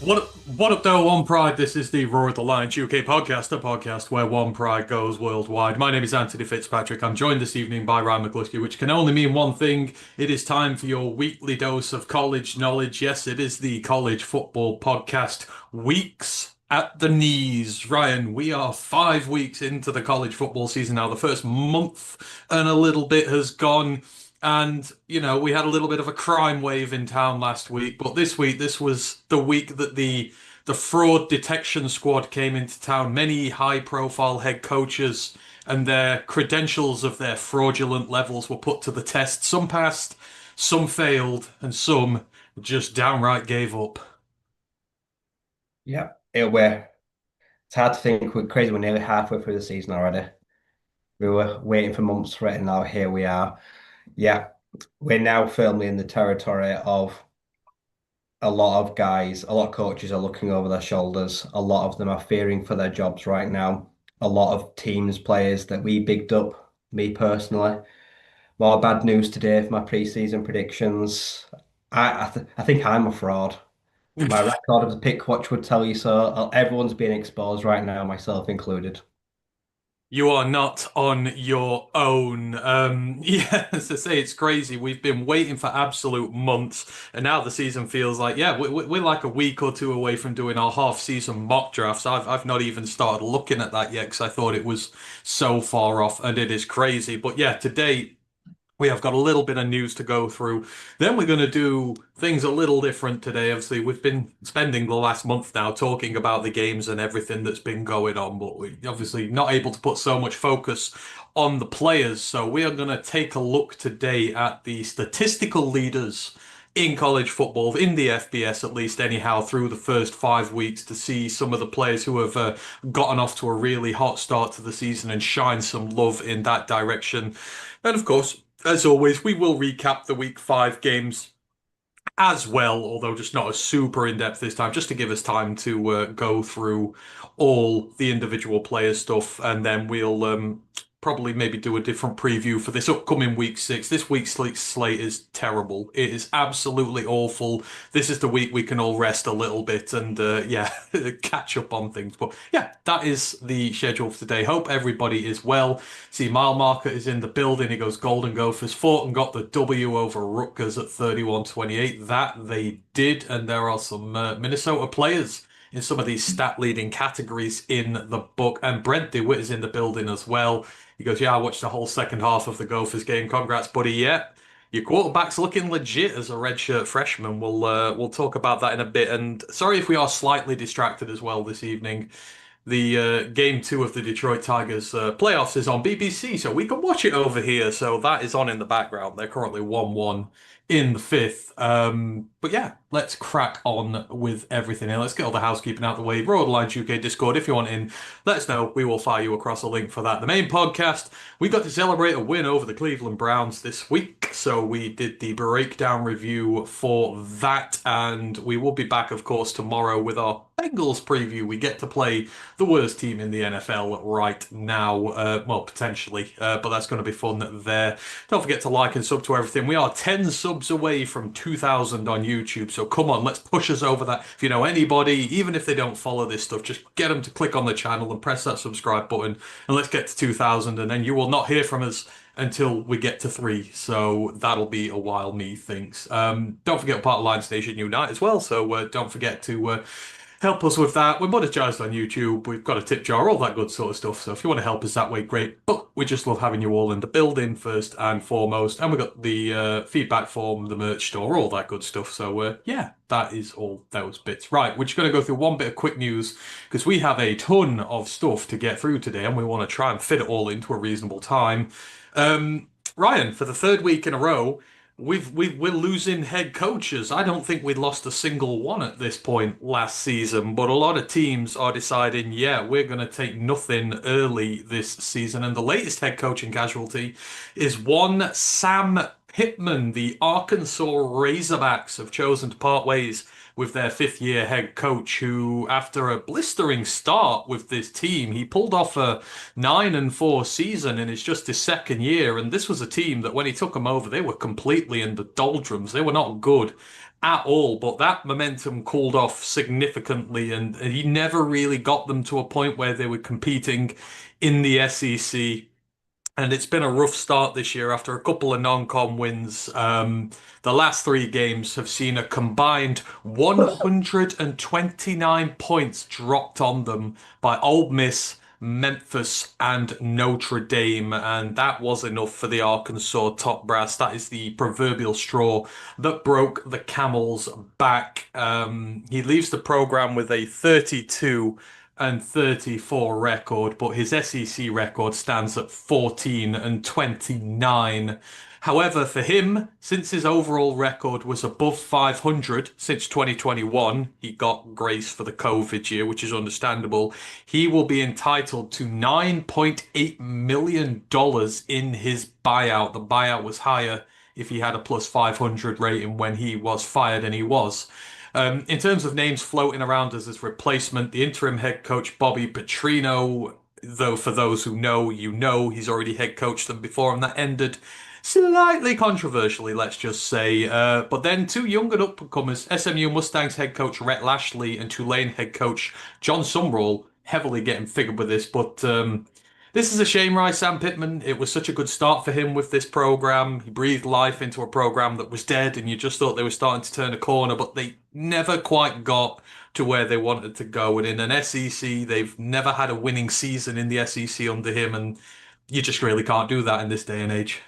What up, though, One Pride? This is the Roar of the Lions UK podcast, a podcast where One Pride goes worldwide. My name is Anthony Fitzpatrick. I'm joined this evening by Ryan McCluskey, which can only mean one thing. It is time for your weekly dose of college knowledge. Yes, it is the college football podcast, Weeks at the Knees. Ryan, we are 5 weeks into the college football season now. The first month and a little bit has gone. And, we had a little bit of a crime wave in town last week, but this week, this was the week that the fraud detection squad came into town. Many high-profile head coaches and their credentials of their fraudulent levels were put to the test. Some passed, some failed, and some just downright gave up. Yeah, it's hard to think. We're crazy. We're nearly halfway through the season already. We were waiting for months for it, and now here we are. Yeah, we're now firmly in the territory of a lot of guys, a lot of coaches are looking over their shoulders. A lot of them are fearing for their jobs right now. A lot of teams, players that we bigged up, me personally. More bad news today for my preseason predictions. I think I'm a fraud. My record as a pick watch would tell you so. Everyone's being exposed right now, myself included. You are not on your own. Yeah, as I say, it's crazy. We've been waiting for absolute months, and now the season feels like, yeah, we're like a week or two away from doing our half-season mock drafts. I've not even started looking at that yet because I thought it was so far off, and it is crazy. But yeah, today we have got a little bit of news to go through. Then we're going to do things a little different today. Obviously, we've been spending the last month now talking about the games and everything that's been going on, but we're obviously not able to put so much focus on the players. So we are going to take a look today at the statistical leaders in college football, in the FBS at least, anyhow, through the first 5 weeks to see some of the players who have gotten off to a really hot start to the season and shine some love in that direction. And of course, as always, we will recap the week 5 games as well, although just not as super in-depth this time, just to give us time to go through all the individual player stuff, and then we'll probably maybe do a different preview for this upcoming week 6. This week's slate is terrible. It is absolutely awful. This is the week we can all rest a little bit and yeah, catch up on things. But yeah, that is the schedule for today. Hope everybody is well. See, Mile Marker is in the building. He goes Golden Gophers. Fought and got the W over Rutgers at 31-28. That they did, and there are some Minnesota players in some of these stat leading categories in the book. And Brent DeWitt is in the building as well. He goes, yeah, I watched the whole second half of the Gophers game. Congrats, buddy. Yeah, your quarterback's looking legit as a redshirt freshman. We'll talk about that in a bit. And sorry if we are slightly distracted as well this evening. The game 2 of the Detroit Tigers playoffs is on BBC, so we can watch it over here. So that is on in the background. They're currently 1-1 in the 5th. But yeah, let's crack on with everything here. Let's get all the housekeeping out of the way. Roar the Lions UK Discord, if you want in, let us know. We will fire you across a link for that. The main podcast, we got to celebrate a win over the Cleveland Browns this week. So we did the breakdown review for that. And we will be back, of course, tomorrow with our Bengals preview. We get to play the worst team in the NFL right now. Well, potentially. But that's going to be fun there. Don't forget to like and sub to everything. We are 10 subs away from 2,000 on YouTube. So come on, let's push us over that. If you know anybody, even if they don't follow this stuff, just get them to click on the channel and press that subscribe button. And let's get to 2,000. And then you will not hear from us until we get to 3. So that'll be a while, methinks. Don't forget we're part of Lions Nation Unite as well. So don't forget to help us with that. We're monetized on YouTube. We've got a tip jar, all that good sort of stuff. So if you want to help us that way, great. But we just love having you all in the building first and foremost. And we've got the feedback form, the merch store, all that good stuff. So yeah, that is all those bits. Right, we're just going to go through one bit of quick news because we have a ton of stuff to get through today and we want to try and fit it all into a reasonable time. Ryan, for the 3rd week in a row, we're losing head coaches. I don't think we'd lost a single one at this point last season, but a lot of teams are deciding, yeah, we're going to take nothing early this season. And the latest head coaching casualty is one Sam Pittman, the Arkansas Razorbacks, have chosen to part ways with their fifth-year head coach, who, after a blistering start with this team, he pulled off a 9-4 season and it's just his second year. And this was a team that, when he took them over, they were completely in the doldrums. They were not good at all, but that momentum cooled off significantly, and he never really got them to a point where they were competing in the SEC. And it's been a rough start this year after a couple of non-con wins. The last three games have seen a combined 129 points dropped on them by Ole Miss, Memphis, and Notre Dame. And that was enough for the Arkansas top brass. That is the proverbial straw that broke the camel's back. He leaves the program with a 32-34 record, but his SEC record stands at 14-29. However, for him, since his overall record was above 500 since 2021, he got grace for the COVID year, which is understandable. He will be entitled to $9.8 million in his buyout. The buyout was higher if he had a plus 500 rating when he was fired, and he was. In terms of names floating around as his replacement, the interim head coach Bobby Petrino, though for those who know, you know, he's already head coached them before, and that ended slightly controversially, let's just say. But then two young and up-and-comers, SMU Mustangs head coach Rhett Lashley and Tulane head coach John Sumrall, heavily getting figured with this. But this is a shame, right, Sam Pittman? It was such a good start for him with this program. He breathed life into a program that was dead, and you just thought they were starting to turn a corner, but they never quite got to where they wanted to go. And in an SEC, they've never had a winning season in the SEC under him, and you just really can't do that in this day and age.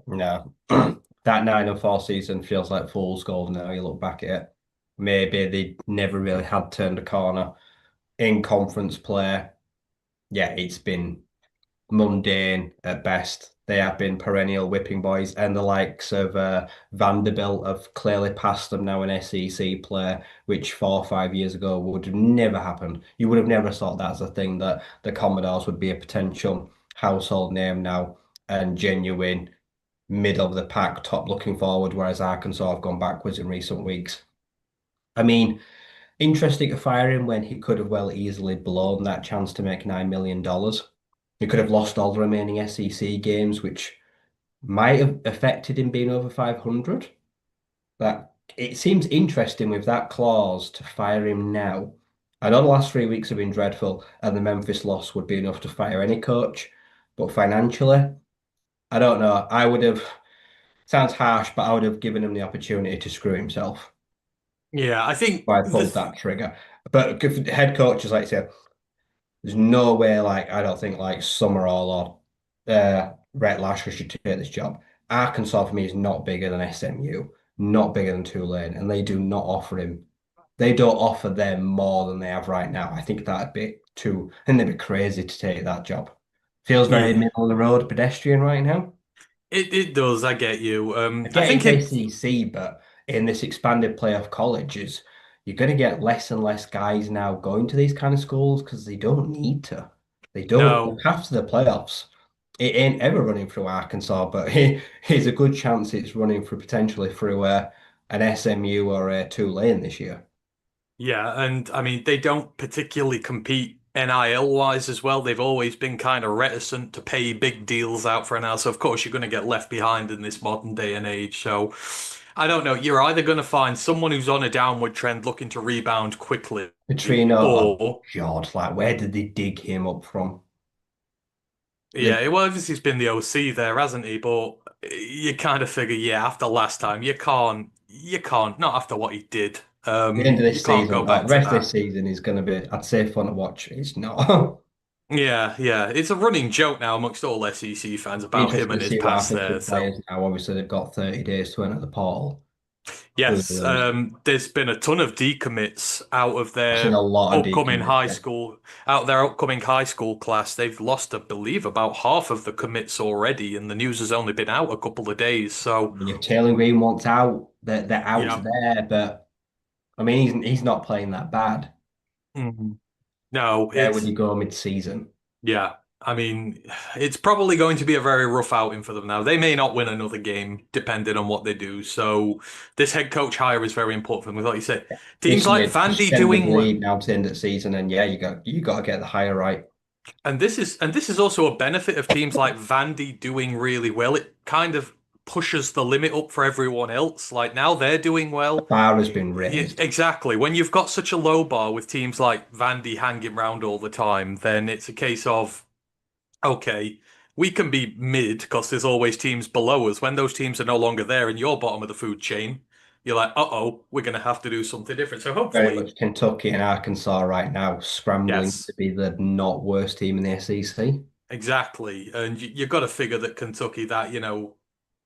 No, that 9-4 season feels like fool's gold now. You look back at it. Maybe they never really had turned a corner in conference play. Yeah, it's been mundane at best. They have been perennial whipping boys, and the likes of Vanderbilt have clearly passed them now in SEC play, which 4 or 5 years ago would have never happened. You would have never thought that's a thing, that the Commodores would be a potential household name now and genuine middle of the pack, top looking forward, whereas Arkansas have gone backwards in recent weeks. I mean, interesting to fire him when he could have well easily blown that chance to make $9 million. He could have lost all the remaining SEC games, which might have affected him being over 500. But it seems interesting with that clause to fire him now. I know the last 3 weeks have been dreadful, and the Memphis loss would be enough to fire any coach. But financially, I don't know. I would have, sounds harsh, but I would have given him the opportunity to screw himself Yeah, I if think I pulled that trigger. But head coaches, like I say, there's no way, like, I don't think, like, Summerall or Rhett Lashley should take this job. Arkansas, for me, is not bigger than SMU, not bigger than Tulane, and they do not offer him, they don't offer them more than they have right now. I think that'd be too, and they'd be crazy to take that job. Feels very yeah, middle of the road pedestrian right now. it does. I get you. I I get think it's it. ACC, but in this expanded playoff colleges, you're going to get less and less guys now going to these kind of schools because they don't need to. They don't. No. After the playoffs, it ain't ever running through Arkansas, but here's a good chance it's running through potentially through an SMU or a Tulane this year. Yeah, and I mean, they don't particularly compete NIL wise as well. They've always been kind of reticent to pay big deals out for NIL. So, of course, you're going to get left behind in this modern day and age. So, I don't know. You're either going to find someone who's on a downward trend looking to rebound quickly, Petrino, oh or, God, like where did they dig him up from? They yeah, well, obviously he's been the OC there, hasn't he? But you kind of figure, yeah, after last time, you can't, not after what he did. the end of You this can't go season, like back the to rest of this that. season is going to be, I'd say, fun to watch. It's not. Yeah, yeah. It's a running joke now amongst all SEC fans Be about him interesting and to his see what past happens there. with So, players now. Obviously, they've got 30 days to enter the portal. Who yes, knows? there's been a ton of decommits I've seen a lot of upcoming decommits. high school, out of their upcoming high school class. They've lost, I believe, about half of the commits already, and the news has only been out a couple of days. So, And if Taylor Green wants out, the out's yeah. there. But I mean, he's not playing that bad. Mhm. No, Where would it's you go mid-season? yeah. I mean, it's probably going to be a very rough outing for them now. They may not win another game, depending on what they do. So this head coach hire is very important for them. Like you said, teams This like year, Vandy extended doing well. lead now to the end of the season, and yeah, you got to get the higher right. And this is also a benefit of teams like Vandy doing really well. It kind of pushes the limit up for everyone else. Like now they're doing The well. bar has been Yeah, raised. exactly. When you've got such a low bar with teams like Vandy hanging around all the time, then it's a case of okay, we can be mid because there's always teams below us. When those teams are no longer there and you're bottom of the food chain, you're like, uh-oh, we're going to have to do something different. So Very hopefully, much Kentucky and Arkansas right now scrambling to yes, be the not worst team in the SEC. exactly. And you've got to figure that Kentucky, that,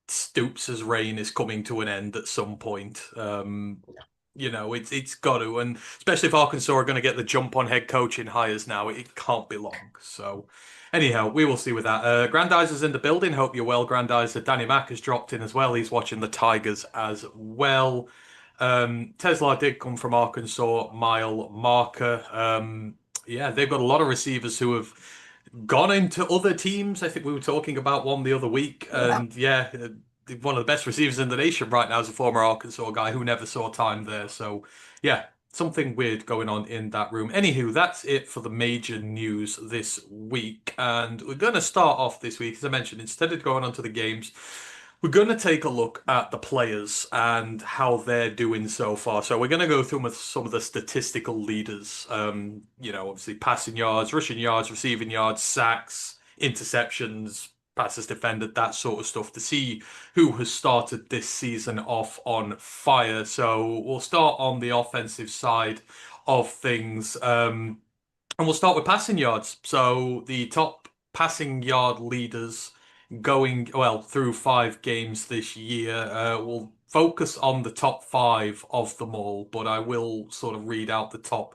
Stoops' reign is coming to an end at some point. It's got to, and especially if Arkansas are going to get the jump on head coaching hires now, it can't be long. So, anyhow, we will see with that. Grandizer's in the building. Hope you're well, Grandizer. Danny Mack has dropped in as well. He's watching the Tigers as well. Tesla did come from Arkansas, mile marker. Yeah, they've got a lot of receivers who have gone into other teams. I think we were talking about one the other week, Yeah. and yeah, one of the best receivers in the nation right now is a former Arkansas guy who never saw time there. So yeah, something weird going on in that room. Anywho, that's it for the major news this week, and we're going to start off this week, as I mentioned, instead of going on to the games. We're going to take a look at the players and how they're doing so far. So we're going to go through with some of the statistical leaders. Obviously passing yards, rushing yards, receiving yards, sacks, interceptions, passes defended, that sort of stuff to see who has started this season off on fire. So we'll start on the offensive side of things. And we'll start with passing yards. So the top passing yard leaders going, well, through 5 games this year. We'll focus on the top five of them all, but I will sort of read out the top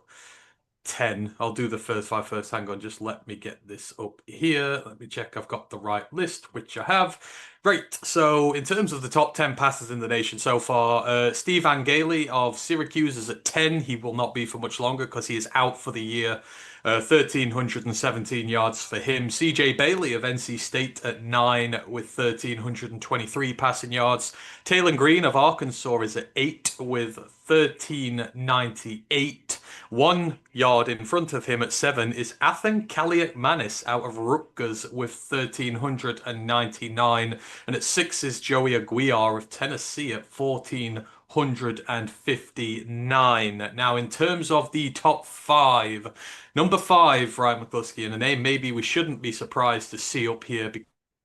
10. I'll do the first five first. Hang on, just let me get this up here. Let me check I've got the right list, which I have. Great. So, in terms of the top 10 passes in the nation so far, Steve Angeli of Syracuse is at 10. He will not be for much longer because he is out for the year. 1,317 yards for him. CJ Bailey of NC State at 9 with 1,323 passing yards. Taylor Green of Arkansas is at 8 with 1,398. 1 yard in front of him at 7 is Athan Kaliakmanis out of Rutgers with 1,399. And at 6 is Joey Aguiar of Tennessee at 1,459. Now, in terms of the top five, number 5, Ryan McCluskey, and a name maybe we shouldn't be surprised to see up here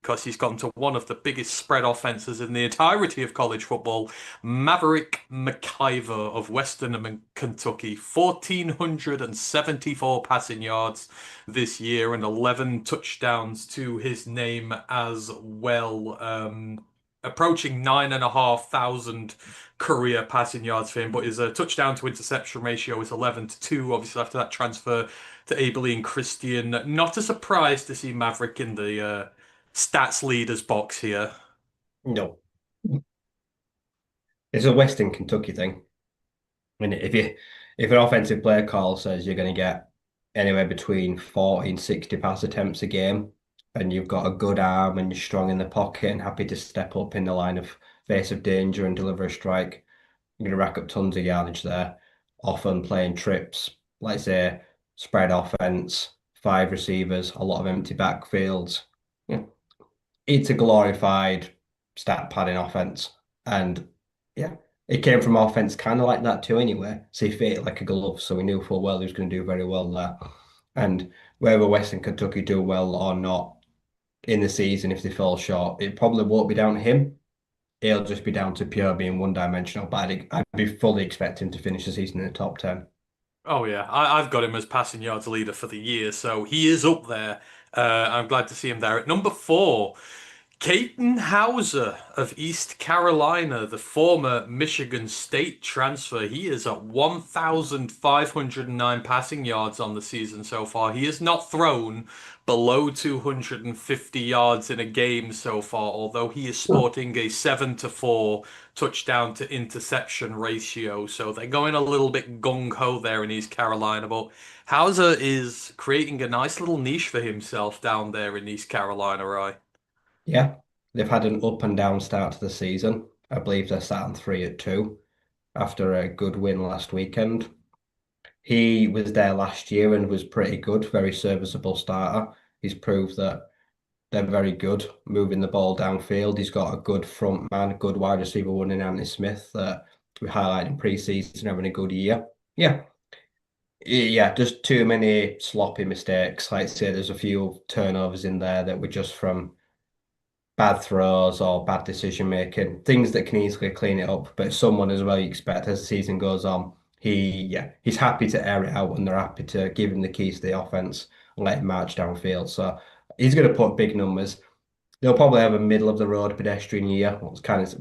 because he's gone to one of the biggest spread offenses in the entirety of college football, Maverick McIver of Western Kentucky, 1,474 passing yards this year and 11 touchdowns to his name as well. Approaching 9,500 career passing yards for him, but his touchdown to interception ratio is 11-2. Obviously, after that transfer to Abilene Christian, not a surprise to see Maverick in the stats leaders box here. No, it's a Western Kentucky thing. And if an offensive play call says you're going to get anywhere between 40 and 60 pass attempts a game, and you've got a good arm and you're strong in the pocket and happy to step up in the line of face of danger and deliver a strike, you're going to rack up tons of yardage there. Often playing trips, like say, spread offense, 5 receivers, a lot of empty backfields. Yeah, it's a glorified stat padding offense. And yeah, it came from offense kind of like that too anyway. So he fit it like a glove. So we knew full well he was going to do very well there. And whether Western Kentucky do well or not in the season, if they fall short, it probably won't be down to him. It'll just be down to pure being one-dimensional. But I'd be fully expecting to finish the season in the top 10. Oh yeah, I've got him as passing yards leader for the year, so he is up there. I'm glad to see him there at number 4. Caden Hauser of East Carolina, the former Michigan State transfer, he is at 1,509 passing yards on the season so far. He has not thrown below 250 yards in a game so far, although he is sporting a 7-4 touchdown to interception ratio. So they're going a little bit gung-ho there in East Carolina, but Hauser is creating a nice little niche for himself down there in East Carolina, right? Yeah, they've had an up and down start to the season. I believe they're sat on 3-2 after a good win last weekend. He was there last year and was pretty good, very serviceable starter. He's proved that they're very good moving the ball downfield. He's got a good front man, good wide receiver one in Anthony Smith that we highlighted in pre-season having a good year. Yeah. Yeah, just too many sloppy mistakes. Like I say, there's a few turnovers in there that were just from bad throws or bad decision making, things that can easily clean it up. But someone as well you expect as the season goes on, he's happy to air it out and they're happy to give him the keys to the offense and let him march downfield. So he's going to put big numbers. They'll probably have a middle of the road pedestrian year. It's kind of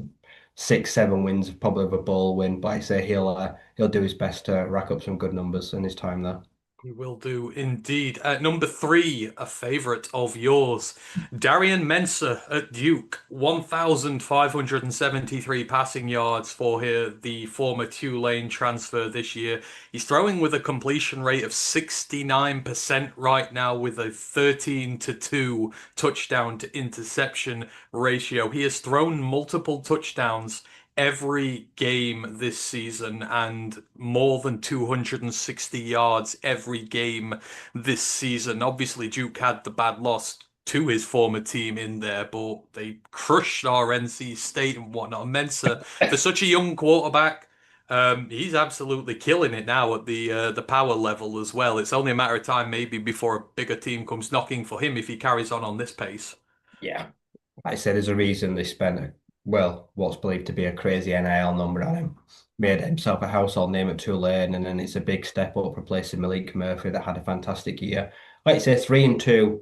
6, 7 wins, probably of a bowl win. But I say he'll do his best to rack up some good numbers in his time there. He will do indeed. At number three, a favorite of yours, Darian Mensah at Duke, 1,573 passing yards for here, the former Tulane transfer this year. He's throwing with a completion rate of 69% right now with a 13-2 touchdown to interception ratio. He has thrown multiple touchdowns every game this season and more than 260 yards every game this season. Obviously, Duke had the bad loss to his former team in there, but they crushed our NC State and whatnot. Mensa, for such a young quarterback, he's absolutely killing it now at the power level as well. It's only a matter of time maybe before a bigger team comes knocking for him if he carries on this pace. Yeah. Like I said, there's a reason they spent, what's believed to be a crazy NIL number on him. Made himself a household name at Tulane, and then it's a big step up replacing Malik Murphy that had a fantastic year. Like I say, 3-2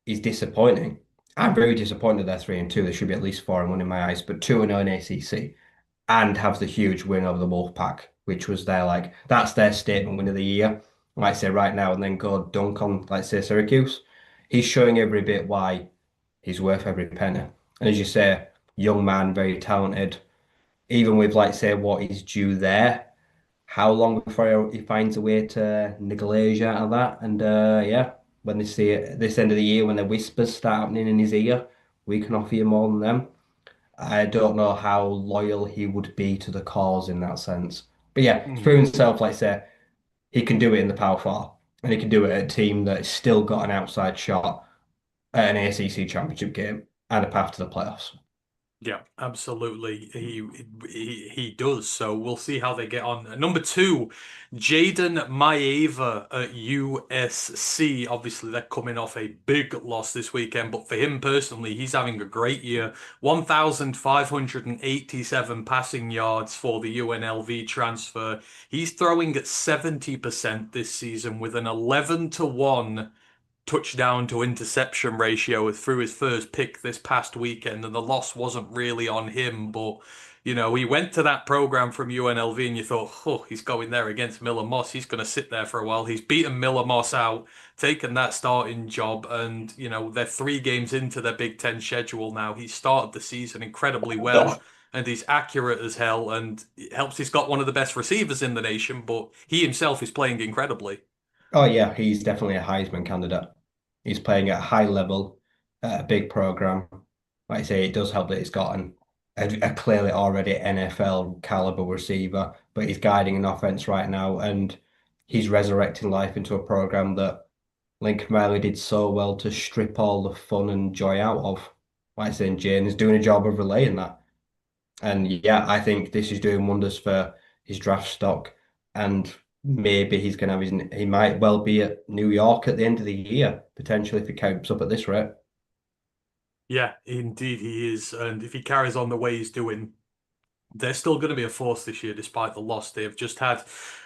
is disappointing. I'm very disappointed they're 3-2. They should be at least 4-1 in my eyes, but 2-0 in ACC and have the huge win over the Wolfpack, which was that's their statement win of the year. Like I say, right now, and then go dunk on, like say, Syracuse. He's showing every bit why he's worth every penny. And as you say, young man, very talented. Even with, like, say, what is due there, how long before he finds a way to neglect out of that? And yeah, when they see it this end of the year, when the whispers start happening in his ear, we can offer you more than them. I don't know how loyal he would be to the cause in that sense. But yeah, he's proven himself, like I say, he can do it in the Power Four, and he can do it at a team that's still got an outside shot at an ACC championship game and a path to the playoffs. Yeah, absolutely. He does. So we'll see how they get on. Number two, Jaden Maeva at USC. Obviously, they're coming off a big loss this weekend, but for him personally, he's having a great year. 1,587 passing yards for the UNLV transfer. He's throwing at 70% this season with an 11-1 touchdown to interception ratio through his first pick this past weekend, and the loss wasn't really on him. But he went to that program from UNLV, and you thought, oh, he's going there against Miller Moss. He's going to sit there for a while. He's beaten Miller Moss out, taken that starting job, and they're 3 games into their Big Ten schedule now. He started the season incredibly well. And he's accurate as hell, and it helps he's got one of the best receivers in the nation, but he himself is playing incredibly. Oh yeah, he's definitely a Heisman candidate. He's playing at a high level at a big program. Like I say, it does help that he's got a clearly already NFL caliber receiver, but he's guiding an offense right now, and he's resurrecting life into a program that Lincoln Riley did so well to strip all the fun and joy out of. Like I say, and Jane is doing a job of relaying that. And yeah, I think this is doing wonders for his draft stock. And maybe he's going to have he might well be at New York at the end of the year, potentially, if he keeps up at this rate. Yeah, indeed he is. And if he carries on the way he's doing, they're still going to be a force this year, despite the loss they have just had.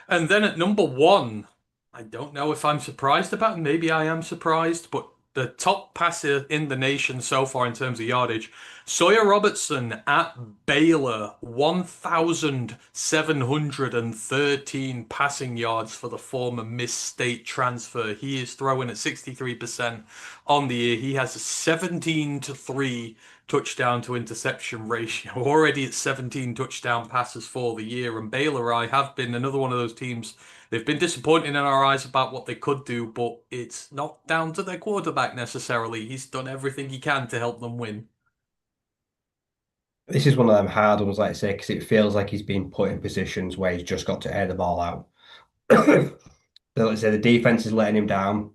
And then at number one, I don't know if I'm surprised about. Maybe I am surprised, but the top passer in the nation so far in terms of yardage. Sawyer Robertson at Baylor, 1,713 passing yards for the former Miss State transfer. He is throwing at 63% on the year. He has a 17 to 3 touchdown to interception ratio, already at 17 touchdown passes for the year. And Baylor, I have been another one of those teams. They've been disappointing in our eyes about what they could do, but it's not down to their quarterback necessarily. He's done everything he can to help them win. This is one of them hard ones, like I say, because it feels like he's been put in positions where he's just got to air the ball out. Like I say, the defense is letting him down.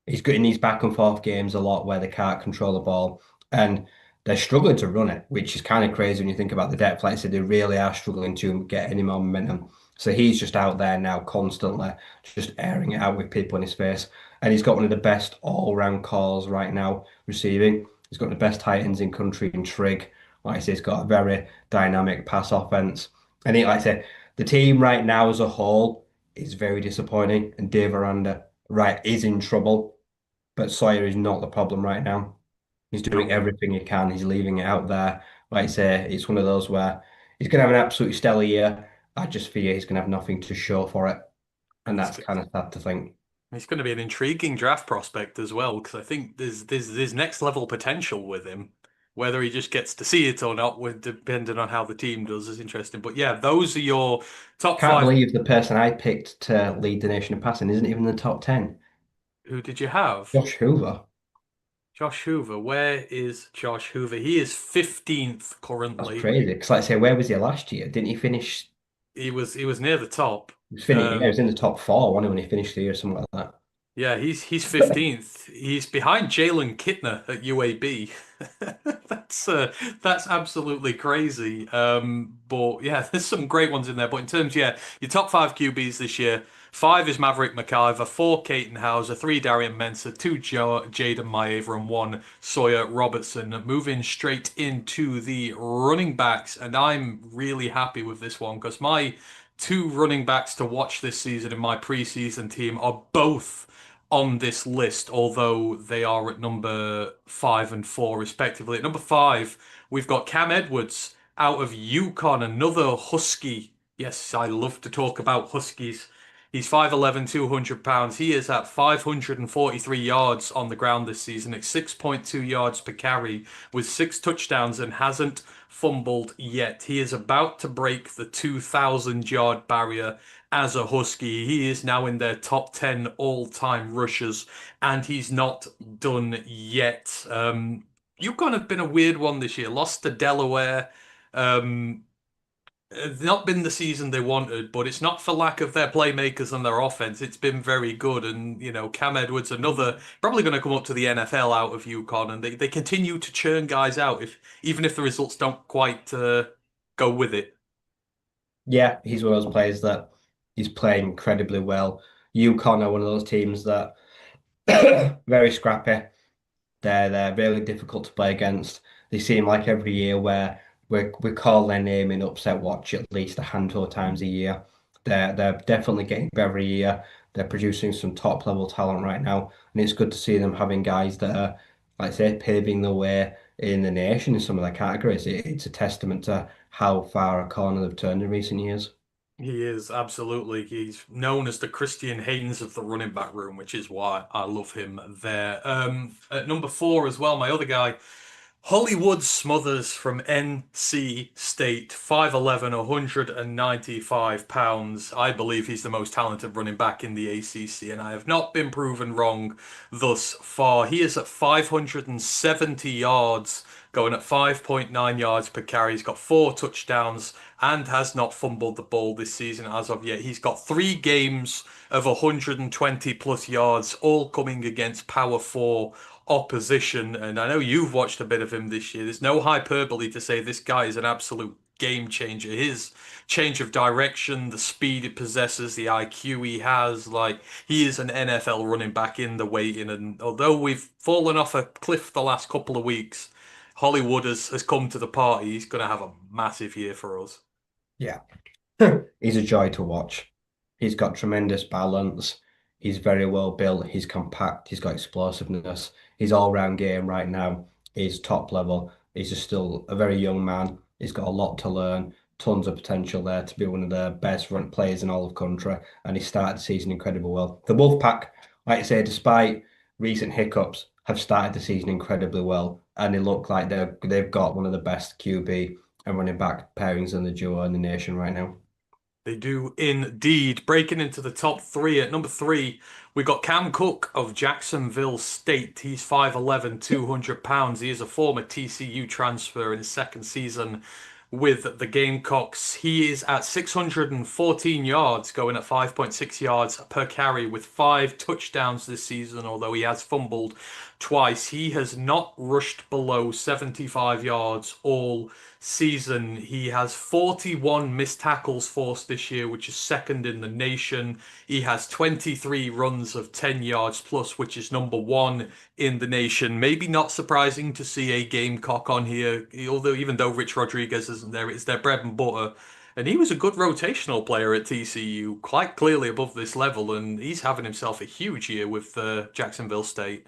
He's good in these back and forth games a lot where they can't control the ball, and they're struggling to run it, which is kind of crazy when you think about the depth. Like I said, they really are struggling to get any more momentum. So he's just out there now constantly, just airing it out with people in his face. And he's got one of the best all-round calls right now receiving. He's got the best tight ends in country in Trig. Like I say, he's got a very dynamic pass offense. And he, like I say, the team right now as a whole is very disappointing. And Dave Aranda, right, is in trouble. But Sawyer is not the problem right now. He's doing No. everything he can. He's leaving it out there. Like I say, it's one of those where he's going to have an absolutely stellar year. I just fear he's going to have nothing to show for it. And He's that's kind of sad to think. he's going to be an intriguing draft prospect as well, because I think there's next level potential with him. Whether he just gets to see it or not, with depending on how the team does, is interesting. But yeah, those are your top Can't five. believe the person I picked to lead the nation in passing isn't even in the top 10. Who did you have? Josh Hoover. Josh Hoover. Where is Josh Hoover? He is 15th That's currently. crazy. Because, like I say, where was he last year? Didn't he finish? He was near the top. Yeah, he was in the top four, wasn't he, when he finished the year, something like that. Yeah, he's 15th. He's behind Jalen Kittner at UAB. That's that's absolutely crazy. But yeah, there's some great ones in there. But in terms, yeah, your top five QBs this year, five is Maverick McIver, four Caton Hauser, three Darian Mensah, two Jaden Maeva, and one Sawyer Robertson. Moving straight into the running backs, and I'm really happy with this one because my two running backs to watch this season in my preseason team are both on this list, although they are at number 5 and 4, respectively. At number 5, we've got Cam Edwards out of Yukon, another Husky. Yes, I love to talk about Huskies. He's 5'11", 200 pounds. He is at 543 yards on the ground this season at 6.2 yards per carry with 6 touchdowns and hasn't fumbled yet. He is about to break the 2,000-yard barrier as a Husky. He is now in their top 10 all-time rushers, and he's not done yet. UConn have been a weird one this year. Lost to Delaware. Um, it's not been the season they wanted, but it's not for lack of their playmakers and their offense. It's been very good. And, Cam Edwards, another, probably going to come up to the NFL out of UConn. And they continue to churn guys out, even if the results don't quite go with it. Yeah, he's one of those players that he's playing incredibly well. UConn are one of those teams that very scrappy. They're really difficult to play against. They seem like every year where we call their name in upset watch at least a handful of times a year. They're definitely getting better every year. They're producing some top level talent right now, and it's good to see them having guys that are, like I say, paving the way in the nation in some of their categories. It's a testament to how far a corner they've turned in recent years. He is absolutely. He's known as the Christian Haynes of the running back room, which is why I love him there. At number 4 as well, my other guy, Hollywood Smothers from NC State, 5'11", 195 pounds. I believe he's the most talented running back in the ACC, and I have not been proven wrong thus far. He is at 570 yards, going at 5.9 yards per carry. He's got 4 touchdowns and has not fumbled the ball this season as of yet. He's got 3 games of 120 plus yards, all coming against Power 4 opposition. And I know you've watched a bit of him this year. There's no hyperbole to say this guy is an absolute game changer. His change of direction, the speed he possesses, the IQ he has, like he is an NFL running back in the waiting. And although we've fallen off a cliff the last couple of weeks, Hollywood has come to the party. He's going to have a massive year for us. Yeah, he's a joy to watch. He's got tremendous balance. He's very well built. He's compact. He's got explosiveness. His all-round game right now is top level. He's just still a very young man. He's got a lot to learn. Tons of potential there to be one of the best run players in all of country. And he started the season incredibly well. The Wolfpack, like I say, despite recent hiccups, have started the season incredibly well. And they look like they've got one of the best QB and running back pairings in the duo in the nation right now. They do indeed. Breaking into the top three. At number three, we got Cam Cook of Jacksonville State. He's 5'11", 200 pounds. He is a former TCU transfer in his second season with the Gamecocks. He is at 614 yards, going at 5.6 yards per carry with 5 touchdowns this season, although he has fumbled twice. He has not rushed below 75 yards all season. He has 41 missed tackles forced this year, which is second in the nation. He has 23 runs of 10 yards plus, which is number one in the nation. Maybe not surprising to see a Gamecock on here, although even though Rich Rodriguez isn't there, it's their bread and butter. And he was a good rotational player at TCU, quite clearly above this level, and he's having himself a huge year with Jacksonville State.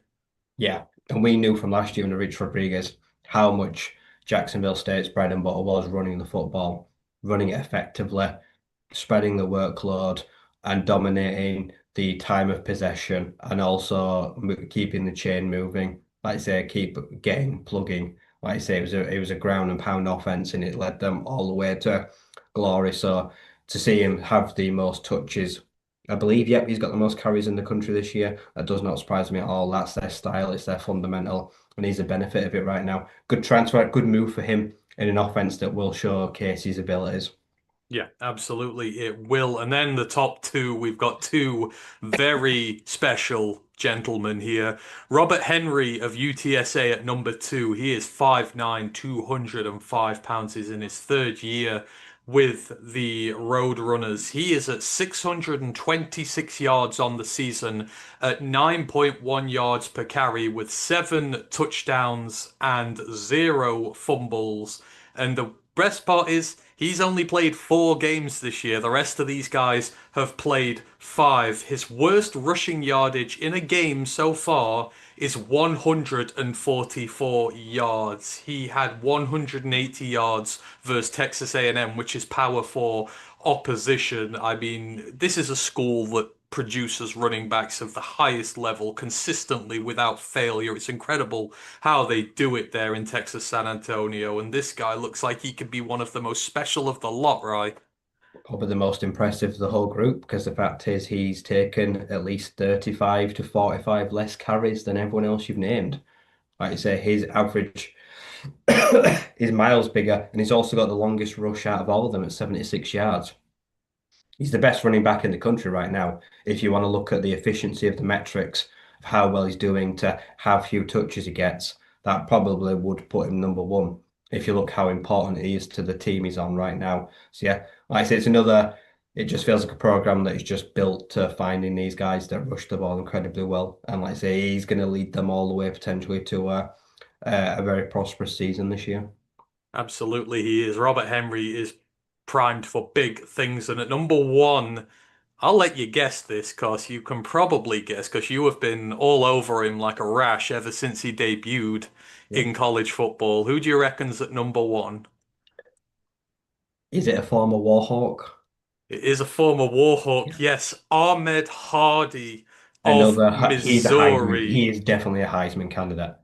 Yeah, and we knew from last year under Rich Rodriguez how much Jacksonville State's bread and butter was running the football, running it effectively, spreading the workload, and dominating the time of possession, and also keeping the chain moving. Like I say, keep getting plugging. Like I say, it was a ground and pound offense, and it led them all the way to glory. So to see him have the most touches, I believe, yep, he's got the most carries in the country this year. That does not surprise me at all. That's their style, it's their fundamental, and he's a benefit of it right now. Good transfer, good move for him in an offense that will showcase his abilities. Yeah, absolutely, it will. And then the top two, we've got two very special gentlemen here. Robert Henry of UTSA at number two. He is 5'9", 205 pounds. He's in his third year with the Roadrunners. He is at 626 yards on the season at 9.1 yards per carry with 7 touchdowns and 0 fumbles. And the best part is he's only played 4 games this year. The rest of these guys have played 5. His worst rushing yardage in a game so far is 144 yards. He had 180 yards versus Texas A&M, which is Power 4 opposition. I mean, this is a school that produces running backs of the highest level consistently without failure. It's incredible how they do it there in Texas San Antonio. And this guy looks like he could be one of the most special of the lot, right? Probably the most impressive of the whole group because the fact is he's taken at least 35 to 45 less carries than everyone else you've named. Like you say, his average is miles bigger, and he's also got the longest rush out of all of them at 76 yards. He's the best running back in the country right now. If you want to look at the efficiency of the metrics of how well he's doing to how few touches he gets, that probably would put him number one. If you look how important he is to the team he's on right now. So yeah, like I say, it just feels like a program that is just built to finding these guys that rush the ball incredibly well. And like I say, he's going to lead them all the way potentially to a very prosperous season this year. Absolutely, he is. Robert Henry is primed for big things. And at number one, I'll let you guess this because you can probably guess because you have been all over him like a rash ever since he debuted Yeah. in college football. Who do you reckon's at number one? Is it a former Warhawk? It is a former Warhawk, yes, Ahmed Hardy of Another, he's a Heisman. He Missouri. is definitely a Heisman candidate.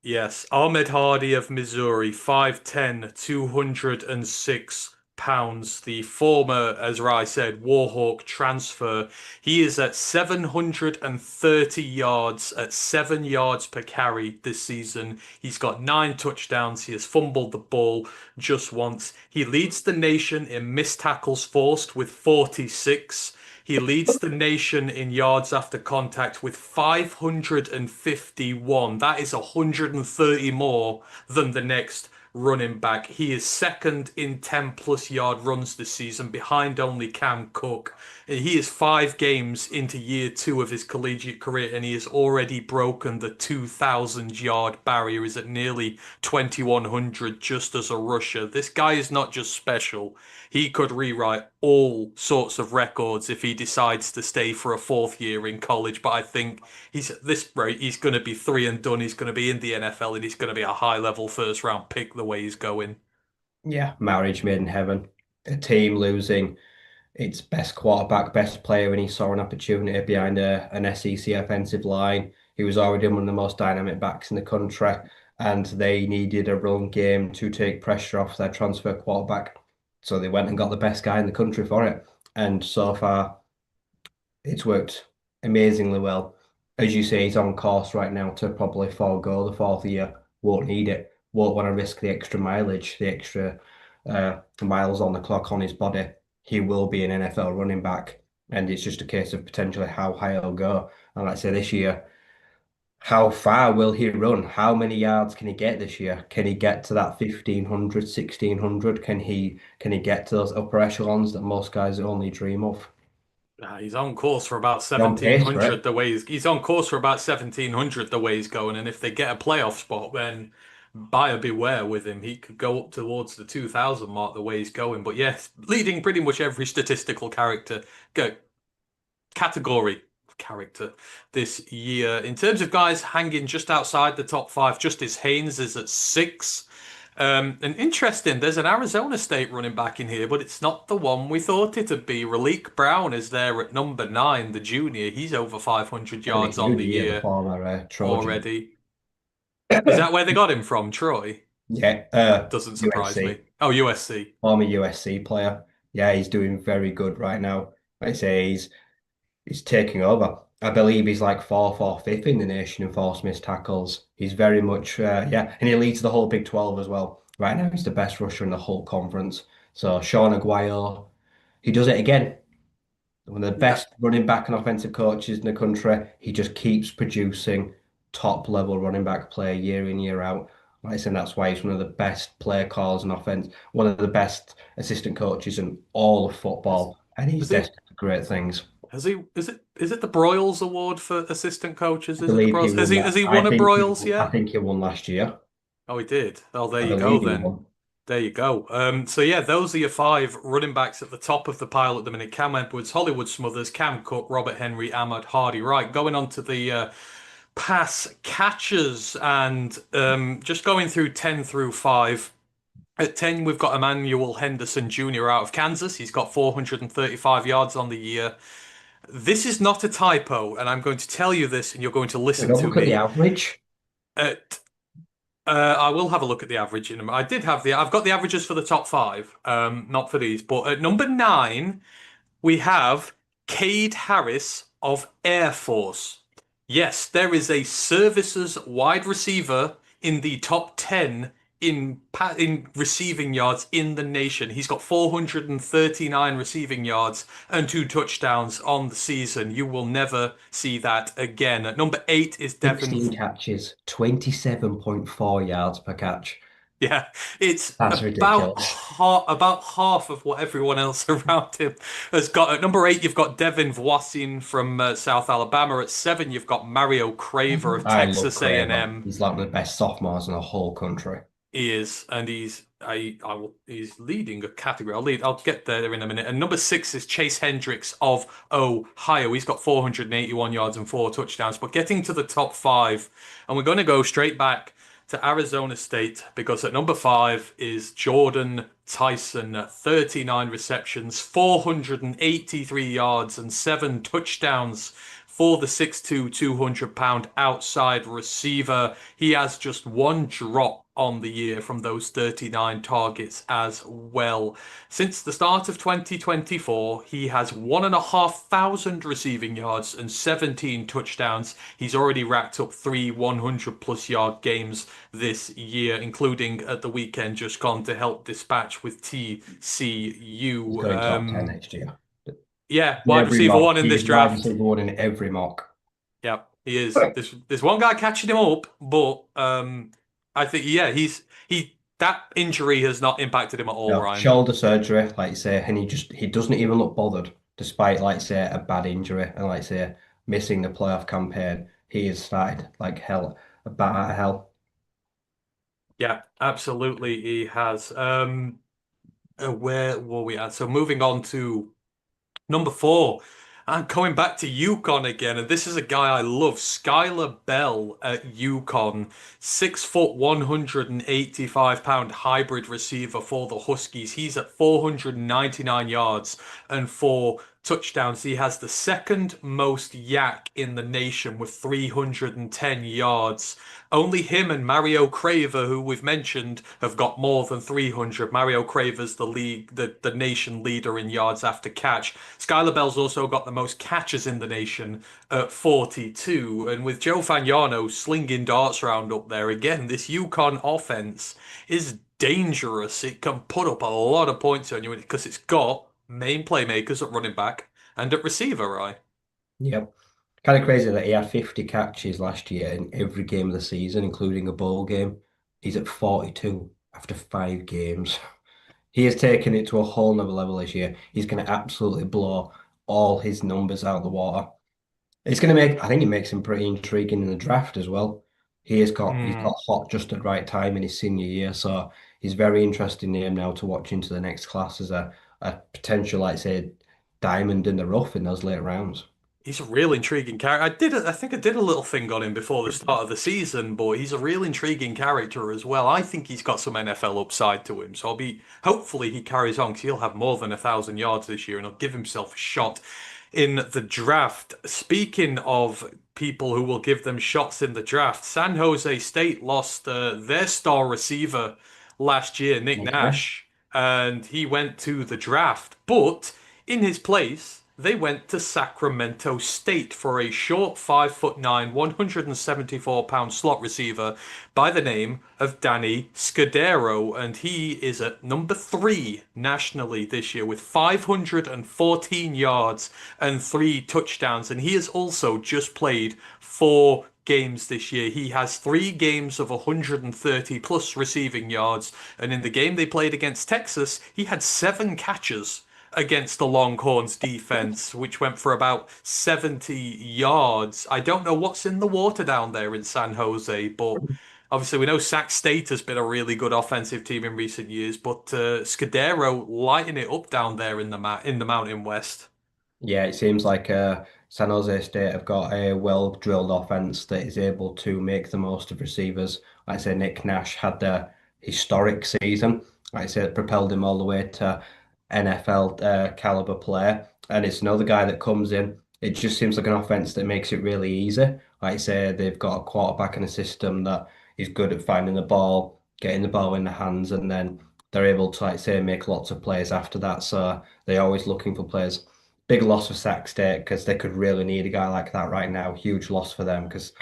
Yes, Ahmed Hardy of Missouri, 5'10", 206 pounds. The former, as Rai said, Warhawk transfer. He is at 730 yards at 7 yards per carry this season. He's got 9 touchdowns. He has fumbled the ball just once. He leads the nation in missed tackles forced with 46. He leads the nation in yards after contact with 551. That is 130 more than the next running back. He is second in 10 plus yard runs this season, behind only Cam Cook. He is 5 games into year two of his collegiate career, and he has already broken the 2,000 yard barrier. He's at nearly 2,100 just as a rusher. This guy is not just special. He could rewrite all sorts of records if he decides to stay for a fourth year in college. But I think he's at this rate, he's going to be three and done. He's going to be in the NFL, and he's going to be a high level first round pick the way he's going. Yeah, marriage made in heaven. A team losing its best quarterback, best player, and he saw an opportunity behind an SEC offensive line. He was already one of the most dynamic backs in the country, and they needed a run game to take pressure off their transfer quarterback. So they went and got the best guy in the country for it. And so far, it's worked amazingly well. As you say, he's on course right now to probably forego the fourth year. Won't need it. Won't want to risk the extra mileage, the extra miles on the clock on his body. He will be an NFL running back, and it's just a case of potentially how high he'll go. And like I say, this year, how far will he run? How many yards can he get this year? Can he get to that 1,500, 1,600? Can he get to those upper echelons that most guys only dream of? He's on course for about He's on pace for 1,700 it. the way he's on course for about 1,700 the way he's going. And if they get a playoff spot, then buyer beware with him. He could go up towards the 2,000 mark the way he's going. But yes, leading pretty much every statistical category character this year. In terms of guys hanging just outside the top five, Justice Haynes is at 6. And interesting, there's an Arizona State running back in here, but it's not the one we thought it'd be. Raleek Brown is there at number 9, the junior. He's over 500 And yards he's on doing the the year year before Trojan. already. Is that where they got him from? Troy? Yeah, Doesn't surprise me. USC, Oh, USC. former USC player. Yeah, he's doing very good right now. Like I say, he's taking over. I believe he's like fourth or fifth in the nation in forced missed tackles. He's very much, yeah, and he leads the whole Big 12 as well. Right now, he's the best rusher in the whole conference. So Sean Aguayo, he does it again. One of the Yeah. best running back and offensive coaches in the country. He just keeps producing top level running back play year in, year out. Like I said, that's why he's one of the best play calls and offense, one of the best assistant coaches in all of Has, football, and he's has he destined for great things. has he is it the Broyles Award for assistant coaches? I Is it the believe he Broyles? won Has that. he won a Broyles I yet? think he won last year. Oh, he did. Oh, there I you go believe he then. won. There you go. So yeah, those are your 5 running backs at the top of the pile at the minute. Cam Edwards, Hollywood Smothers, Cam Cook, Robert Henry, Ahmad Hardy. Right, going on to the pass catchers and just going through 10 through 5. At 10, we've got Emmanuel Henderson Jr. out of Kansas. He's got 435 yards on the year. This is not a typo, and I'm going to tell you this, and you're going to Wait, listen don't to look at the me. average. At I will have a look at the average in a minute. I've got the averages for the top 5, not for these. But at number 9, we have Cade Harris of Air Force. Yes, there is a services wide receiver in the top 10 in receiving yards in the nation. He's got 439 receiving yards and 2 touchdowns on the season. You will never see that again. At number 8 is Devin. 16 catches, 27.4 yards per catch. Yeah, it's That's ridiculous. about half of what everyone else around him has got. At number 8, you've got Devin Voisin from South Alabama. At 7, you've got Mario Craver of I love Texas Kramer. A&M. He's like one of the best sophomores in the whole country. He is, and he's leading a category. I'll get there in a minute. And number 6 is Chase Hendricks of Ohio. He's got 481 yards and 4 touchdowns. But getting to the top 5, and we're going to go straight back to Arizona State because at number 5 is Jordan Tyson, 39 receptions, 483 yards and 7 touchdowns for the 6'2", 200-pound outside receiver. He has just 1 drop on the year from those 39 targets as well. Since the start of 2024, he has 1,500 receiving yards and 17 touchdowns. He's already racked up 3 100-plus yard games this year, including at the weekend just gone to help dispatch with TCU. He's going top 10 next year. Yeah, In wide every receiver mock, 1 in this he's wide draft. receiver 1 in every mock. Yeah, he is. There's one guy catching him up, but I think yeah, he that injury has not impacted him at all, No, Ryan. shoulder surgery, like you say, and he doesn't even look bothered, despite like say a bad injury and like say missing the playoff campaign. He has started like hell, a bat out of hell. Yeah, absolutely, he has. Where were we at? So moving on to number four, I'm going back to UConn again, and this is a guy I love, Skylar Bell at UConn, 6 foot, 185 pound hybrid receiver for the Huskies. He's at 499 yards and 4 touchdowns. He has the second most yak in the nation with 310 yards. Only him and Mario Craver, who we've mentioned, have got more than 300. Mario Craver's the nation leader in yards after catch. Skylar Bell's also got the most catches in the nation at 42. And with Joe Fagnano slinging darts around up there, again, this UConn offense is dangerous. It can put up a lot of points on you because it's got main playmakers at running back and at receiver, right? Yep. Kind of crazy that he had 50 catches last year in every game of the season, including a bowl game. He's at 42 after 5 games. He has taken it to a whole nother level this year. He's going to absolutely blow all his numbers out of the water. It's going to make, I think it makes him pretty intriguing in the draft as well. He's Hmm. got hot just at the right time in his senior year, so he's very interesting name now to watch into the next class as a potential, like say, diamond in the rough in those late rounds. He's a real intriguing character. I think I did a little thing on him before the start of the season, but he's a real intriguing character as well. I think he's got some NFL upside to him, so hopefully he carries on because he'll have more than 1,000 yards this year and he'll give himself a shot in the draft. Speaking of people who will give them shots in the draft, San Jose State lost their star receiver last year, Nick Nick Nash. Nash, and he went to the draft, but in his place, they went to Sacramento State for a short 5'9", 174-pound slot receiver by the name of Danny Scudero, and he is at number 3 nationally this year with 514 yards and 3 touchdowns, and he has also just played 4 games this year. He has 3 games of 130 plus receiving yards, and in the game they played against Texas, he had 7 catches against the Longhorns defense, which went for about 70 yards. I don't know what's in the water down there in San Jose, but obviously we know Sac State has been a really good offensive team in recent years, but Scudero lighting it up down there in the Mountain West. Yeah, it seems like San Jose State have got a well-drilled offense that is able to make the most of receivers. Like I say, Nick Nash had the historic season. Like I say, it propelled him all the way to NFL caliber player. And it's another guy that comes in. It just seems like an offense that makes it really easy. Like I say, they've got a quarterback and a system that is good at finding the ball, getting the ball in the hands, and then they're able to, like I say, make lots of plays after that. So they're always looking for players. Big loss for Sac State because they could really need a guy like that right now. Huge loss for them because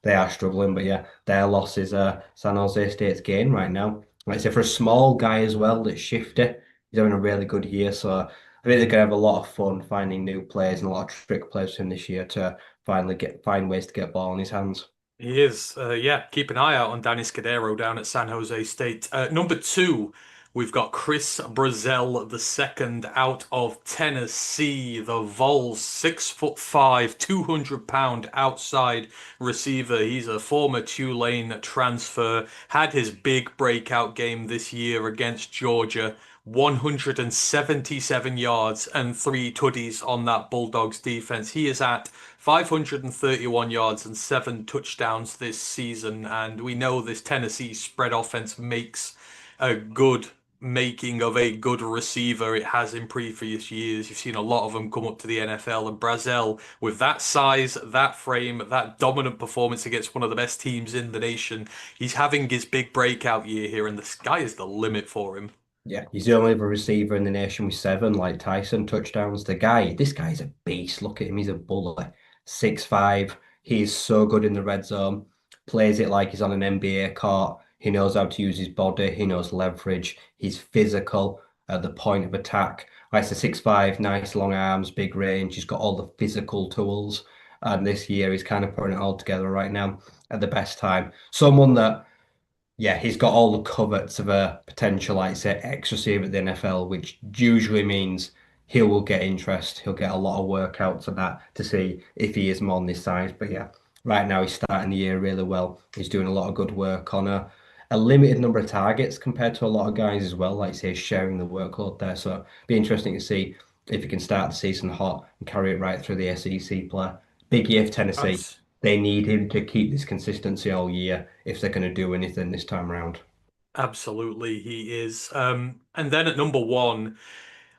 they are struggling. But yeah, their loss is San Jose State's gain right now. Like I say, for a small guy as well that's shifty, he's having a really good year. So I think they're gonna have a lot of fun finding new players and a lot of trick plays for him this year to finally find ways to get ball in his hands. He is. Yeah, keep an eye out on Danny Scudero down at San Jose State. Number 2, we've got Chris Brazel the second out of Tennessee. The Vols, 6'5", 200-pound outside receiver. He's a former Tulane transfer. Had his big breakout game this year against Georgia. 177 yards and 3 tutties on that Bulldogs defense. He is at 531 yards and 7 touchdowns this season, and we know this Tennessee spread offense makes a good making of a good receiver. It has in previous years. You've seen a lot of them come up to the NFL, and Brazel, with that size, that frame, that dominant performance against one of the best teams in the nation, he's having his big breakout year here, and the sky is the limit for him. Yeah, he's the only other receiver in the nation with 7, like Tyson touchdowns. This guy's a beast. Look at him, he's a bully. 6'5". He's so good in the red zone. Plays it like he's on an NBA court. He knows how to use his body. He knows leverage. He's physical at the point of attack. Like I said, 6'5", nice long arms, big range. He's got all the physical tools. And this year he's kind of putting it all together right now at the best time. Someone that Yeah, he's got all the covets of a potential, like say, ex receiver at the NFL, which usually means he will get interest. He'll get a lot of workouts and that to see if he is more on this size. But yeah, right now he's starting the year really well. He's doing a lot of good work on a limited number of targets compared to a lot of guys as well, like say sharing the workload there. So it'll be interesting to see if he can start the season hot and carry it right through the SEC play. Big year for Tennessee. Abs They need him to keep this consistency all year if they're going to do anything this time around. Absolutely, he is. And then at number one,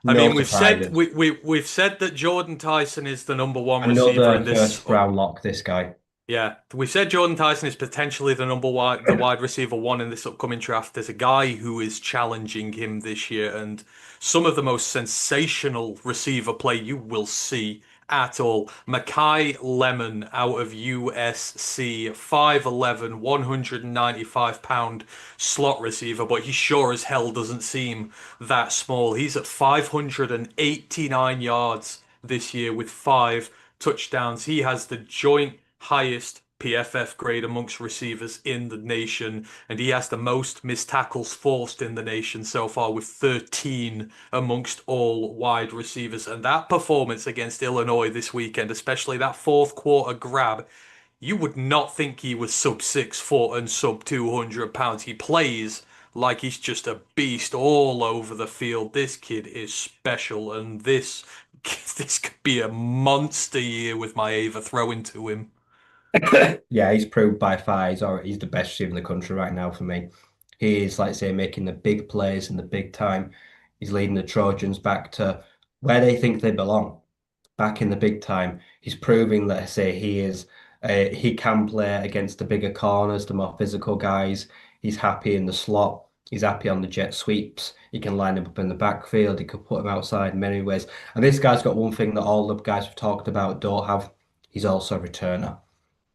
I No mean, we've said surprises. we've said that Jordan Tyson is the number one receiver Another in this. first round lock, this guy. Yeah, we said Jordan Tyson is potentially the wide receiver one in this upcoming draft. There's a guy who is challenging him this year, and some of the most sensational receiver play you will see at all. Makai Lemon out of USC, 5'11", 195-pound slot receiver, but he sure as hell doesn't seem that small. He's at 589 yards this year with 5 touchdowns. He has the joint highest PFF grade amongst receivers in the nation, and he has the most missed tackles forced in the nation so far with 13 amongst all wide receivers. And that performance against Illinois this weekend, especially that fourth quarter grab, you would not think he was sub 6 foot and sub 200 pounds. He plays like he's just a beast all over the field. This kid is special, and this could be a monster year with my Ava throwing to him. Yeah, he's proved by far he's the best receiver in the country right now for me. He is, like say, making the big plays in the big time. He's leading the Trojans back to where they think they belong, back in the big time. He's proving that, say, he can play against the bigger corners, the more physical guys. He's happy in the slot. He's happy on the jet sweeps. He can line him up in the backfield. He could put him outside in many ways. And this guy's got one thing that all the guys we've talked about don't have. He's also a returner.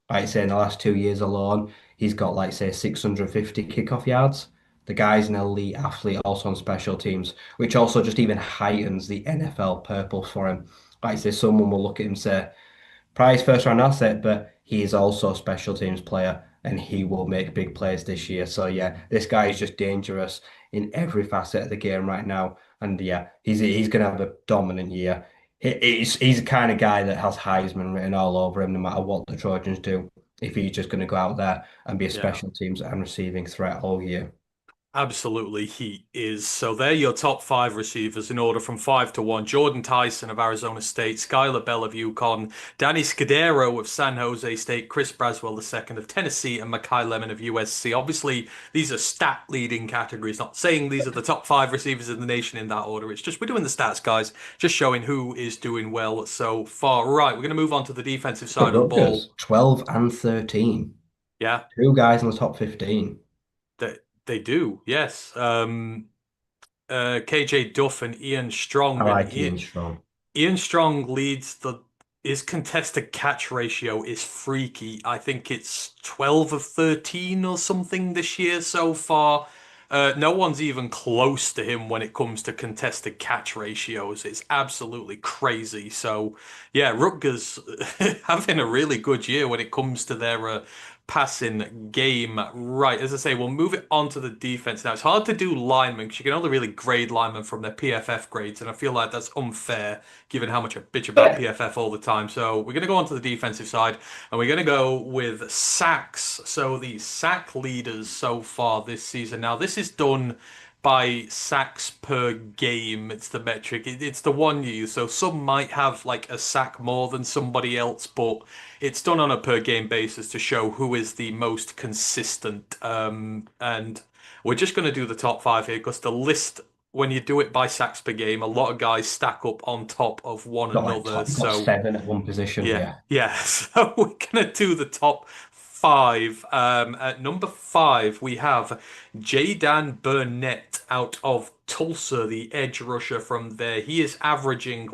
Like say in the last 2 years alone, he's got like say 650 kickoff yards. The guy's an elite athlete also on special teams, which also just even heightens the NFL purpose for him. Like say someone will look at him and say, prize first round asset, but he is also a special teams player and he will make big plays this year. So yeah, this guy is just dangerous in every facet of the game right now. And yeah, he's gonna have a dominant year. He's the kind of guy that has Heisman written all over him, no matter what the Trojans do. If he's just going to go out there and be a Yeah. special teams and receiving threat all year. Absolutely, he is. So they're your top five receivers in order from five to one. Jordan Tyson of Arizona State, Skylar Bell of UConn, Danny Scudero of San Jose State, Chris Braswell II of Tennessee, and Makai Lemon of USC. Obviously, these are stat leading categories. Not saying these are the top five receivers in the nation in that order. It's just we're doing the stats, guys, just showing who is doing well so far. Right, we're going to move on to the defensive But side of the ball. Rutgers, 12 and 13. Yeah, Two guys in the top 15. they do. Yes. KJ Duff and Ian I Strong, and like Ian Strong. Ian Strong leads the his contested catch ratio is freaky. I think it's 12 of 13 or something this year so far. No one's even close to him when it comes to contested catch ratios. It's absolutely crazy. So, yeah, Rutgers having a really good year when it comes to their passing game. Right, as I say, we'll move it on to the defense now. It's hard to do linemen because you can only really grade linemen from their PFF grades, and I feel like that's unfair given how much I bitch about PFF all the time. So we're going to go on to the defensive side, and we're going to go with sacks. So the sack leaders so far this season. Now, this is done by sacks per game. It's the metric. It's the one you use. So some might have like a sack more than somebody else, but it's done on a per game basis to show who is the most consistent. And we're just going to do the top five here because the list, when you do it by sacks per game, a lot of guys stack up on top of one another. Got So seven at one position. yeah, Yeah. yeah. So we're gonna do the top five. At number five, we have Jadan Burnett out of Tulsa, the edge rusher from there. He is averaging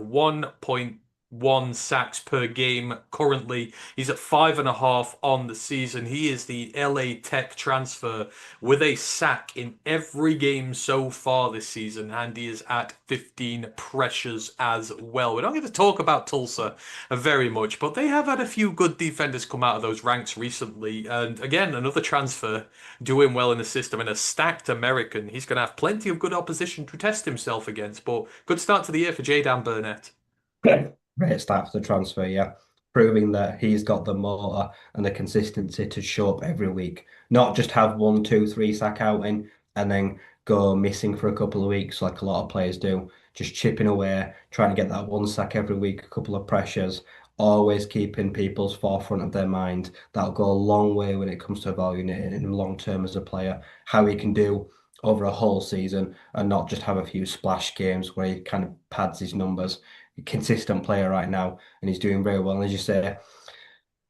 sacks per game currently. He's at 5.5 on the season. He is the LA Tech transfer with a sack in every game so far this season, and he is at 15 pressures as well. We're not going to talk about Tulsa very much, but they have had a few good defenders come out of those ranks recently. And again, another transfer doing well in the system and a stacked American. He's going to have plenty of good opposition to test himself against, but good start to the year for Jaydan Burnett. Great start for the transfer, yeah. Proving that he's got the motor and the consistency to show up every week, not just have one, two, three sack outing and then go missing for a couple of weeks like a lot of players do. Just chipping away, trying to get that one sack every week, a couple of pressures, always keeping people's forefront of their mind. That'll go a long way when it comes to evaluating him long term as a player, how he can do over a whole season and not just have a few splash games where he kind of pads his numbers. Consistent player right now, and he's doing very well. And as you say,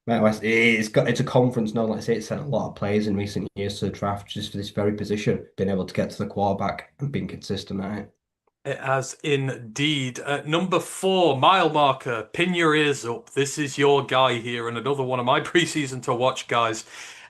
it's a conference now. Like I say, it's sent a lot of players in recent years to the draft just for this very position, being able to get to the quarterback and being consistent at it. It has indeed. At number 4, mile marker, pin your ears up. This is your guy here, and another one of my preseason to watch guys.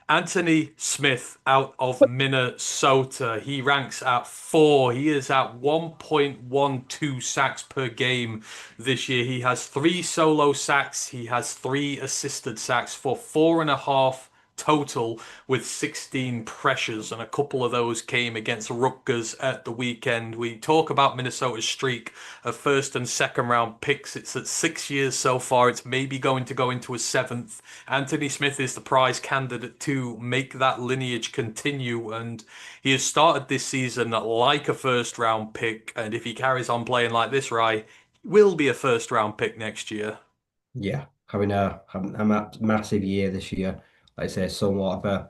Anthony Smith out of Minnesota. He ranks at 4. He is at 1.12 sacks per game this year. He has 3 solo sacks. He has 3 assisted sacks for 4.5 total with 16 pressures, and a couple of those came against Rutgers at the weekend. We talk about Minnesota's streak of first and second round picks. It's at 6 years so far. It's maybe going to go into a 7th. Anthony Smith is the prize candidate to make that lineage continue, and he has started this season like a first round pick, and if he carries on playing like this, Rye, will be a first round pick next year. Yeah, having a massive year this year. Like I say, somewhat of a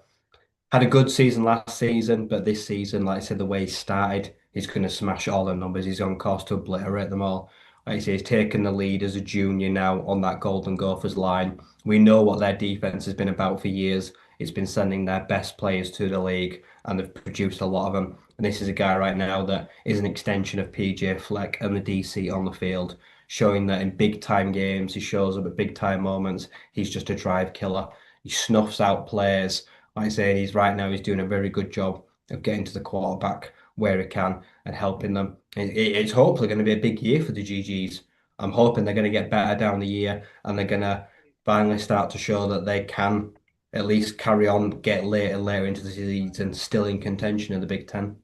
had a good season last season, but this season, like I said, the way he started, he's going to smash all the numbers. He's on course to obliterate them all. Like I say, he's taken the lead as a junior now on that Golden Gophers line. We know what their defense has been about for years. It's been sending their best players to the league, and they've produced a lot of them. And this is a guy right now that is an extension of PJ Fleck and the DC on the field, showing that in big time games, he shows up at big time moments. He's just a drive killer. He snuffs out players. Like I say, he's doing a very good job of getting to the quarterback where he can and helping them. It's hopefully going to be a big year for the GGs. I'm hoping they're going to get better down the year and they're going to finally start to show that they can at least carry on, get later and later into the season, still in contention in the Big Ten.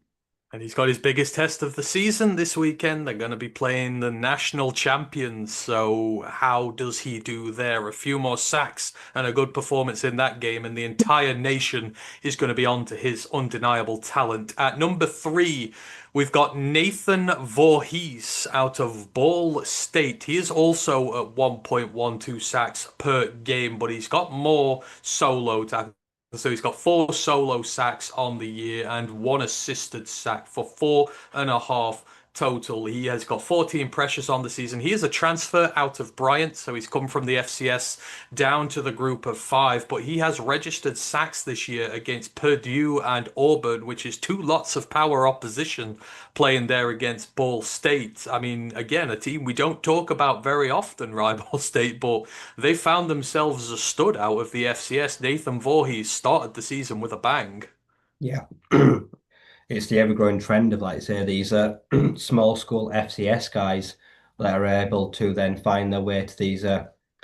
And he's got his biggest test of the season this weekend. They're going to be playing the national champions. So how does he do there? A few more sacks and a good performance in that game, and the entire nation is going to be on to his undeniable talent. At number 3, we've got Nathan Voorhees out of Ball State. He is also at 1.12 sacks per game, but he's got more solo tackles. So he's got 4 solo sacks on the year and 1 assisted sack for 4.5 total. He has got 14 pressures on the season. He is a transfer out of Bryant, so he's come from the FCS down to the group of 5, but he has registered sacks this year against Purdue and Auburn, which is 2 lots of power opposition playing there against Ball State. I mean, again, a team we don't talk about very often, right, Ball State, but they found themselves a stud out of the FCS. Nathan Voorhees started the season with a bang. Yeah. It's the ever-growing trend of, like, say, these small school FCS guys that are able to then find their way to these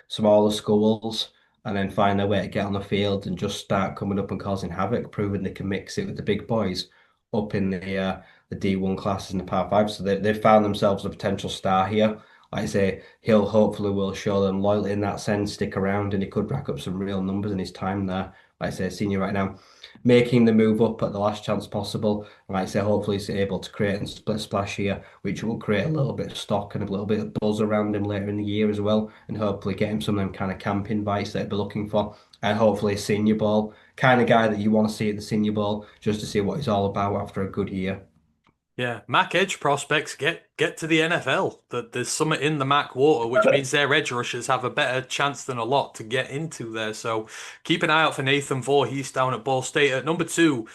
smaller schools and then find their way to get on the field and just start coming up and causing havoc, proving they can mix it with the big boys up in the D1 classes and the Power 5. So they've found themselves a potential star here. Like I say, he'll hopefully will show them loyalty in that sense, stick around, and he could rack up some real numbers in his time there. Like I say, senior right now, making the move up at the last chance possible. And like I say, hopefully he's able to create and split splash here, which will create a little bit of stock and a little bit of buzz around him later in the year as well, and hopefully get him some of them kind of camp invites that he'll be looking for. And hopefully a senior ball, kind of guy that you want to see at the senior ball, just to see what he's all about after a good year. Yeah, Mac edge prospects get to the NFL. That there's something in the Mac water, which means their edge rushers have a better chance than a lot to get into there. So keep an eye out for Nathan Voorhees down at Ball State. At number 2,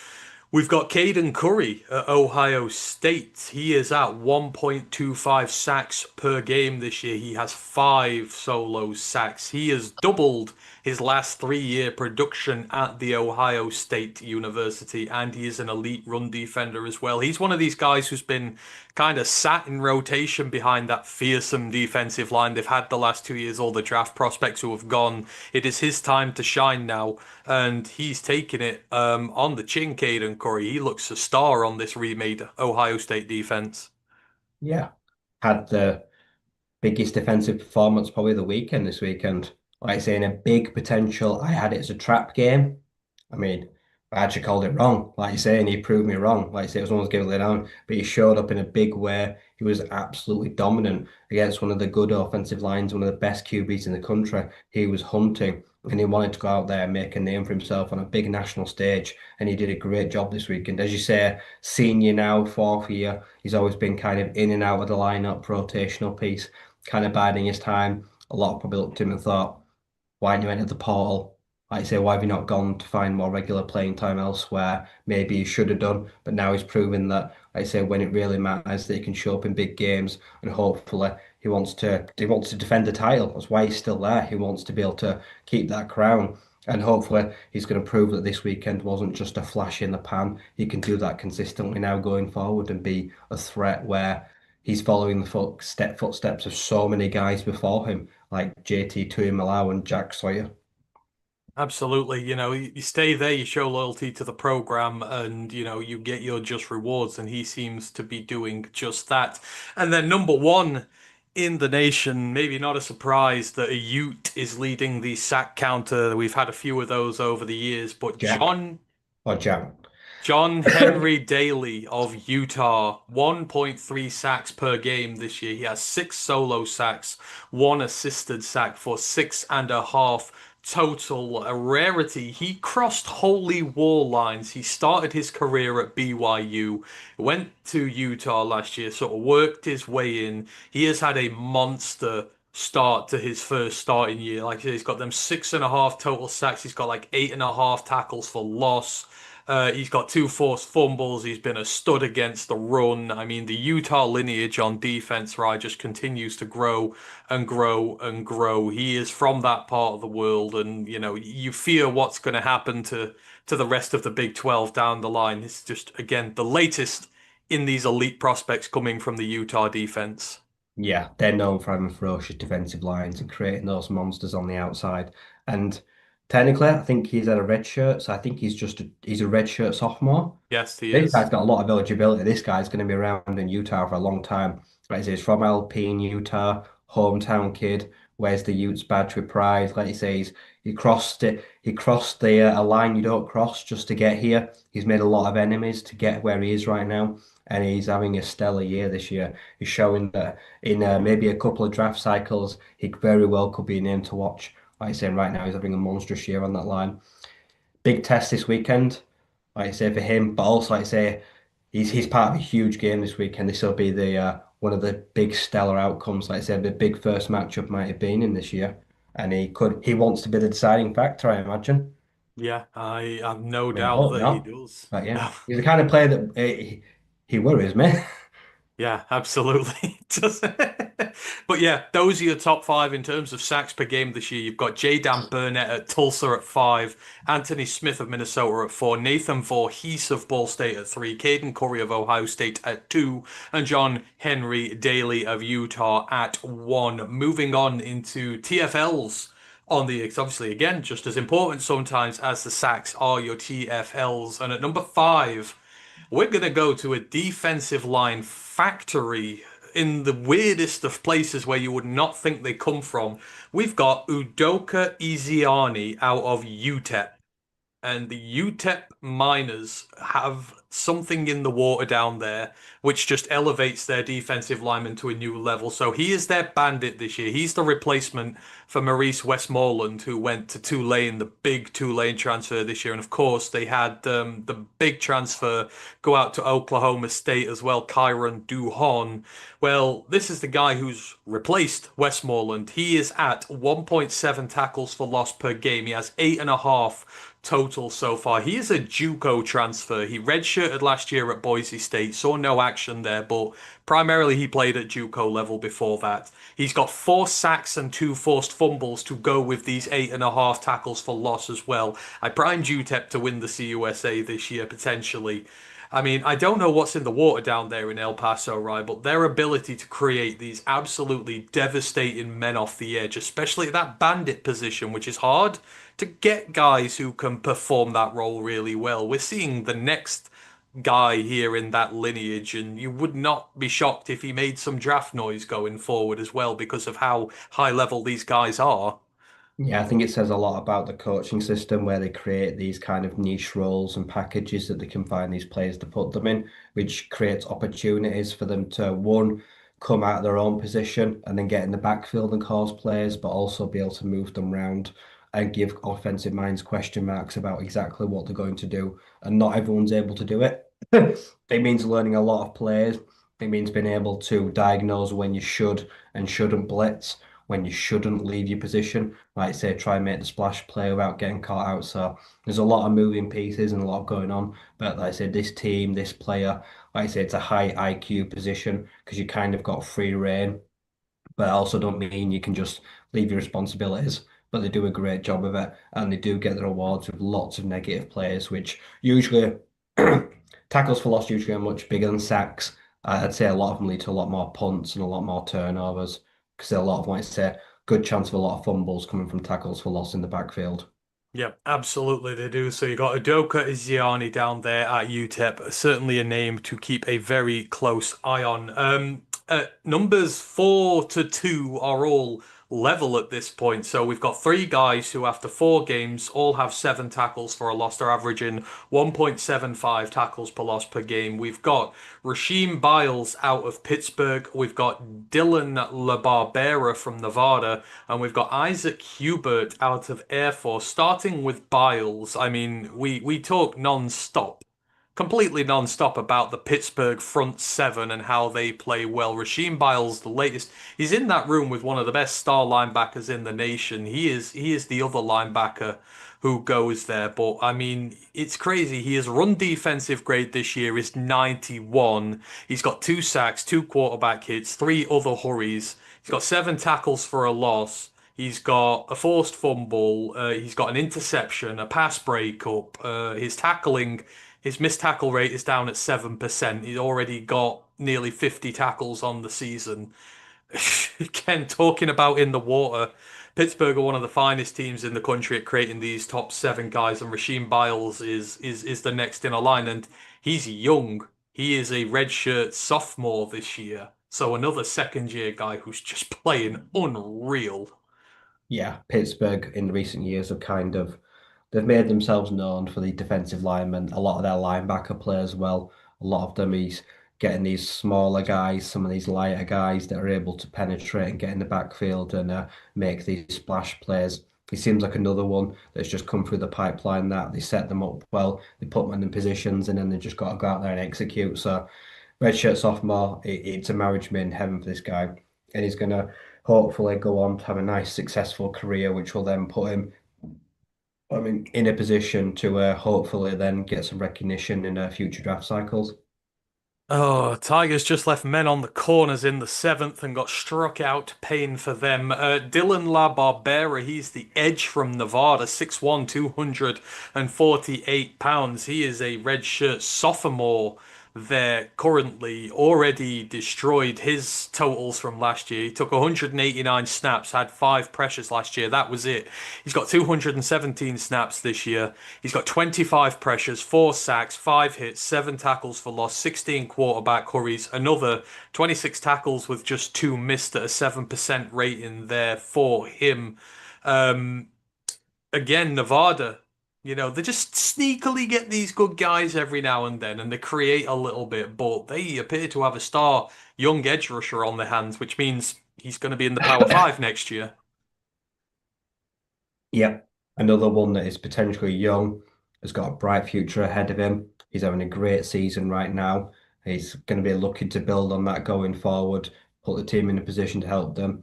We've got Caden Curry at Ohio State. He is at 1.25 sacks per game this year. He has five solo sacks. He has doubled his last 3 year production at the Ohio State University, and he is an elite run defender as well. He's one of these guys who's been kind of sat in rotation behind that fearsome defensive line they've had the last 2 years, all the draft prospects who have gone. It is his time to shine now, and he's taking it on the chin, Caden Curry. He looks a star on this remade Ohio State defense. Yeah. Had the biggest defensive performance probably the weekend this weekend. Like I say, in a big potential, I had it as a trap game. I mean, I actually called it wrong. Like you say, and he proved me wrong. Like I say, it was almost giving it down, but he showed up in a big way. He was absolutely dominant against one of the good offensive lines, one of the best QBs in the country. He was hunting and he wanted to go out there and make a name for himself on a big national stage. And he did a great job this weekend. As you say, senior now, fourth year, he's always been kind of in and out of the lineup, rotational piece, kind of biding his time. A lot probably looked at him and thought, why didn't you enter the portal? Like I say, why have you not gone to find more regular playing time elsewhere? Maybe he should have done, but now he's proven that, like I say, when it really matters, that he can show up in big games, and hopefully he wants to defend the title. That's why he's still there. He wants to be able to keep that crown, and hopefully he's going to prove that this weekend wasn't just a flash in the pan. He can do that consistently now going forward and be a threat where he's following the footsteps of so many guys before him, like JT Tuimoloau and Jack Sawyer. Absolutely. You stay there, you show loyalty to the program, and, you get your just rewards, and he seems to be doing just that. And then number one in the nation, maybe not a surprise that a Ute is leading the sack counter. We've had a few of those over the years, but Jack or Jack. John Henry Daly of Utah, 1.3 sacks per game this year. He has six solo sacks, one assisted sack for 6.5 total. A rarity. He crossed holy war lines. He started his career at BYU, went to Utah last year, sort of worked his way in. He has had a monster start to his first starting year. Like I said, he's got them 6.5 total sacks. He's got like 8.5 tackles for loss. He's got two forced fumbles. He's been a stud against the run. I mean, the Utah lineage on defense, right, just continues to grow and grow and grow. He is from that part of the world, and you fear what's going to happen to the rest of the Big 12 down the line. It's just again the latest in these elite prospects coming from the Utah defense. Yeah, they're known for having ferocious defensive lines and creating those monsters on the outside. And technically, I think he's had a red shirt, so I think he's a red shirt sophomore. Yes, he This is. guy's got a lot of eligibility. This guy's going to be around in Utah for a long time. Like I say, he's from LP in Utah, hometown kid, wears the Utes badge with pride. Like you say, he crossed it. He crossed a line you don't cross just to get here. He's made a lot of enemies to get where he is right now, and he's having a stellar year this year. He's showing that in maybe a couple of draft cycles, he very well could be a name to watch. Like I say, right now he's having a monstrous year on that line. Big test this weekend, like I say, for him, but also like I say, he's part of a huge game this weekend. This will be the one of the big stellar outcomes. Like I said, the big first matchup might have been in this year, and he wants to be the deciding factor, I imagine. Yeah, I have no I mean, I doubt hope that he not, does. but yeah, he's the kind of player that he worries me. Yeah, absolutely. But yeah, those are your top five in terms of sacks per game this year. You've got Jadan Burnett at Tulsa at 5, Anthony Smith of Minnesota at 4, Nathan Voorhees of Ball State at 3, Caden Curry of Ohio State at 2, and John Henry Daly of Utah at 1. Moving on into TFLs on the X, obviously, again, just as important sometimes as the sacks are your TFLs. And at number 5, we're going to go to a defensive line factory in the weirdest of places where you would not think they come from. We've got Udoka Ezeani out of UTEP, and the UTEP miners have something in the water down there which just elevates their defensive lineman to a new level. So he is their bandit this year. He's the replacement for Maurice Westmoreland, who went to Tulane, the big Tulane transfer this year. And of course, they had the big transfer go out to Oklahoma State as well, Kyron Duhon. Well, this is the guy who's replaced Westmoreland. He is at 1.7 tackles for loss per game. He has 8.5 total so far. He is a JUCO transfer. He redshirted last year at Boise State, saw no action there, but primarily he played at JUCO level before that. He's got 4 sacks and 2 forced fumbles to go with these 8.5 tackles for loss as well. I primed UTEP to win the CUSA this year potentially. I mean, I don't know what's in the water down there in El Paso, right? But their ability to create these absolutely devastating men off the edge, especially at that bandit position, which is hard to get guys who can perform that role really well. We're seeing the next guy here in that lineage, and you would not be shocked if he made some draft noise going forward as well because of how high level these guys are. Yeah, I think it says a lot about the coaching system where they create these kind of niche roles and packages that they can find these players to put them in, which creates opportunities for them to, one, come out of their own position and then get in the backfield and cause plays, but also be able to move them around and give offensive minds question marks about exactly what they're going to do. And not everyone's able to do it. It means learning a lot of plays. It means being able to diagnose when you should and shouldn't blitz, when you shouldn't leave your position, like say try and make the splash play without getting caught out. So there's a lot of moving pieces and a lot going on. But like I said, this team, this player, like I say, it's a high IQ position because you kind of got free reign, but I also don't mean you can just leave your responsibilities. But they do a great job of it, and they do get the rewards with lots of negative plays, which usually tackles for loss usually are much bigger than sacks. I'd say a lot of them lead to a lot more punts and a lot more turnovers because a lot of, like I say, good chance of a lot of fumbles coming from tackles for loss in the backfield. Yep, absolutely they do. So you got Udoka Ezeani down there at UTEP, certainly a name to keep a very close eye on. Numbers 4 to 2 are all level at this point. So we've got 3 guys who, after 4 games, all have 7 tackles for a loss. They're averaging 1.75 tackles per loss per game. We've got Rasheem Biles out of Pittsburgh. We've got Dylan LaBarbera from Nevada. And we've got Isaac Hubert out of Air Force. Starting with Biles, I mean, we talk non-stop, completely non-stop about the Pittsburgh front seven and how they play well. Rasheem Biles, the latest, he's in that room with one of the best star linebackers in the nation. He is the other linebacker who goes there. But I mean, it's crazy. His run defensive grade this year is 91. He's got 2 sacks, 2 quarterback hits, 3 other hurries. He's got 7 tackles for a loss. He's got a forced fumble. He's got an interception, a pass breakup. His tackling, his missed tackle rate is down at 7%. He's already got nearly 50 tackles on the season. Again, talking about in the water, Pittsburgh are one of the finest teams in the country at creating these top 7 guys, and Rasheem Biles is the next in a line, and he's young. He is a redshirt sophomore this year, so another second year guy who's just playing unreal. Yeah, Pittsburgh in recent years have kind of they've made themselves known for the defensive linemen. A lot of their linebacker play as well. A lot of them he's getting these smaller guys, some of these lighter guys that are able to penetrate and get in the backfield and make these splash plays. He seems like another one that's just come through the pipeline that they set them up well, they put them in positions, and then they just got to go out there and execute. So redshirt sophomore, it's a marriage made in heaven for this guy, and he's going to hopefully go on to have a nice, successful career, which will then put him, I mean, in a position to hopefully then get some recognition in future draft cycles. Oh, Tigers just left men on the corners in the 7th and got struck out, paying for them. Dylan LaBarbera, he's the edge from Nevada, 6'1", 248 pounds. He is a redshirt sophomore there currently, already destroyed his totals from last year. He took 189 snaps, had 5 pressures last year. That was it. He's got 217 snaps this year. He's got 25 pressures, 4 sacks, 5 hits, 7 tackles for loss, 16 quarterback hurries, another 26 tackles with just 2 missed at a 7% rating there for him. Um, Again, Nevada, they just sneakily get these good guys every now and then and they create a little bit, but they appear to have a star young edge rusher on their hands, which means he's going to be in the Power Five next year. Yep. Another one that is potentially young, has got a bright future ahead of him. He's having a great season right now. He's going to be looking to build on that going forward, put the team in a position to help them.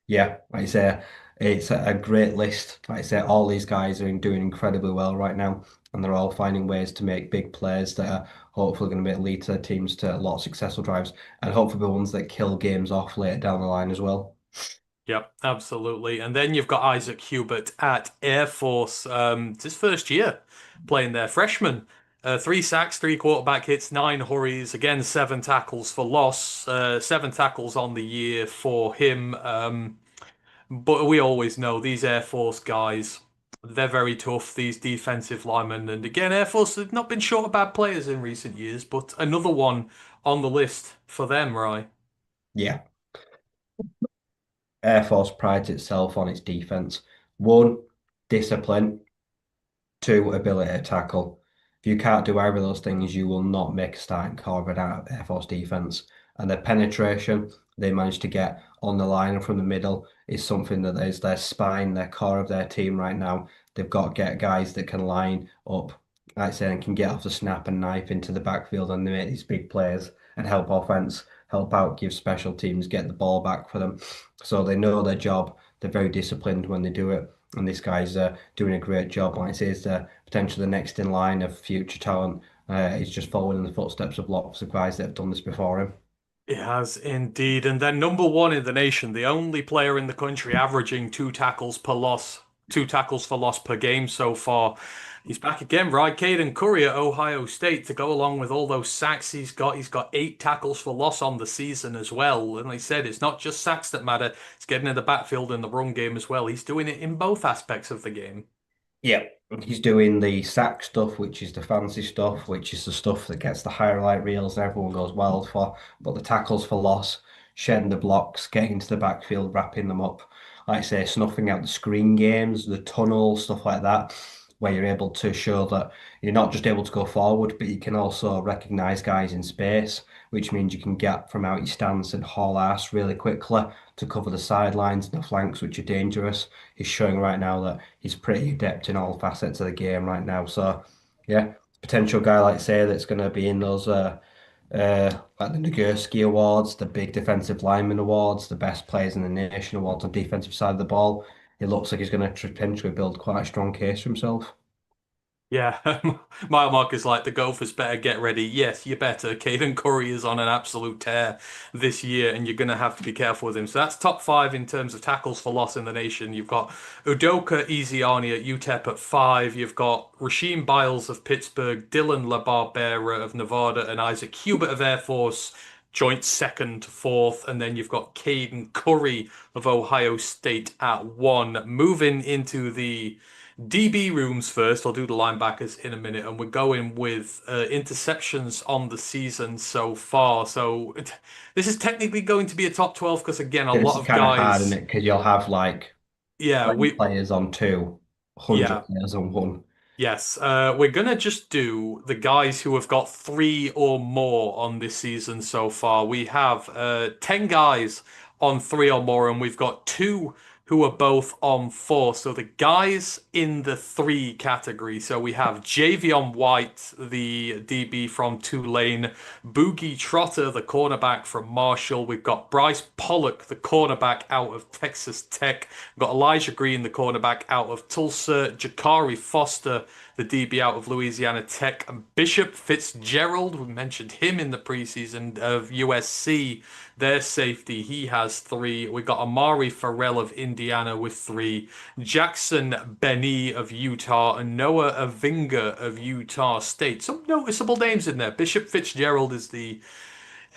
Yeah, like I say, it's a great list. Like I say, all these guys are doing incredibly well right now, and they're all finding ways to make big plays that are hopefully going to lead their teams to a lot of successful drives, and hopefully the ones that kill games off later down the line as well. Yep, absolutely. And then you've got Isaac Hubert at Air Force. It's his first year playing there, freshman. Three sacks, three quarterback hits, nine hurries, again, seven tackles for loss, seven tackles on the year for him. But we always know these Air Force guys, they're very tough, these defensive linemen. And again, Air Force have not been short of bad players in recent years, but another one on the list for them, right? Yeah, Air Force prides itself on its defense. One, discipline. Two, ability to tackle. If you can't do either of those things, you will not make a starting core of an Air Force defense. And their penetration, they managed to get on the line and from the middle is something that is their spine, their core of their team right now. They've got to get guys that can line up, like I say, and can get off the snap and knife into the backfield and they make these big plays and help offense, help out, give special teams, get the ball back for them. So they know their job. They're very disciplined when they do it. And this guy's doing a great job. Like I say, is potentially the next in line of future talent. He's just following in the footsteps of lots of guys that have done this before him. It has indeed. And then number one in the nation, the only player in the country averaging two tackles for loss per game so far. He's back again, right? Caden Curry at Ohio State to go along with all those sacks he's got. He's got eight tackles for loss on the season as well. And like I said, it's not just sacks that matter. It's getting in the backfield in the run game as well. He's doing it in both aspects of the game. Yeah, he's doing the sack stuff, which is the fancy stuff, which is the stuff that gets the highlight reels and everyone goes wild for. But the tackles for loss, shedding the blocks, getting into the backfield, wrapping them up, like I say, snuffing out the screen games, the tunnel, stuff like that, where you're able to show that you're not just able to go forward, but you can also recognize guys in space, which means you can get from out your stance and haul ass really quickly to cover the sidelines and the flanks, which are dangerous. He's showing right now that he's pretty adept in all facets of the game right now. So, yeah, potential guy like say that's going to be in those like the Nagurski Awards, the big defensive lineman awards, the best players in the nation awards on defensive side of the ball. It looks like he's going to potentially build quite a strong case for himself. Yeah, mile markers like the Gophers better get ready. Yes, you better. Caden Curry is on an absolute tear this year, and you're going to have to be careful with him. So that's top five in terms of tackles for loss in the nation. You've got Udoka Ezeani at UTEP at five. You've got Rasheem Biles of Pittsburgh, Dylan LaBarbera of Nevada, and Isaac Hubert of Air Force, joint second to fourth. And then you've got Caden Curry of Ohio State at one. Moving into the DB rooms first. I'll do the linebackers in a minute, and we're going with interceptions on the season so far. So this is technically going to be a top 12 because again, a Yeah, this lot is of kind of hard, isn't guys. it? Because you'll have like Yeah, 20 we players on two, 100 yeah. players on one. Yes, we're gonna just do the guys who have got three or more on this season so far. We have 10 guys on three or more, and we've got two who are both on four. So the guys in the three category. So we have Javion White, the DB from Tulane, Boogie Trotter, the cornerback from Marshall. We've got Bryce Pollock, the cornerback out of Texas Tech. We've got Elijah Green, the cornerback out of Tulsa, Jakari Foster, the DB out of Louisiana Tech, and Bishop Fitzgerald. We mentioned him in the preseason of USC. Their safety, he has three. We got Amari Farrell of Indiana with three, Jackson Benny of Utah, and Noah Avinga of Utah State. Some noticeable names in there. Bishop Fitzgerald is the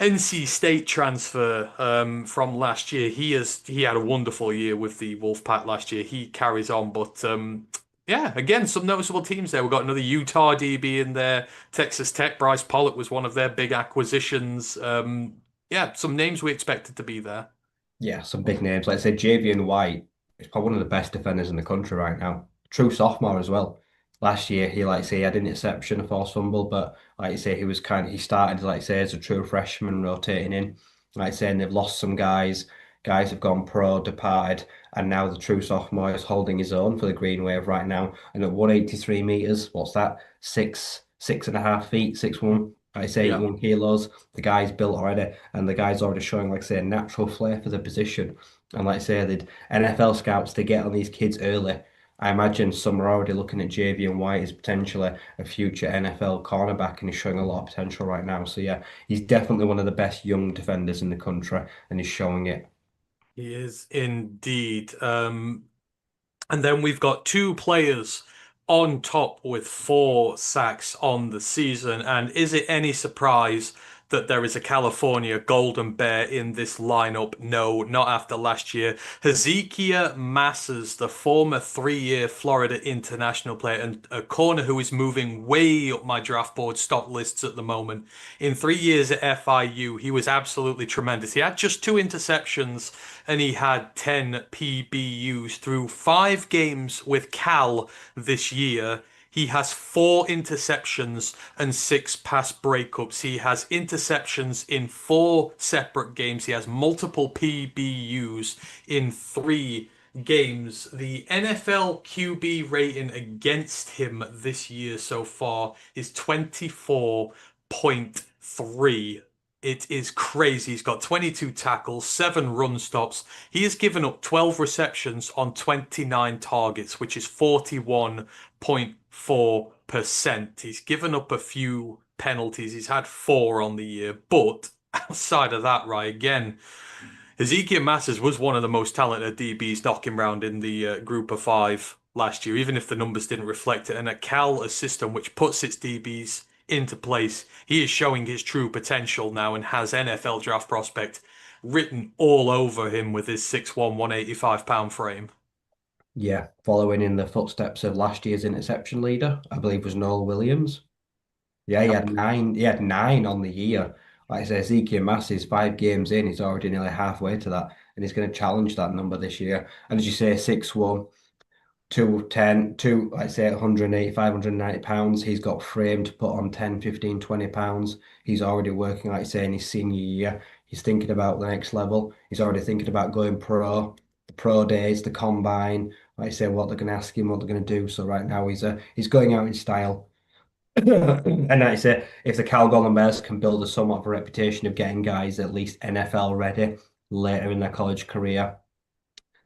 NC State transfer from last year. He had a wonderful year with the Wolfpack last year. He carries on, but yeah, again, some noticeable teams there. We've got another Utah DB in there. Texas Tech, Bryce Pollock was one of their big acquisitions. Yeah, some names we expected to be there. Yeah, some big names. Like I said, Javian White is probably one of the best defenders in the country right now. True sophomore as well. Last year, he like I say he had an interception, a forced fumble, but like you say, he started like I say as a true freshman, rotating in. Like I say, and they've lost some guys. Guys have gone pro, departed, and now the true sophomore is holding his own for the Green Wave right now. And at 183 meters, what's that? 6.5 feet, 6'1". Like I say Yeah. 81 kilos. The guy's built already, and the guy's already showing, like I say, a natural flair for the position. And like I say, the NFL scouts, they get on these kids early. I imagine some are already looking at JV and White as potentially a future NFL cornerback, and he's showing a lot of potential right now. So yeah, he's definitely one of the best young defenders in the country, and he's showing it. He is indeed. And then we've got two players on top with 4 sacks on the season. And is it any surprise that there is a California Golden Bear in this lineup? No, not after last year. Hezekiah Massas, the former 3-year Florida international player and a corner who is moving way up my draft board stock lists at the moment. In 3 years at FIU, he was absolutely tremendous. He had just 2 interceptions and he had 10 PBUs through 5 games with Cal this year. He has 4 interceptions and 6 pass breakups. He has interceptions in 4 separate games. He has multiple PBUs in 3 games. The NFL QB rating against him this year so far is 24.3. It is crazy. He's got 22 tackles, 7 run stops. He has given up 12 receptions on 29 targets, which is 41.4%. He's given up a few penalties. He's had 4 on the year. But outside of that, right, again, Ezekiel Masters was one of the most talented DBs knocking around in the group of 5 last year, even if the numbers didn't reflect it. And at Cal, a system which puts its DBs into place, he is showing his true potential now and has NFL draft prospect written all over him with his 6'1", 185-pound frame. Yeah, following in the footsteps of last year's interception leader, I believe was Noel Williams. Yeah, he had Yep. 9. He had 9 on the year. Like I say, Ezekiel Massey's 5 games in. He's already nearly halfway to that, and he's going to challenge that number this year. And as you say, 6'1", 210, like I say, 185, 190 pounds. He's got frame to put on 10, 15, 20 pounds. He's already working, like I say, in his senior year. He's thinking about the next level. He's already thinking about going pro, the pro days, the combine. Like I say, what they're going to ask him, what they're going to do. So right now he's going out in style. And like I say, if the Cal Golden Bears can build a somewhat of a reputation of getting guys at least NFL ready later in their college career,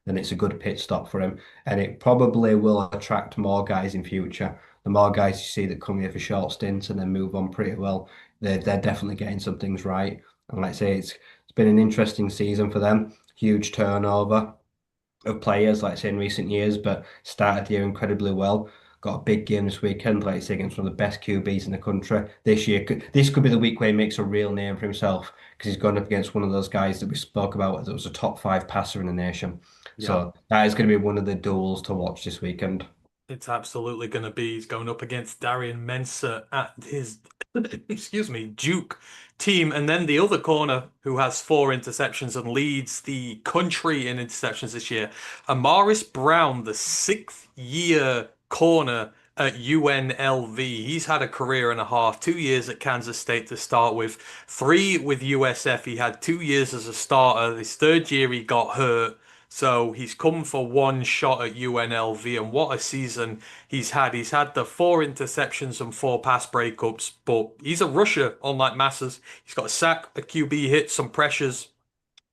then it's a good pit stop for him. And it probably will attract more guys in future. The more guys you see that come here for short stints and then move on pretty well, they're definitely getting some things right. And like I say, it's been an interesting season for them. Huge turnover of players, like I say, in recent years, but started the year incredibly well. Got a big game this weekend, like I say, against one of the best QBs in the country this year. This could be the week where he makes a real name for himself because he's gone up against one of those guys that we spoke about that was a top 5 passer in the nation. Yeah. So that is going to be one of the duels to watch this weekend. It's absolutely going to be. He's going up against Darian Mensah at his, excuse me, Duke team. And then the other corner who has 4 interceptions and leads the country in interceptions this year, Amaris Brown, the 6th-year corner at UNLV. He's had a career and a half, 2 years at Kansas State to start with, 3 with USF. He had 2 years as a starter. His 3rd year he got hurt. So he's come for one shot at UNLV, and what a season he's had. He's had the 4 interceptions and 4 pass breakups, but he's a rusher, unlike Masters. He's got a sack, a QB hit, some pressures,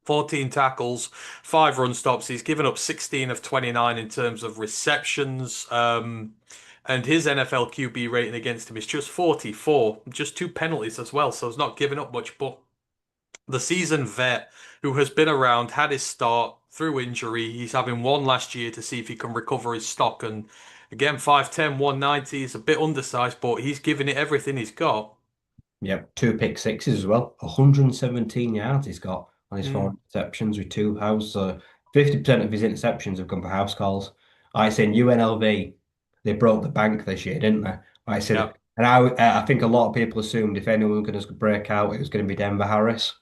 14 tackles, 5 run stops. He's given up 16 of 29 in terms of receptions. And his NFL QB rating against him is just 44, just 2 penalties as well. So he's not giving up much, but the seasoned vet who has been around, had his start through injury. He's having one last year to see if he can recover his stock. And again, 5'10", 190 is a bit undersized, but he's giving it everything he's got. Yep, 2 pick sixes as well. 117 yards he's got on his Mm, 4 interceptions with 2 house. So 50% of his interceptions have come for house calls. Like I said, UNLV, they broke the bank this year, didn't they? Like I yeah. said, and I think a lot of people assumed if anyone was going to break out, it was going to be Denver Harris,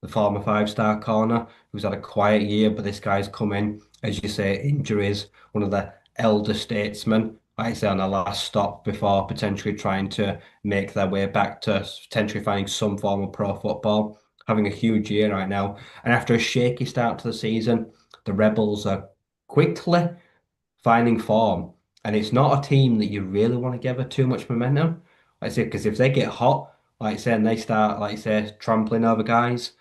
the former 5-star corner, who's had a quiet year, but this guy's come in, as you say, injuries, one of the elder statesmen, like I say, on the last stop before potentially trying to make their way back to potentially finding some form of pro football. Having a huge year right now. And after a shaky start to the season, the Rebels are quickly finding form. And it's not a team that you really want to give her too much momentum. Like I say, because if they get hot, like I say, and they start, like I say, trampling over guys,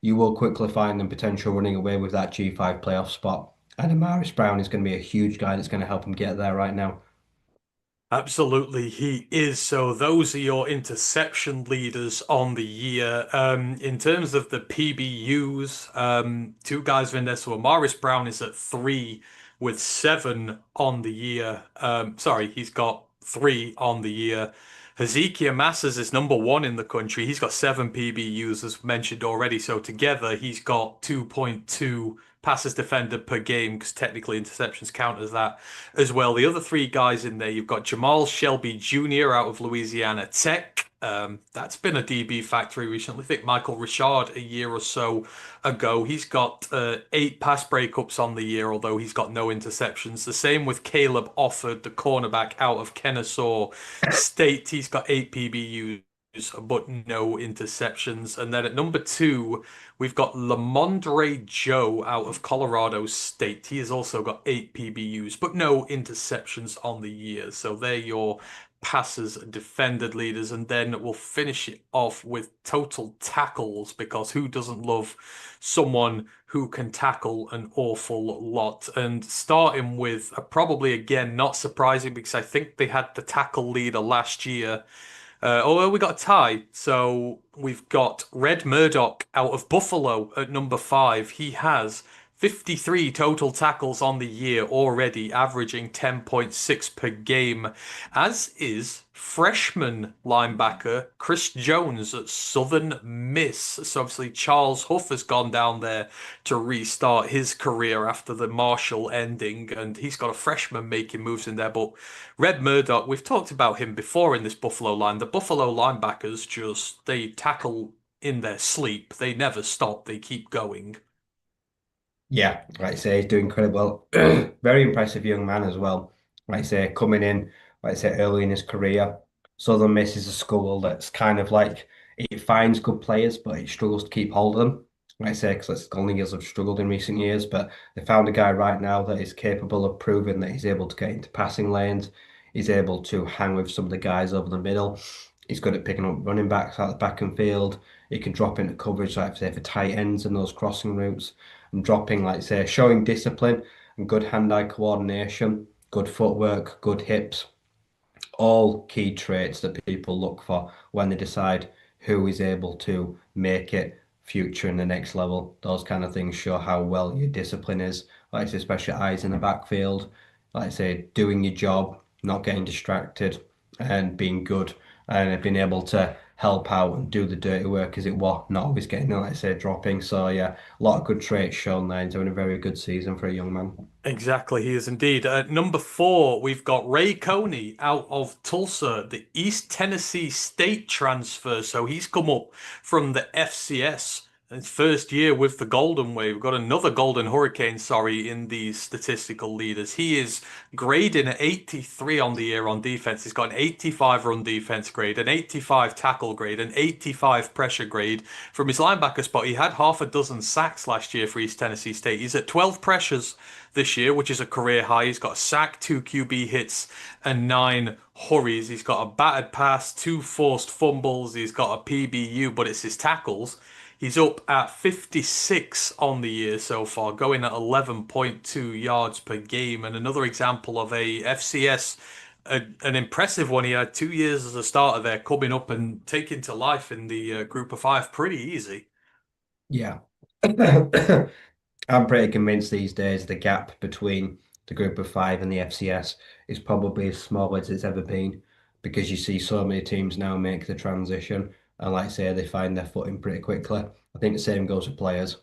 you will quickly find them potential running away with that G5 playoff spot. And Amaris Brown is going to be a huge guy that's going to help him get there right now. Absolutely, he is. So those are your interception leaders on the year. In terms of the PBUs, two guys have in there. So Amaris Brown is at three with seven on the year. Sorry, he's got three on the year. Hezekiah Massas is number one in the country. He's got seven PBUs, as mentioned already. So together, he's got 2.2 passes defended per game, because technically interceptions count as that as well. The other three guys in there, you've got Jamal Shelby Jr. out of Louisiana Tech. That's been a DB factory recently. I think Michael Richard a year or so ago. He's got eight pass breakups on the year, although he's got no interceptions. The same with Caleb Offord, the cornerback out of Kennesaw State. He's got eight PBUs but no interceptions. And then at number two, we've got Lamondre Joe out of Colorado State. He has also got eight PBUs, but no interceptions on the year. So they're your passes defended leaders. And then we'll finish it off with total tackles, because who doesn't love someone who can tackle an awful lot? And starting with probably again not surprising, because I think they had the tackle leader last year. Although we got a tie, so we've got Red Murdoch out of Buffalo at number five. He has 53 total tackles on the year already, averaging 10.6 per game, as is freshman linebacker Chris Jones at Southern Miss. So obviously Charles Huff has gone down there to restart his career after the Marshall ending, and he's got a freshman making moves in there. But Red Murdoch, we've talked about him before in this Buffalo line. The Buffalo linebackers just, they tackle in their sleep. They never stop. They keep going. Yeah, like I say, he's doing incredible. Very impressive young man as well. Like I say, coming in, like I say, early in his career. Southern Miss is a school that's kind of like it finds good players, but it struggles to keep hold of them. Like I say, because that's the only years have struggled in recent years. But they found a guy right now that is capable of proving that he's able to get into passing lanes. He's able to hang with some of the guys over the middle. He's good at picking up running backs out the back and field. He can drop into coverage, like say, for tight ends and those crossing routes and dropping, like say, showing discipline and good hand-eye coordination, good footwork, good hips, all key traits that people look for when they decide who is able to make it future in the next level. Those kind of things show how well your discipline is. Like I say, especially eyes in the backfield. Like I say, doing your job, not getting distracted, and being good and being able to help out and do the dirty work as it was, not always getting, like I say, dropping. So yeah, a lot of good traits shown there. He's having a very good season for a young man. Exactly, he is indeed. At number four, we've got Ray Coney out of Tulsa, the East Tennessee State transfer. So he's come up from the FCS. His first year with the Golden Wave. We've got another Golden Hurricane, sorry, in these statistical leaders. He is grading at 83 on the year on defense. He's got an 85 run defense grade, an 85 tackle grade, an 85 pressure grade. From his linebacker spot, he had half a dozen sacks last year for East Tennessee State. He's at 12 pressures this year, which is a career high. He's got a sack, two QB hits, and nine hurries. He's got a batted pass, two forced fumbles. He's got a PBU, but it's his tackles. He's up at 56 on the year so far, going at 11.2 yards per game. And another example of a FCS, an impressive one. He had 2 years as a starter there, coming up and taking to life in the group of five pretty easy. Yeah. I'm pretty convinced these days the gap between the group of five and the FCS is probably as small as it's ever been because you see so many teams now make the transition and like I say they find their footing pretty quickly. I think the same goes for players.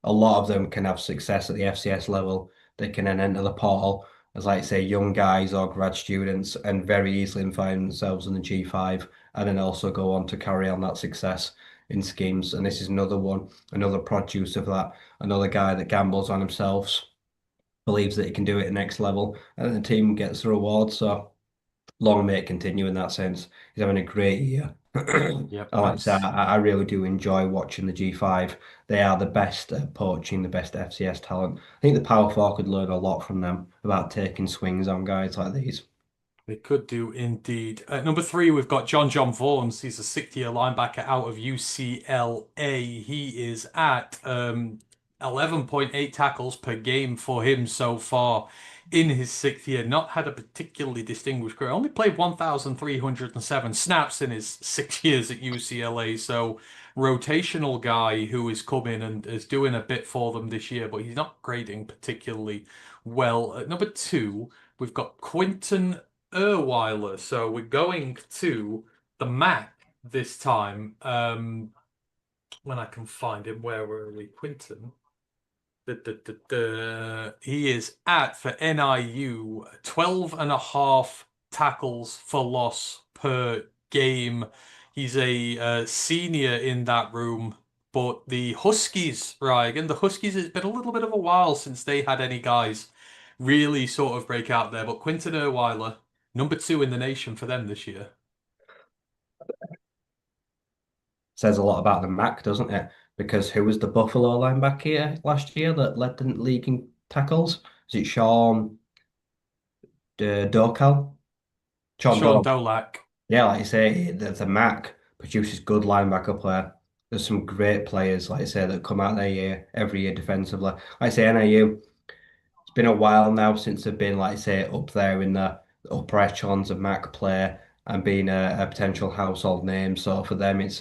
A lot of them can have success at the FCS level. They can then enter the portal as like say young guys or grad students and very easily find themselves in the G5 and then also go on to carry on that success in schemes. And this is another one, another produce of that, another guy that gambles on himself, believes that he can do it at next level, and the team gets the reward. So long may it continue in that sense. He's having a great year. Yep, I like to say, abs I really do enjoy watching the G5. They are the best at poaching, the best FCS talent. I think the Power Four could learn a lot from them about taking swings on guys like these. They could do indeed. At number three, we've got John Vaughns. He's a sixth-year linebacker out of UCLA. He is at 11.8 tackles per game for him so far in his sixth year. Not had a particularly distinguished career. Only played 1,307 snaps in his 6 years at UCLA. So rotational guy who is coming and is doing a bit for them this year, but he's not grading particularly well. At number two, we've got Quinton Erweiler. So we're going to the Mac this time. When I can find him, where were we? Quinton. He is at for NIU 12 and a half tackles for loss per game. He's a senior in that room. But the Huskies, right, again, the Huskies, it's been a little bit of a while since they had any guys really sort of break out there. But Quinton Erweiler, number two in the nation for them this year. Says a lot about the Mac, doesn't it? Because who was the Buffalo linebacker last year that led the league in tackles? Is it Sean Dorcal? Sean Sean Dorcal. Dolak. Yeah, like you say, the Mac produces good linebacker player. There's some great players, like I say, that come out there every year defensively. Like I say, NIU, it's been a while now since they've been, like I say, up there in the upper echelons of Mac play and being a potential household name. So for them, it's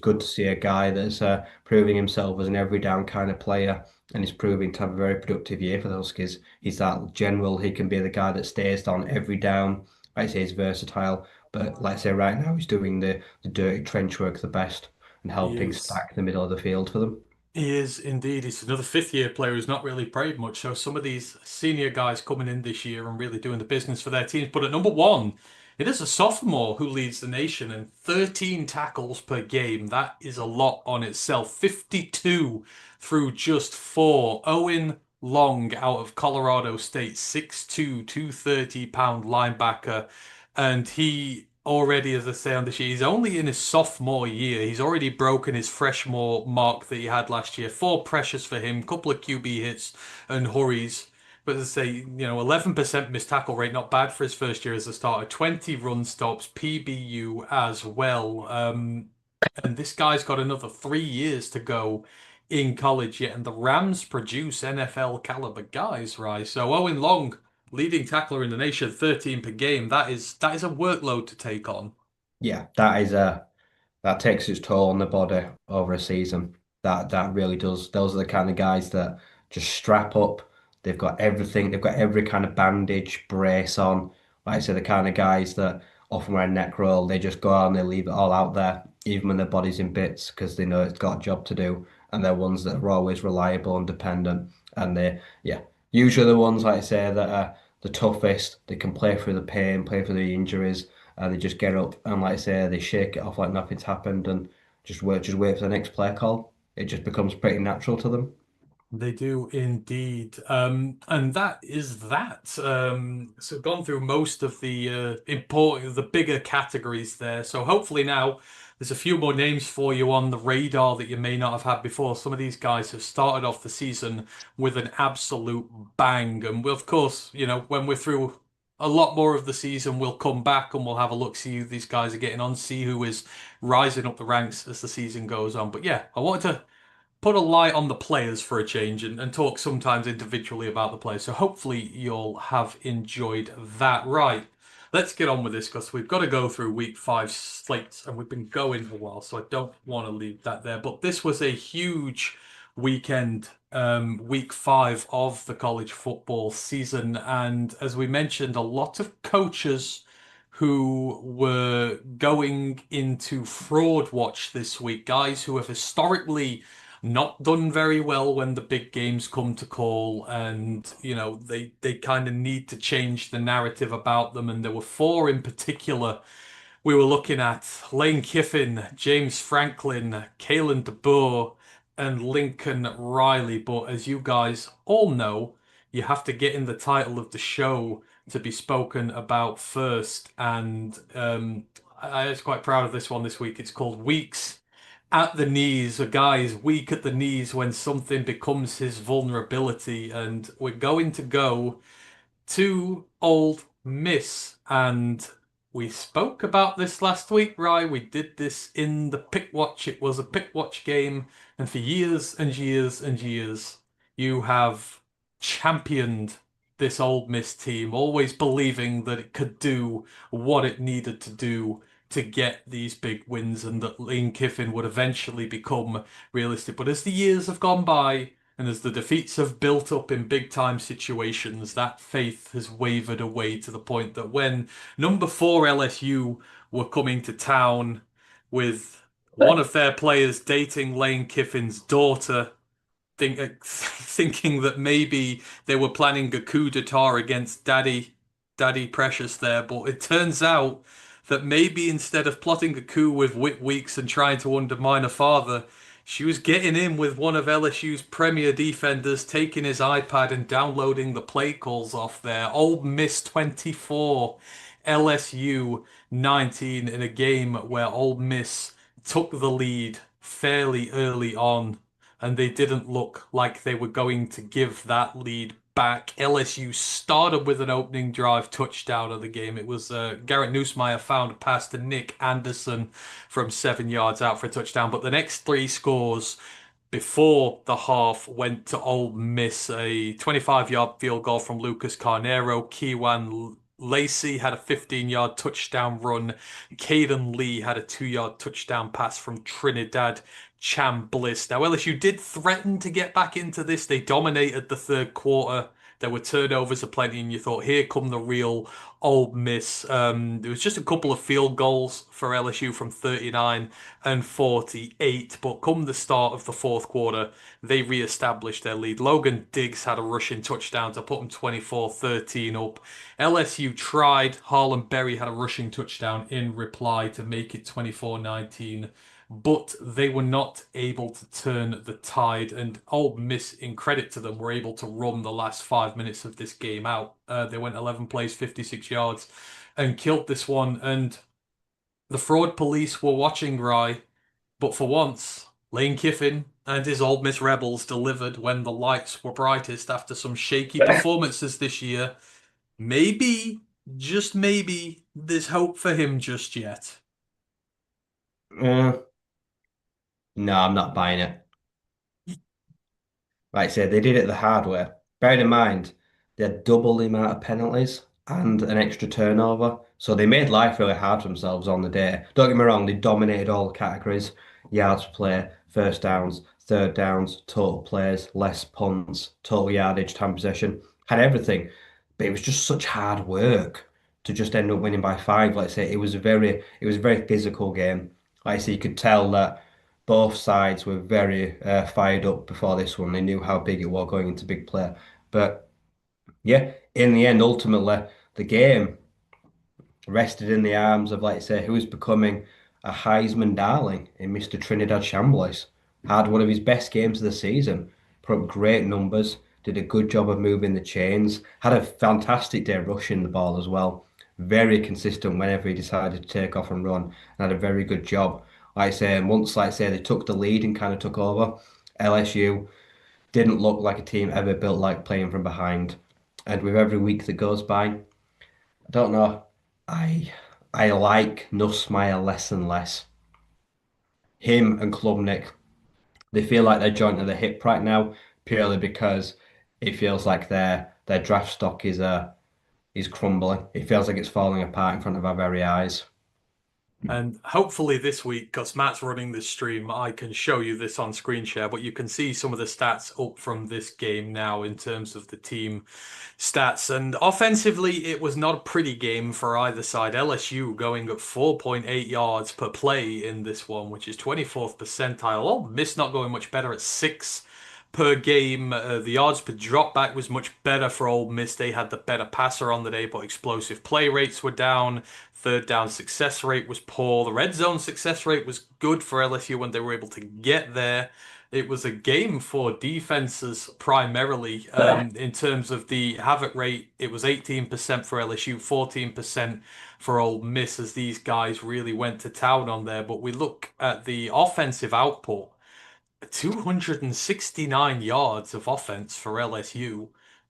good to see a guy that's proving himself as an every down kind of player, and he's proving to have a very productive year for the Huskies. He's that general. He can be the guy that stays on every down. Like I say, he's versatile, but like I say, right now he's doing the dirty trench work the best and He helping is. stack the middle of the field for them. He is indeed. He's another fifth year player who's not really played much. So some of these senior guys coming in this year and really doing the business for their teams. But at number one, it is a sophomore who leads the nation in 13 tackles per game. That is a lot on itself. 52 through just four. Owen Long out of Colorado State, 6'2", 230-pound linebacker. And he already, as I say on the sheet, he's only in his sophomore year. He's already broken his freshman mark that he had last year. Four pressures for him, couple of QB hits and hurries. But as I say, 11% missed tackle rate, not bad for his first year as a starter. 20 run stops, PBU as well. And this guy's got another 3 years to go in college yet. And the Rams produce NFL caliber guys, right? So Owen Long, leading tackler in the nation, 13 per game. That is a workload to take on. Yeah, that takes its toll on the body over a season. That really does. Those are the kind of guys that just strap up. They've got everything. They've got every kind of bandage, brace on. Like I say, the kind of guys that often wear a neck roll. They just go out and they leave it all out there, even when their body's in bits, because they know it's got a job to do. And they're ones that are always reliable and dependent. And yeah, usually the ones like I say that are the toughest. They can play through the pain, play through the injuries. They just get up and, like I say, they shake it off like nothing's happened and just wait for the next play call. It just becomes pretty natural to them. They do indeed. And that is that. So gone through most of the the bigger categories there. So hopefully now there's a few more names for you on the radar that you may not have had before. Some of these guys have started off the season with an absolute bang. And of course, when we're through a lot more of the season, we'll come back and we'll have a look, see who these guys are getting on, see who is rising up the ranks as the season goes on. But yeah, I wanted to put a light on the players for a change and talk sometimes individually about the players. So hopefully you'll have enjoyed that. Right. Let's get on with this because we've got to go through week five slates and we've been going for a while, so I don't want to leave that there. But this was a huge weekend, week five of the college football season. And as we mentioned, a lot of coaches who were going into fraud watch this week, guys who have historically not done very well when the big games come to call, and they kind of need to change the narrative about them. And there were four in particular we were looking at: Lane Kiffin, James Franklin, Kalen DeBoar, and Lincoln Riley. But as you guys all know, you have to get in the title of the show to be spoken about first. And I was quite proud of this one this week. It's called Weeks at the Knees. A guy is weak at the knees when something becomes his vulnerability. And we're going to go to Old Miss. And we spoke about this last week, right? We did this in the pick watch. It was a pick watch game. And for years and years and years, you have championed this Old Miss team, always believing that it could do what it needed to do to get these big wins and that Lane Kiffin would eventually become realistic. But as the years have gone by, and as the defeats have built up in big time situations, that faith has wavered away to the point that when number four LSU were coming to town with one of their players dating Lane Kiffin's daughter, thinking that maybe they were planning a coup d'etat against Daddy Precious there, but it turns out that maybe instead of plotting a coup with Whit Weeks and trying to undermine her father, she was getting in with one of LSU's premier defenders, taking his iPad and downloading the play calls off there. Old Miss 24, LSU 19 in a game where Old Miss took the lead fairly early on and they didn't look like they were going to give that lead back. LSU started with an opening drive touchdown of the game. It was Garrett Nussmeier found a pass to Nick Anderson from 7 yards out for a touchdown. But the next three scores before the half went to Ole Miss. A 25-yard field goal from Lucas Carnero. Kewan Lacey had a 15-yard touchdown run. Caden Lee had a 2-yard touchdown pass from Trinidad Chambliss. Now, LSU did threaten to get back into this. They dominated the third quarter. There were turnovers aplenty, and you thought, here come the real Ole Miss. There was just a couple of field goals for LSU from 39 and 48, but come the start of the fourth quarter, they re-established their lead. Logan Diggs had a rushing touchdown to put them 24-13 up. LSU tried. Harlan Berry had a rushing touchdown in reply to make it 24-19, but they were not able to turn the tide. And Ole Miss, in credit to them, were able to run the last 5 minutes of this game out. They went 11 plays, 56 yards, and killed this one. And the fraud police were watching Rye, but for once, Lane Kiffin and his Ole Miss Rebels delivered when the lights were brightest after some shaky performances this year. Maybe, just maybe, there's hope for him just yet. Uh, no, I'm not buying it. Like I said, they did it the hard way. Bearing in mind, they had double the amount of penalties and an extra turnover. So they made life really hard for themselves on the day. Don't get me wrong, they dominated all categories. Yards per play, first downs, third downs, total plays, less punts, total yardage, time possession. Had everything. But it was just such hard work to just end up winning by five. Like I say, it was a very physical game. Like I say, you could tell that both sides were very fired up before this one. They knew how big it was going into big play. But yeah, in the end, ultimately, the game rested in the arms of, like I say, who's becoming a Heisman darling in Mr. Trinidad Chambliss. Had one of his best games of the season, put up great numbers, did a good job of moving the chains, had a fantastic day rushing the ball as well. Very consistent whenever he decided to take off and run, and had a very good job. Like I say, and once, like I say, they took the lead and kind of took over, LSU didn't look like a team ever built like playing from behind. And with every week that goes by, I don't know. I like Nussmeier less and less. Him and Klubnik, they feel like they're joint at the hip right now, purely because it feels like their draft stock is crumbling. It feels like it's falling apart in front of our very eyes. And hopefully this week, because Matt's running this stream, I can show you this on screen share, but you can see some of the stats up from this game now in terms of the team stats. And offensively, it was not a pretty game for either side. LSU going at 4.8 yards per play in this one, which is 24th percentile. Ole Miss not going much better at 6 per game. The yards per drop back was much better for Ole Miss. They had the better passer on the day, but explosive play rates were down. Third down success rate was poor. The red zone success rate was good for LSU when they were able to get there. It was a game for defenses primarily. In terms of the havoc rate, it was 18% for LSU, 14% for Ole Miss as these guys really went to town on there. But we look at the offensive output, 269 yards of offense for LSU.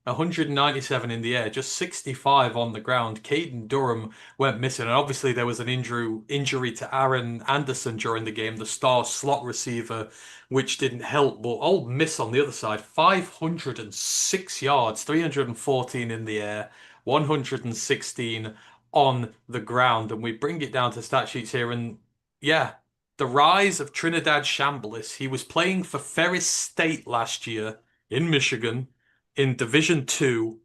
197 in the air, just 65 on the ground. Caden Durham went missing, and obviously there was an injury to Aaron Anderson during the game, the star slot receiver, which didn't help. But Ole Miss on the other side, 506 yards, 314 in the air, 116 on the ground, and we bring it down to stat sheets here, and yeah. The rise of Trinidad Chambliss. He was playing for Ferris State last year in Michigan in Division Two,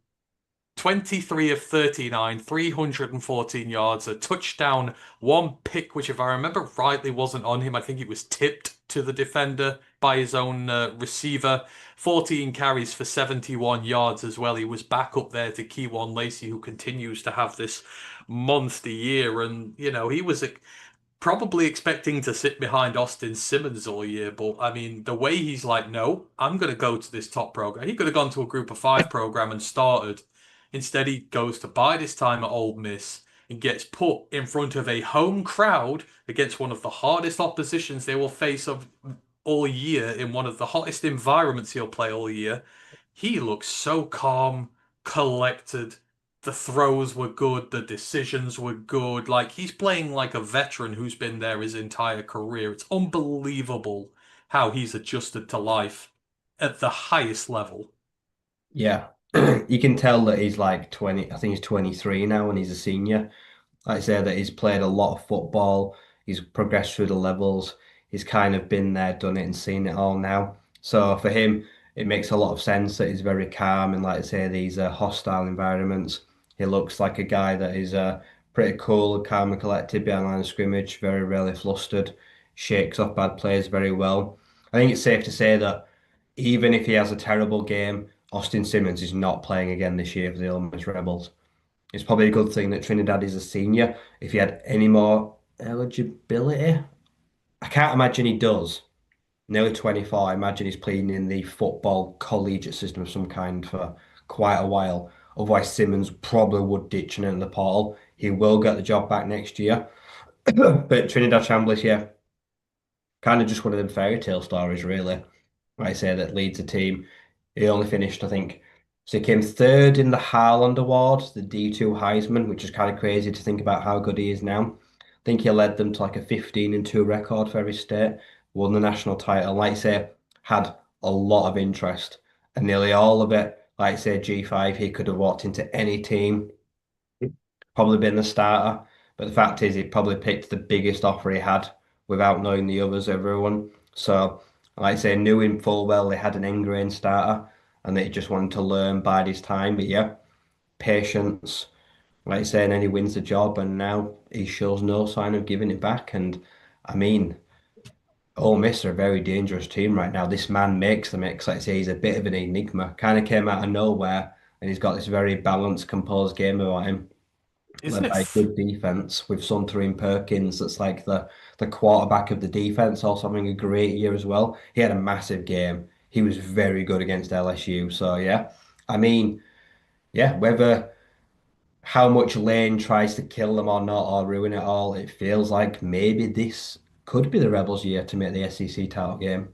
23 of 39, 314 yards, a touchdown, one pick, which, if I remember rightly, wasn't on him. I think it was tipped to the defender by his own receiver. 14 carries for 71 yards as well. He was back up there to Keywan Lacey, who continues to have this monster year. And, he was probably expecting to sit behind Austin Simmons all year, but I mean, the way he's like, no, I'm going to go to this top program. He could have gone to a group of five program and started. Instead, he goes to bide his time at Ole Miss and gets put in front of a home crowd against one of the hardest oppositions they will face of all year in one of the hottest environments he'll play all year. He looks so calm, collected. The throws were good, the decisions were good. Like he's playing like a veteran who's been there his entire career. It's unbelievable how he's adjusted to life at the highest level. Yeah. You can tell that he's like 20, I think he's 23 now and he's a senior. Like I say, that he's played a lot of football, he's progressed through the levels, he's kind of been there, done it, and seen it all now. So for him, it makes a lot of sense that he's very calm and, like I say, these hostile environments. He looks like a guy that is pretty cool, calm and collected behind the line of scrimmage, very rarely flustered, shakes off bad players very well. I think it's safe to say that even if he has a terrible game, Austin Simmons is not playing again this year for the Ole Miss Rebels. It's probably a good thing that Trinidad is a senior. If he had any more eligibility, I can't imagine he does. Nearly 24, I imagine he's playing in the football collegiate system of some kind for quite a while. Otherwise, Simmons probably would ditch and enter the portal. He will get the job back next year. But Trinidad Chambliss, yeah, kind of just one of them fairy tale stories, really. Like I say, that leads a team. He only finished, I think, so he came third in the Haaland Award, the D2 Heisman, which is kind of crazy to think about how good he is now. I think he led them to like a 15-2 record for every state, won the national title. Like I say, had a lot of interest, and nearly all of it, like I say, G5, he could have walked into any team, probably been the starter. But the fact is, he probably picked the biggest offer he had without knowing the others, everyone. So, like I say, knew him full well. They had an ingrained starter and that he just wanted to learn, bide his time. But yeah, patience, like I say, and then he wins the job. And now he shows no sign of giving it back. And I mean, Ole Miss are a very dangerous team right now. This man makes the mix. Like I say, he's a bit of an enigma. Kind of came out of nowhere, and he's got this very balanced, composed game about him Isn't led it? by good defense with Suntory Perkins. That's like the quarterback of the defense, also having a great year as well. He had a massive game. He was very good against LSU. So yeah, I mean, yeah, whether how much Lane tries to kill them or not or ruin it all, it feels like maybe this could be the Rebels' year to make the SEC title game.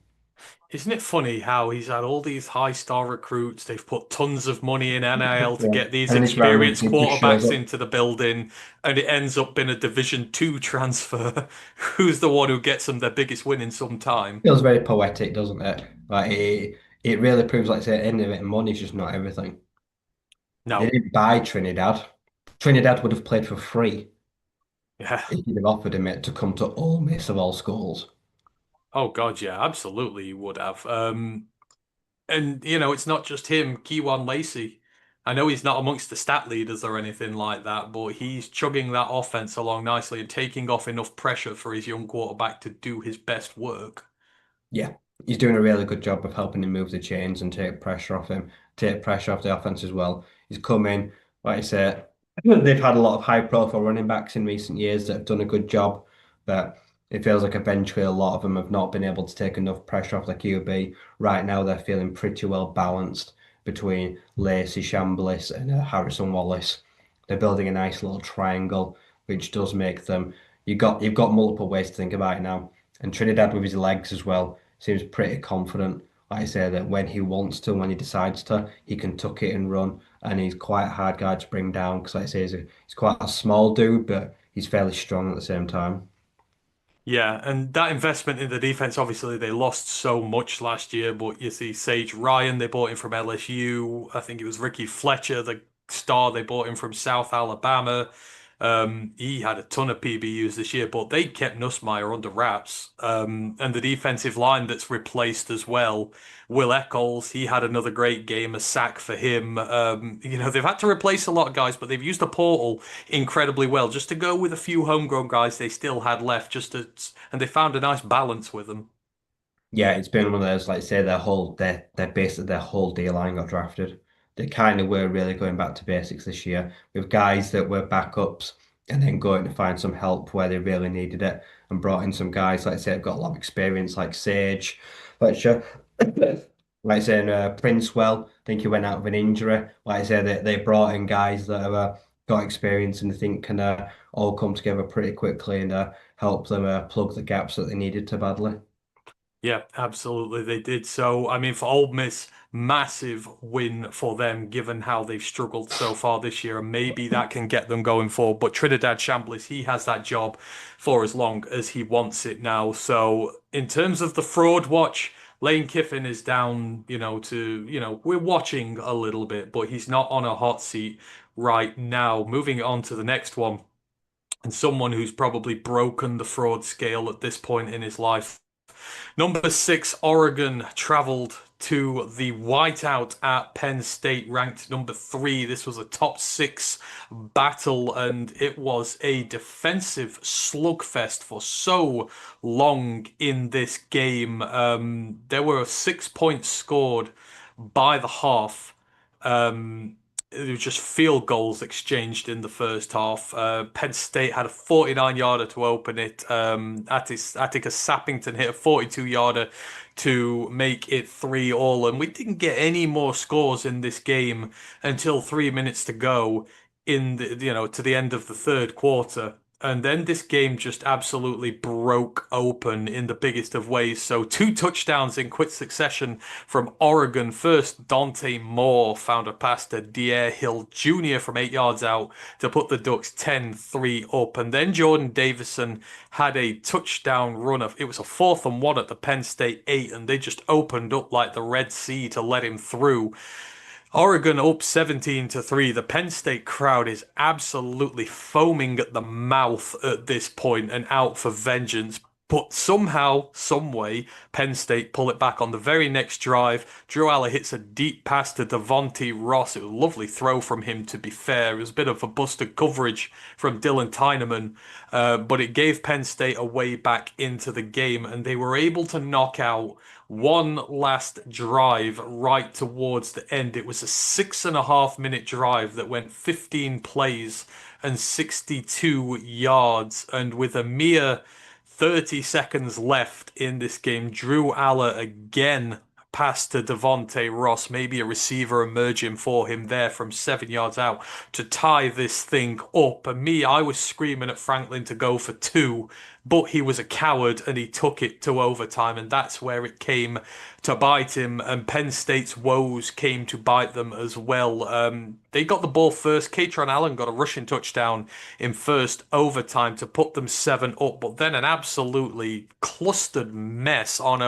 Isn't it funny how he's had all these high star recruits? They've put tons of money in NIL to Yeah. get these And then this random experienced kid just shows quarterbacks up. into the building, and it ends up in a Division Two transfer. Who's the one who gets them their biggest win in some time? Feels very poetic, doesn't it? Like it really proves, like I say, at the end of it, money's just not everything. They No. didn't buy Trinidad. Trinidad would have played for free Yeah. if you'd have offered him it to come to Ole Miss of all schools. Oh God, yeah, absolutely you would have. And it's not just him, Keywan Lacey. I know he's not amongst the stat leaders or anything like that, but he's chugging that offense along nicely and taking off enough pressure for his young quarterback to do his best work. Yeah, he's doing a really good job of helping him move the chains and take pressure off him, take pressure off the offense as well. He's come in, like I said, they've had a lot of high profile running backs in recent years that have done a good job, but it feels like eventually a lot of them have not been able to take enough pressure off the QB. Right now, they're feeling pretty well balanced between Lacey Chambliss and Harrison Wallace. They're building a nice little triangle, which does make them. You've got multiple ways to think about it now, and Trinidad with his legs as well seems pretty confident. like I say, that when he wants to, when he decides to, he can tuck it and run. And he's quite a hard guy to bring down because, like I say, he's quite a small dude, but he's fairly strong at the same time. Yeah, and that investment in the defense, obviously, they lost so much last year. But you see, Sage Ryan, they bought him from LSU. I think it was Ricky Fletcher, the star, they bought him from South Alabama. He had a ton of PBUs this year, but they kept Nussmeier under wraps. And the defensive line that's replaced as well. Will Eccles, he had another great game, a sack for him. They've had to replace a lot of guys, but they've used the portal incredibly well. Just to go with a few homegrown guys they still had left, and they found a nice balance with them. Yeah, it's been one of those, like I say, their basically their whole D line got drafted. They kind of were really going back to basics this year with guys that were backups and then going to find some help where they really needed it and brought in some guys, like I say, have got a lot of experience like Sage, Fletcher, like I say, Princewell, I think he went out with an injury. Like I say, they brought in guys that have got experience and I think can all come together pretty quickly and help them plug the gaps that they needed to badly. Yeah, absolutely, they did. So, I mean, for Ole Miss, massive win for them, given how they've struggled so far this year, and maybe that can get them going forward. But Trinidad Chambliss, he has that job for as long as he wants it now. So, in terms of the fraud watch, Lane Kiffin is down, we're watching a little bit, but he's not on a hot seat right now. Moving on to the next one, and someone who's probably broken the fraud scale at this point in his life. Number six, Oregon traveled to the whiteout at Penn State, ranked number three. This was a top six battle, and it was a defensive slugfest for so long in this game. There were 6 points scored by the half. Um, it was just field goals exchanged in the first half. Penn State had a 49-yarder to open it. Attica Sappington hit a 42-yarder to make it 3-all, and we didn't get any more scores in this game until 3 minutes to go to the end of the third quarter. And then this game just absolutely broke open in the biggest of ways. So two touchdowns in quick succession from Oregon. First, Dante Moore found a pass to Dier Hill Jr. from 8 yards out to put the Ducks 10-3 up. And then Jordan Davison had a touchdown run. It was a 4th and 1 at the Penn State 8, and they just opened up like the Red Sea to let him through. Oregon up 17-3. The Penn State crowd is absolutely foaming at the mouth at this point and out for vengeance. But somehow, some way, Penn State pull it back on the very next drive. Drew Aller hits a deep pass to Devontae Ross. It was a lovely throw from him, to be fair. It was a bit of a busted coverage from Dylan Tyneman, but it gave Penn State a way back into the game, and they were able to knock out one last drive right towards the end. It was a 6.5 minute drive that went 15 plays and 62 yards. And with a mere 30 seconds left in this game, Drew Aller again passed to Devontae Ross, maybe a receiver emerging for him there from 7 yards out to tie this thing up. And I was screaming at Franklin to go for two, but he was a coward and he took it to overtime, and that's where it came to bite him. And Penn State's woes came to bite them as well. They got the ball first. Katron Allen got a rushing touchdown in first overtime to put them 7 up, but then an absolutely clustered mess on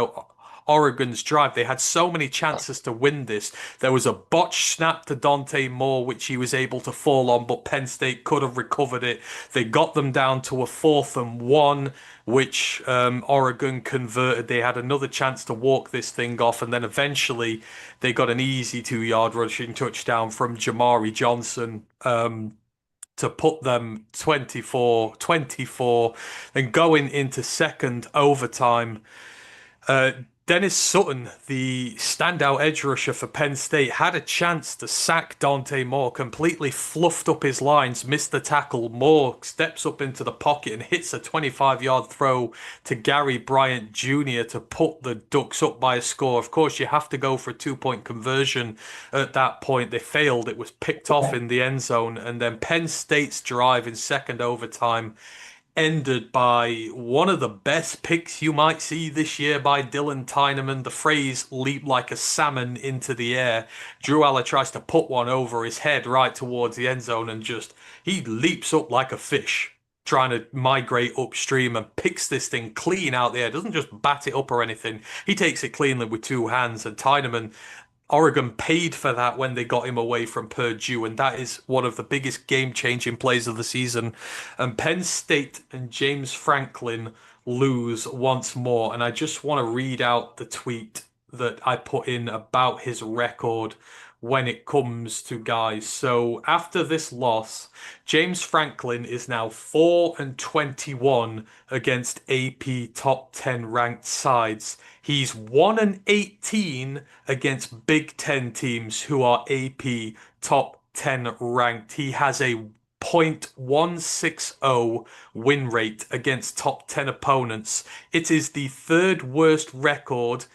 Oregon's drive. They had so many chances to win this. There was a botched snap to Dante Moore, which he was able to fall on, but Penn State could have recovered it. They got them down to a 4th and 1, which Oregon converted. They had another chance to walk this thing off, and then eventually they got an easy 2-yard rushing touchdown from Jamari Johnson. To put them 24-24, and going into second overtime. Uh, Dennis Sutton, the standout edge rusher for Penn State, had a chance to sack Dante Moore, completely fluffed up his lines, missed the tackle. Moore steps up into the pocket and hits a 25-yard throw to Gary Bryant Jr. to put the Ducks up by a score. Of course, you have to go for a 2-point conversion at that point. They failed. It was picked off in the end zone. And then Penn State's drive in second overtime ended by one of the best picks you might see this year by Dylan Tyneman. The phrase leap like a salmon into the air. Drew Aller tries to put one over his head right towards the end zone and just he leaps up like a fish. Trying to migrate upstream and picks this thing clean out the air. Doesn't just bat it up or anything. He takes it cleanly with two hands. And Tyneman Oregon paid for that when they got him away from Purdue, and that is one of the biggest game-changing plays of the season. And Penn State and James Franklin lose once more, and I just want to read out the tweet that I put in about his record when it comes to guys. So after this loss, James Franklin is now 4-21 against AP top 10 ranked sides. He's 1-18 against Big Ten teams who are AP top 10 ranked. He has a .160 win rate against top 10 opponents. It is the third worst record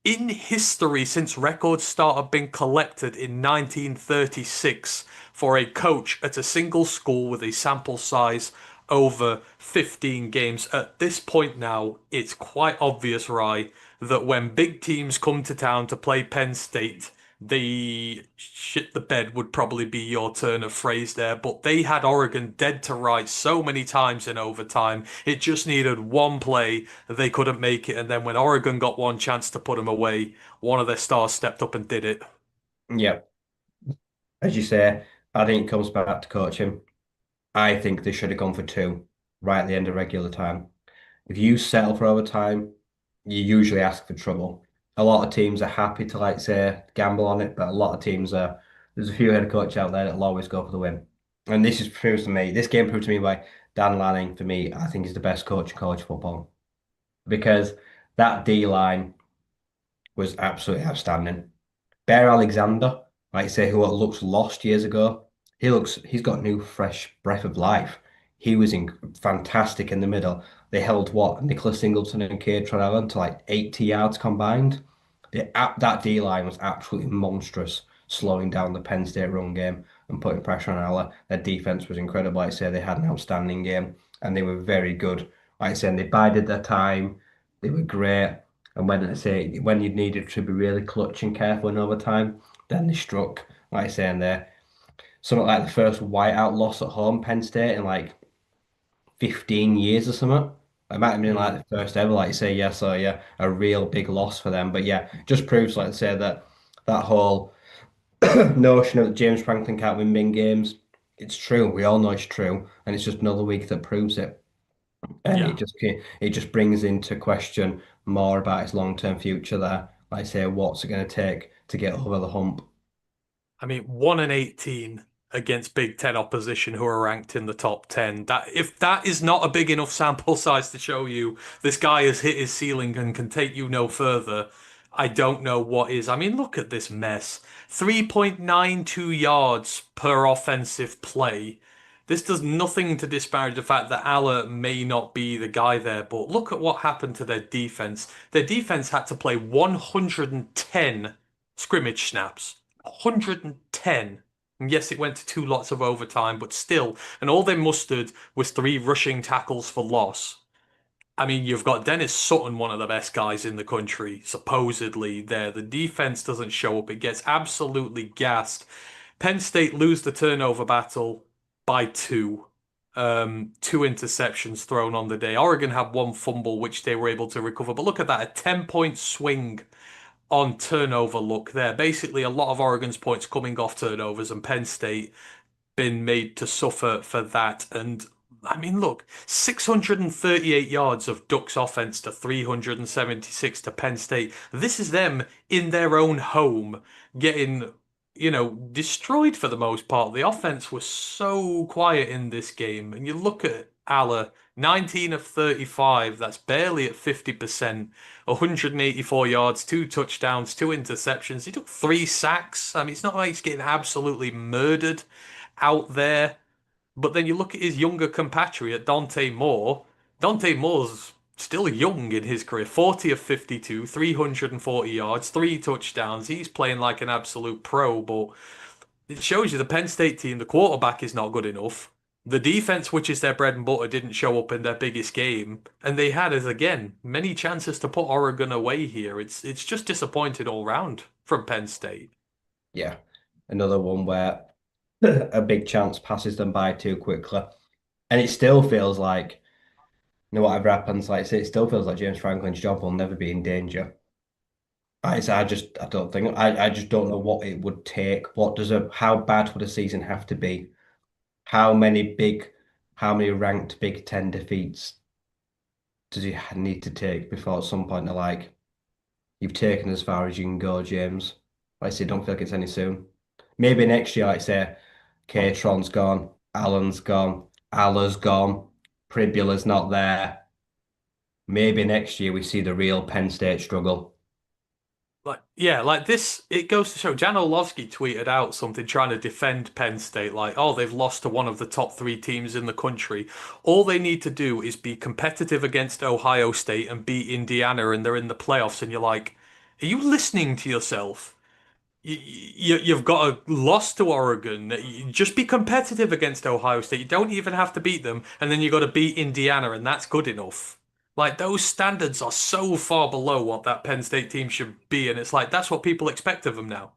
in history since records started being collected in 1936 for a coach at a single school with a sample size over 15 games. At this point now, it's quite obvious, Rye, that when big teams come to town to play Penn State, they shit the bed would probably be your turn of phrase there, but they had Oregon dead to rights so many times in overtime. It just needed one play. They couldn't make it, and then when Oregon got one chance to put them away, one of their stars stepped up and did it. Yeah, as you say, I think it comes back to coaching. I think they should have gone for two right at the end of regular time. If you settle for overtime, you usually ask for trouble. A lot of teams are happy to like say gamble on it, but a lot of teams are. There's a few head coach out there that'll always go for the win. And this is proves to me. This game proved to me by Dan Lanning. For me, I think is the best coach in college football because that D line was absolutely outstanding. Bear Alexander, like say, who looks lost years ago, he's got new fresh breath of life. He was fantastic in the middle. They held what Nicholas Singleton and Cade Allen to like 80 yards combined. That D line was absolutely monstrous, slowing down the Penn State run game and putting pressure on Aller. Their defense was incredible. Like I say, they had an outstanding game and they were very good. Like I said, they bided their time. They were great. And when you needed to be really clutch and careful in overtime, then they struck. Like I say, and they're something like the first whiteout loss at home, Penn State, in like 15 years or something. It might have been like the first ever, like you say, yeah, so yeah, a real big loss for them. But yeah, just proves, like I say, that that whole notion of James Franklin can't win big games, it's true. We all know it's true, and it's just another week that proves it. And Yeah. it just brings into question more about his long-term future there. Like I say, what's it going to take to get over the hump? I mean, 1-18 against Big Ten opposition who are ranked in the top 10. That if that is not a big enough sample size to show you this guy has hit his ceiling and can take you no further, I don't know what is. I mean, look at this mess. 3.92 yards per offensive play. This does nothing to disparage the fact that Aller may not be the guy there, but look at what happened to their defense. Their defense had to play 110 scrimmage snaps. 110. And yes, it went to two lots of overtime, but still. And all they mustered was three rushing tackles for loss. I mean, you've got Dennis Sutton, one of the best guys in the country, supposedly there. The defense doesn't show up. It gets absolutely gassed. Penn State lose the turnover battle by two. Two interceptions thrown on the day. Oregon had one fumble, which they were able to recover. But look at that, a 10-point swing on turnover luck there. Basically, a lot of Oregon's points coming off turnovers, and Penn State been made to suffer for that. And I mean, look, 638 yards of Ducks offense to 376 to Penn State. This is them in their own home getting, destroyed for the most part. The offense was so quiet in this game. And you look at Aller, 19 of 35, that's barely at 50%, 184 yards, two touchdowns, two interceptions. He took three sacks. I mean, it's not like he's getting absolutely murdered out there. But then you look at his younger compatriot, Dante Moore. Dante Moore's still young in his career, 40 of 52, 340 yards, three touchdowns. He's playing like an absolute pro, but it shows you the Penn State team, the quarterback is not good enough. The defense, which is their bread and butter, didn't show up in their biggest game, and they had, as again, many chances to put Oregon away here. It's just disappointed all round from Penn State. Yeah, another one where a big chance passes them by too quickly, and it still feels like, whatever happens, like I say, it still feels like James Franklin's job will never be in danger. I don't think I just don't know what it would take. How bad would a season have to be? How many big, how many ranked Big Ten defeats does he need to take before at some point they're like, you've taken as far as you can go, James? Like I say, don't feel like it's any soon. Maybe next year, like I say, Catron's gone, Allen's gone, Alla's gone, Pribula's not there. Maybe next year we see the real Penn State struggle. Like, yeah, like this, it goes to show. Jan Orlovsky tweeted out something trying to defend Penn State, like, oh, they've lost to one of the top three teams in the country. All they need to do is be competitive against Ohio State and beat Indiana, and they're in the playoffs. And you're like, are you listening to yourself? You've got a loss to Oregon. Just be competitive against Ohio State. You don't even have to beat them, and then you got to beat Indiana, and that's good enough. Like those standards are so far below what that Penn State team should be, and it's like that's what people expect of them now.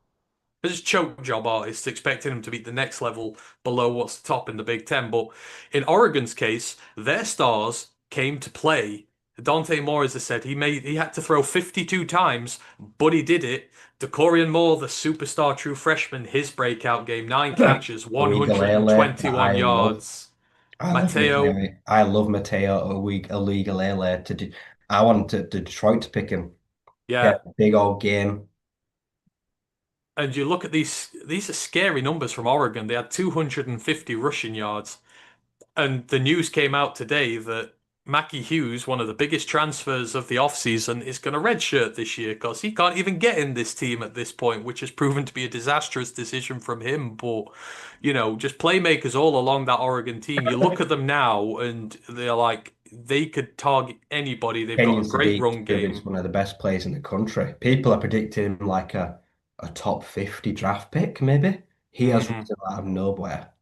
They're just choke job artists expecting them to be the next level below what's the top in the Big Ten. But in Oregon's case, their stars came to play. Dante Moore, as I said, he had to throw 52 times, but he did it. DeCorian Moore, the superstar true freshman, his breakout game, 9 catches, I 121 love. yards. I love Mateo, Mateo. I love Mateo a week illegal to do. I wanted to Detroit to pick him. Yeah, yeah. big old game. And you look at these are scary numbers from Oregon. They had 250 rushing yards. And the news came out today that Mackie Hughes, one of the biggest transfers of the offseason, is going to redshirt this year because he can't even get in this team at this point, which has proven to be a disastrous decision from him. But, just playmakers all along that Oregon team. You look at them now and they're like, they could target anybody. They've got a Kenyon great Sadiq run is game. one of the best players in the country. People are predicting him like a top 50 draft pick, maybe. He has Hmm. risen out of nowhere.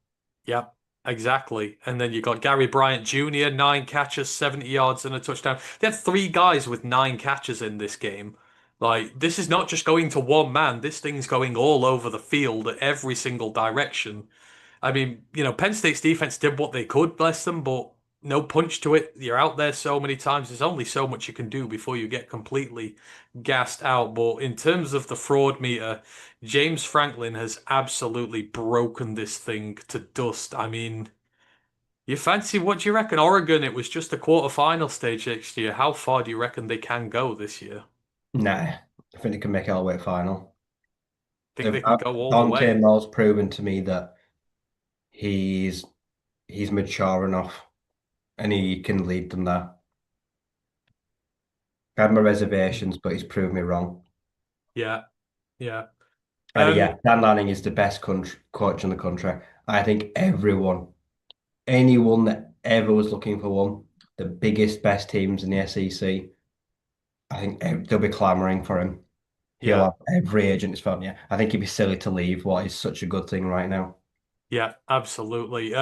Yep, exactly. And then you got Gary Bryant Jr., 9 catches, 70 yards, and a touchdown. They had three guys with 9 catches in this game. Like, this is not just going to one man. This thing's going all over the field at every single direction. I mean, Penn State's defense did what they could, bless them, but no punch to it. You're out there so many times. There's only so much you can do before you get completely gassed out. But in terms of the fraud meter, James Franklin has absolutely broken this thing to dust. I mean, you fancy what do you reckon? Oregon, it was just a quarterfinal stage next year. How far do you reckon they can go this year? Nah, I think they can make it all the way to final. Think they can Uh, go all the Dante way? Moore's proven to me that he's he's mature enough and he can lead them there. I had my reservations, but he's proved me wrong. Yeah, yeah. And yeah, Um, Dan Lanning is the best coach in the country. I think anyone that ever was looking for one, the biggest, best teams in the SEC, I think they'll be clamoring for him. He'll yeah. have every agent's phone. Yeah, I think he'd be silly to leave what is such a good thing right now. Yeah, absolutely.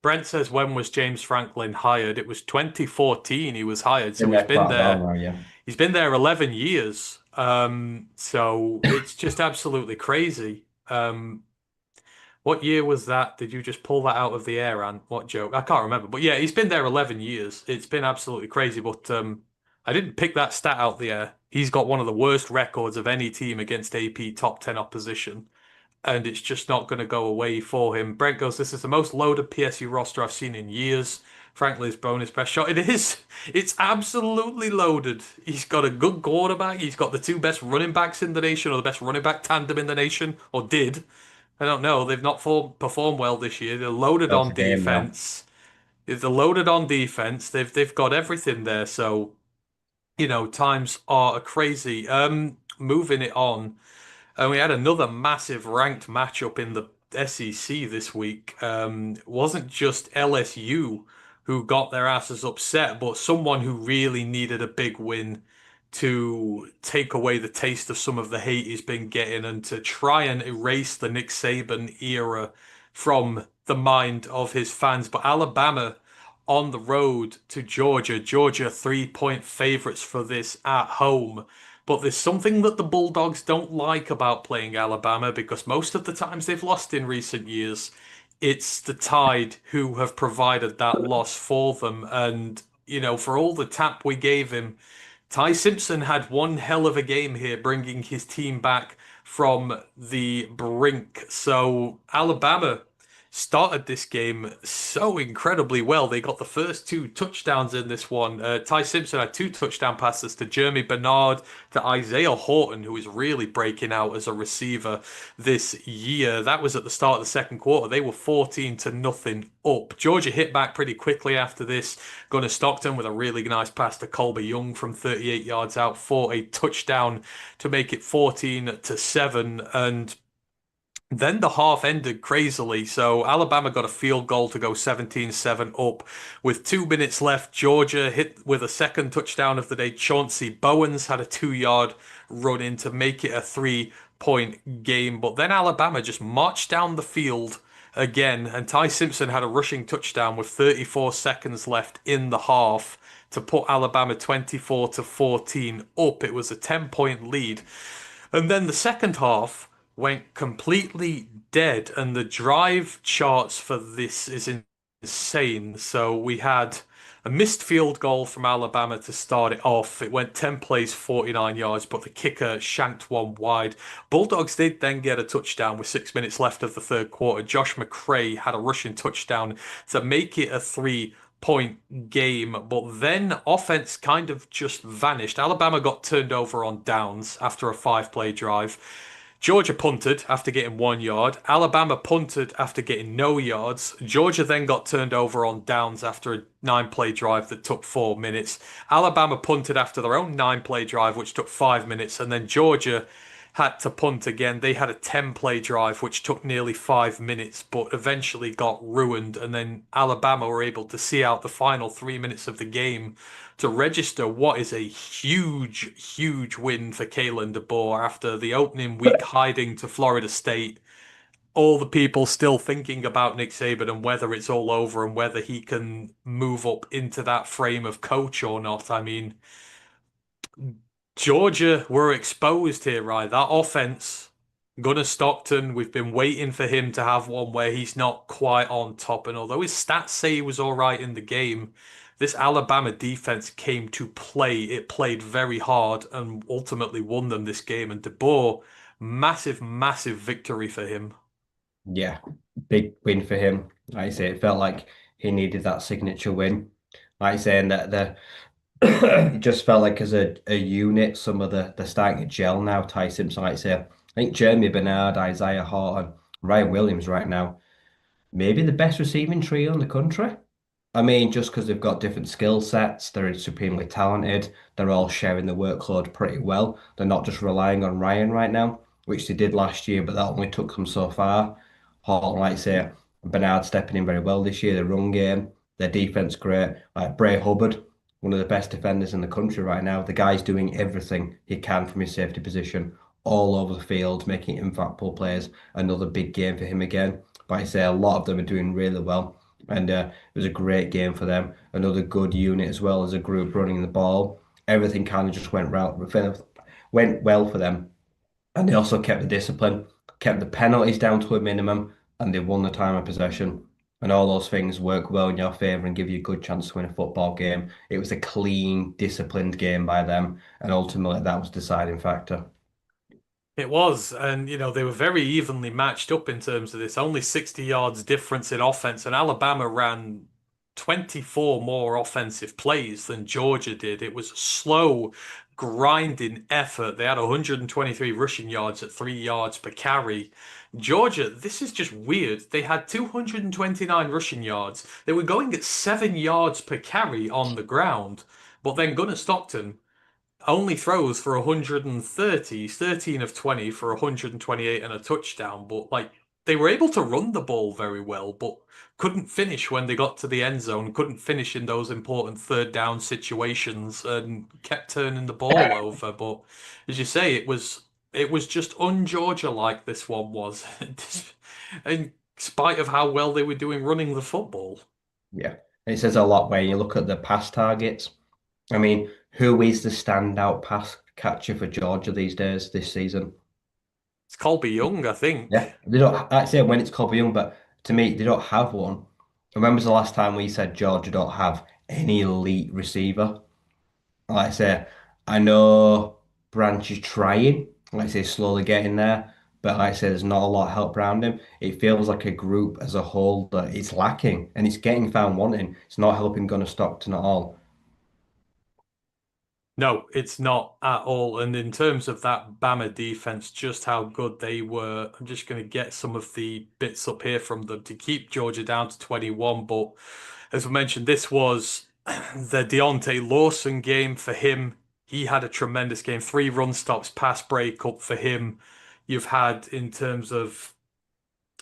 Brent says when was James Franklin hired? It was 2014 he was hired, Been so there quite a while now, yeah. he's been there 11 years. So it's just absolutely crazy. What year was that? Did you just pull that out of the air, and what joke? I can't remember. But yeah, he's been there 11 years. It's been absolutely crazy, but I didn't pick that stat out the air. He's got one of the worst records of any team against AP top 10 opposition, and it's just not going to go away for him. Brent goes, this is the most loaded PSU roster I've seen in years. Franklin's bonus best shot. It is. It's absolutely loaded. He's got a good quarterback. He's got the two best running backs in the nation, or the best running back tandem in the nation, or did. I don't know. They've not performed well this year. They're loaded That's on a game now. defense. They're loaded on defense. They've got everything there. So, times are crazy. Moving it on. And we had another massive ranked matchup in the SEC this week. It wasn't just LSU who got their asses upset, but someone who really needed a big win to take away the taste of some of the hate he's been getting and to try and erase the Nick Saban era from the mind of his fans. But Alabama on the road to Georgia. Georgia 3-point favorites for this at home. But there's something that the Bulldogs don't like about playing Alabama because most of the times they've lost in recent years, it's the Tide who have provided that loss for them. And, for all the tap we gave him, Ty Simpson had one hell of a game here, bringing his team back from the brink. So Alabama started this game so incredibly well. They got the first two touchdowns in this one. Ty Simpson had two touchdown passes to Jeremy Bernard, to Isaiah Horton, who is really breaking out as a receiver this year. That was at the start of the second quarter. They were 14 to nothing up. Georgia hit back pretty quickly after this. Gunnar Stockton with a really nice pass to Colby Young from 38 yards out for a touchdown to make it 14 to 7. And then the half ended crazily, so Alabama got a field goal to go 17-7 up. With 2 minutes left, Georgia hit with a second touchdown of the day. Chauncey Bowens had a 2-yard run in to make it a 3-point game. But then Alabama just marched down the field again, and Ty Simpson had a rushing touchdown with 34 seconds left in the half to put Alabama 24 to 14 up. It was a 10-point lead. And then the second half went completely dead, and the drive charts for this is insane. So we had a missed field goal from Alabama to start it off. It went 10 plays, 49 yards, but the kicker shanked one wide. Bulldogs did then get a touchdown with 6 minutes left of the third quarter. Josh McCray had a rushing touchdown to make it a 3-point game, but then offense kind of just vanished. Alabama got turned over on downs after a 5-play drive. Georgia punted after getting 1 yard. Alabama punted after getting no yards. Georgia then got turned over on downs after a 9-play drive that took 4 minutes. Alabama punted after their own 9-play drive, which took 5 minutes. And then Georgia had to punt again. They had a 10-play drive, which took nearly 5 minutes, but eventually got ruined. And then Alabama were able to see out the final 3 minutes of the game to register what is a huge, huge win for Kalen DeBoar after the opening week hiding to Florida State. All the people still thinking about Nick Saban and whether it's all over and whether he can move up into that frame of coach or not. I mean, Georgia were exposed here, right? That offense, Gunnar Stockton, we've been waiting for him to have one where he's not quite on top. And although his stats say he was all right in the game, this Alabama defense came to play. It played very hard and ultimately won them this game. And DeBoer, massive, massive victory for him. Yeah, big win for him. Like I say, it felt like he needed that signature win. Like I say, and that the it just felt like as a unit, some of the they're starting to gel now. Ty Simpson, like I say, I think Jeremy Bernard, Isaiah Horton, Ryan Williams right now, maybe the best receiving trio in the country. I mean, just because they've got different skill sets, they're supremely talented. They're all sharing the workload pretty well. They're not just relying on Ryan right now, which they did last year, but that only took them so far. Horton, like I say, Bernard stepping in very well this year. The run game, their defense great. Like Bray Hubbard, one of the best defenders in the country right now. The guy's doing everything he can from his safety position all over the field, making impactful plays. Another big game for him again. But I say a lot of them are doing really well. And it was a great game for them. Another good unit as well as a group running the ball. Everything kind of just went well for them. And they also kept the discipline, kept the penalties down to a minimum, and they won the time of possession. And all those things work well in your favour and give you a good chance to win a football game. It was a clean, disciplined game by them, and ultimately that was the deciding factor. It was, and they were very evenly matched up in terms of this. Only 60 yards difference in offense, and Alabama ran 24 more offensive plays than Georgia did. It was a slow, grinding effort. They had 123 rushing yards at 3 yards per carry. Georgia, this is just weird. They had 229 rushing yards. They were going at 7 yards per carry on the ground, but then Gunnar Stockton only throws for 130, 13 of 20 for 128 and a touchdown. But they were able to run the ball very well, but couldn't finish when they got to the end zone, couldn't finish in those important third down situations and kept turning the ball over. But as you say, it was just un-Georgia like this one was. And spite of how well they were doing running the football. Yeah. And it says a lot when you look at the pass targets. I mean, who is the standout pass catcher for Georgia these days, this season? It's Colby Young, I Yeah, think. they don't. I say when it's Kobe Young, but to me, they don't have one. And when was the last time we said Georgia don't have any elite receiver? Like I say, I know Branch is trying. Like I say, slowly getting there, but like I say, there's not a lot of help around him. It feels like a group as a whole that it's lacking, and it's getting found wanting. It's not helping Gunnar Stockton at all. No, it's not at all. And in terms of that Bama defense, just how good they were, I'm just going to get some of the bits up here from them to keep Georgia down to 21. But as we mentioned, this was the Deontay Lawson game for him. He had a tremendous game, 3 run stops, pass breakup for him. You've had in terms of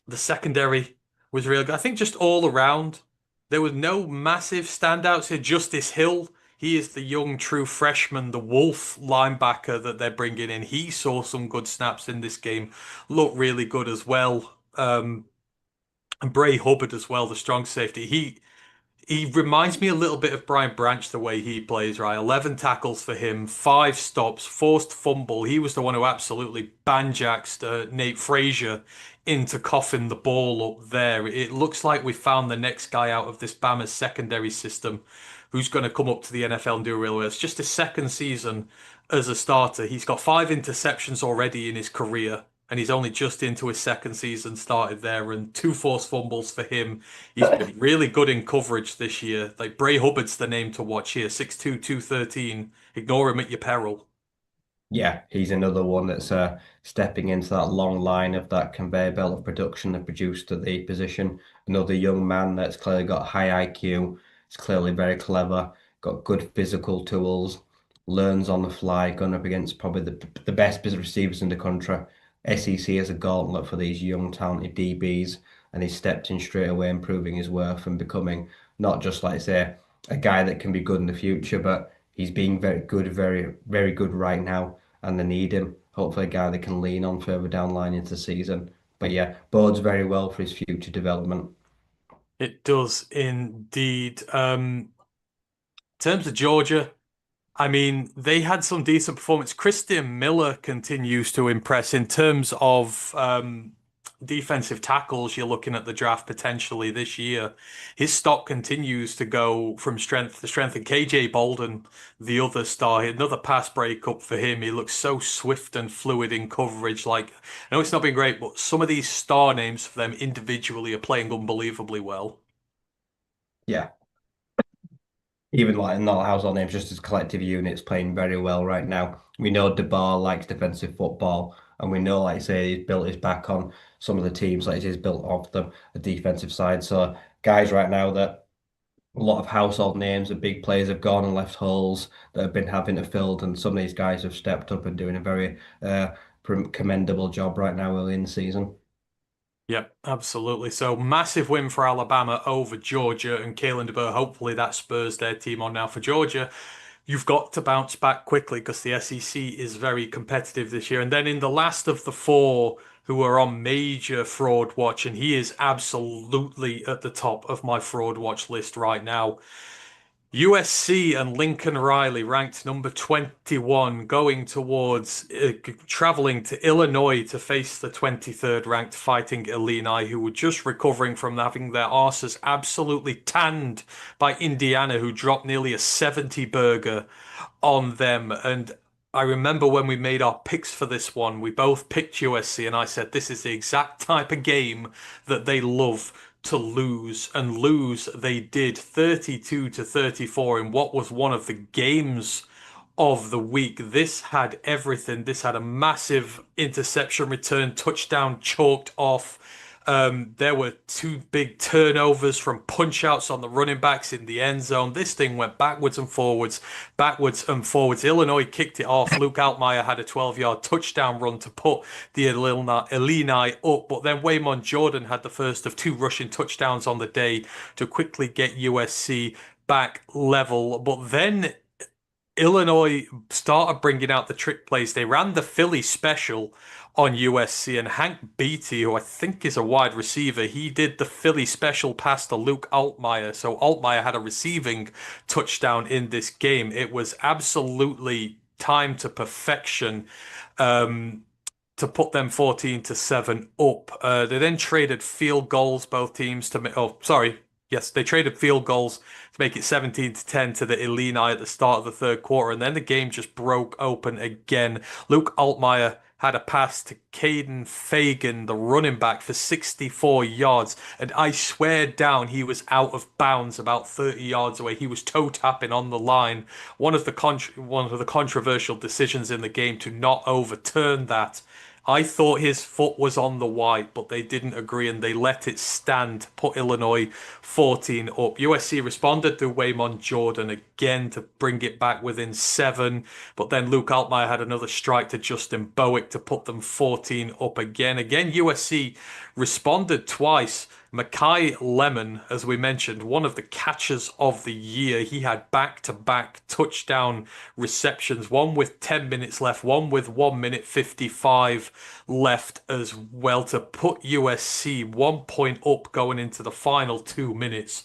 the secondary was real good. I think just all around, there were no massive standouts here. Justice Hill, he is the young true freshman, the Wolf linebacker that they're bringing in. He saw some good snaps in this game, looked really good as well. And Bray Hubbard as well, the strong safety. He reminds me a little bit of Brian Branch the way he plays, right? 11 tackles for him, 5 stops, forced fumble. He was the one who absolutely banjaxed Nate Frazier into coughing the ball up there. It looks like we found the next guy out of this Bama's secondary system who's going to come up to the NFL and do really well. It's just his second season as a starter. He's got 5 interceptions already in his career. And he's only just into his second season started there, and 2 forced fumbles for him. He's been really good in coverage this year. Like Bray Hubbard's the name to watch here. 6'2", 213. Ignore him at your peril. Yeah, he's another one that's stepping into that long line of that conveyor belt of production that produced at the position. Another young man that's clearly got high IQ. He's clearly very clever, got good physical tools, learns on the fly, going up against probably the best business receivers in the country. SEC is a gauntlet for these young, talented DBs, and he stepped in straight away, improving his worth and becoming not just, like I say, a guy that can be good in the future, but he's being very good, very, very good right now, and they need him. Hopefully, a guy they can lean on further down the line into the season. But yeah, bodes very well for his future development. It does indeed. In terms of Georgia, I mean, they had some decent performance. Christian Miller continues to impress in terms of defensive tackles. You're looking at the draft potentially this year. His stock continues to go from strength to strength. And KJ Bolden, the other star, another pass breakup for him. He looks so swift and fluid in coverage. Like, I know it's not been great, but some of these star names for them individually are playing unbelievably well. Yeah, even like not household names, just as collective units playing very well right now. We know DeBoar likes defensive football, and we know, like I say, he's built his back on some of the teams, like he's built off them, the defensive side. So guys right now that a lot of household names and big players have gone and left holes that have been having to filled, and some of these guys have stepped up and doing a very commendable job right now early in the season. Yep, absolutely. So massive win for Alabama over Georgia and Kalen DeBoar. Hopefully that spurs their team on now for Georgia. You've got to bounce back quickly because the SEC is very competitive this year. And then in the last of the four who are on major fraud watch, and he is absolutely at the top of my fraud watch list right now. USC and Lincoln Riley ranked number 21 going towards traveling to Illinois to face the 23rd ranked Fighting Illini, who were just recovering from having their arses absolutely tanned by Indiana, who dropped nearly a 70 burger on them. And I remember when we made our picks for this one, we both picked USC, and I said this is the exact type of game that they love to lose, and lose they did 32 to 34 in what was one of the games of the week. This had everything. This had a massive interception return, touchdown chalked off. There were 2 big turnovers from punch outs on the running backs in the end zone. This thing went backwards and forwards, backwards and forwards. Illinois kicked it off. Luke Altmaier had a 12-yard touchdown run to put the Illini up, but then Waymon Jordan had the first of 2 rushing touchdowns on the day to quickly get USC back level. But then Illinois started bringing out the trick plays. They ran the Philly special on USC, and Hank Beatty, who I think is a wide receiver, he did the Philly special pass to Luke Altmaier. So Altmaier had a receiving touchdown in this game. It was absolutely timed to perfection. Um, to put them 14-7 up. They then traded field goals, both teams to oh, sorry. Yes, they traded field goals to make it 17-10 to the Illini at the start of the third quarter, and then the game just broke open again. Luke Altmaier had a pass to Caden Fagan, the running back, for 64 yards, and I swear down he was out of bounds about 30 yards away. He was toe tapping on the line. One of the controversial decisions in the game to not overturn that. I thought his foot was on the white, but they didn't agree and they let it stand, put Illinois 14 up. USC responded through Waymon Jordan again to bring it back within 7, but then Luke Altmaier had another strike to Justin Bowick to put them 14 up again. Again, USC responded twice. Makai Lemon, as we mentioned, one of the catchers of the year. He had back-to-back touchdown receptions, one with 10 minutes left, one with 1 minute 55 left as well to put USC 1 point up going into the final 2 minutes.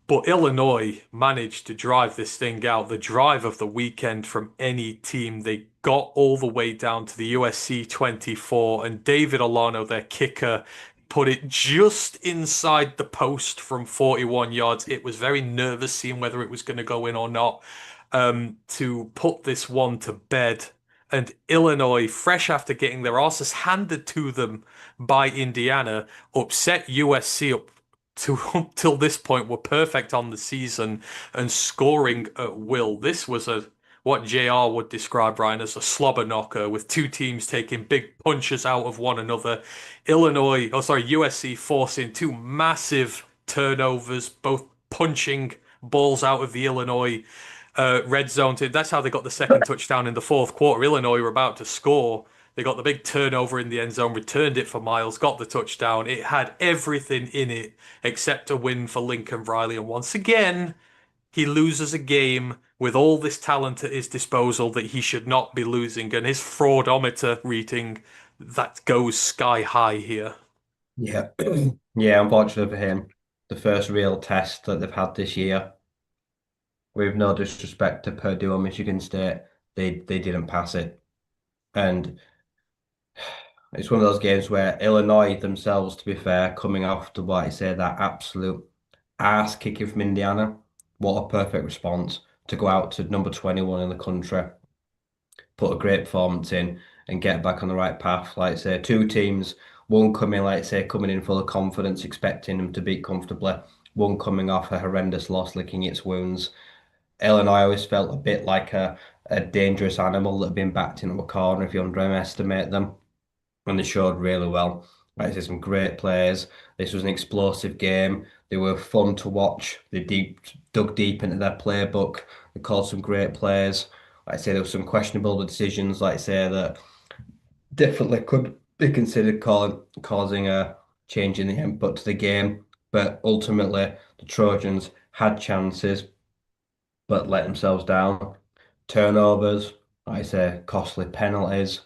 But Illinois managed to drive this thing out, the drive of the weekend from any team. They got all the way down to the USC 24, and David Olano, their kicker, put it just inside the post from 41 yards. It was very nervous seeing whether it was going to go in or not, to put this one to bed. And Illinois, fresh after getting their asses handed to them by Indiana, upset USC up to until this point were perfect on the season and scoring at will. This was a what JR would describe, Ryan, as a slobber knocker with two teams taking big punches out of one another. USC forcing two massive turnovers, both punching balls out of the Illinois red zone. That's how they got the second touchdown in the fourth quarter. Illinois were about to score. They got the big turnover in the end zone, returned it for Miles, got the touchdown. It had everything in it except a win for Lincoln Riley. And once again, he loses a game with all this talent at his disposal that he should not be losing. And his fraudometer reading, that goes sky high here. Yeah. Yeah, unfortunately for him, the first real test that they've had this year, with no disrespect to Purdue or Michigan State, they didn't pass it. And it's one of those games where Illinois themselves, to be fair, coming off to what I say, that absolute ass kicking from Indiana, what a perfect response to go out to number 21 in the country, put a great performance in, and get back on the right path. Like I say, two teams, one coming, like I say, coming in full of confidence, expecting them to beat comfortably, one coming off a horrendous loss, licking its wounds. Illinois always felt a bit like a dangerous animal that had been backed into a corner if you underestimate them, and they showed really well. Like I say, some great players. This was an explosive game. They were fun to watch. They dug deep into their playbook. They called some great plays. Like I say, there were some questionable decisions, like I say, that definitely could be considered causing a change in the input to the game. But ultimately, the Trojans had chances, but let themselves down. Turnovers, like I say, costly penalties,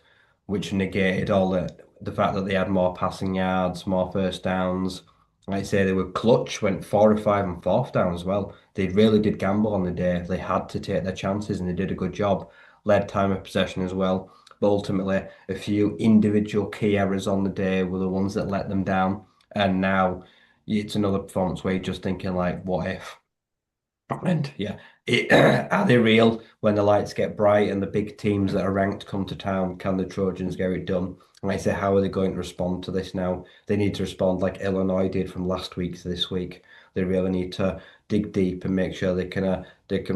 which negated all the fact that they had more passing yards, more first downs. Like I say, they were clutch, went 4 or 5 and fourth down as well. They really did gamble on the day. They had to take their chances and they did a good job. Led time of possession as well. But ultimately, a few individual key errors on the day were the ones that let them down. And now it's another performance where you're just thinking like, what if? And yeah, are they real when the lights get bright and the big teams that are ranked come to town? Can the Trojans get it done? And I say, how are they going to respond to this now? They need to respond like Illinois did from last week to this week. They really need to dig deep and make sure they can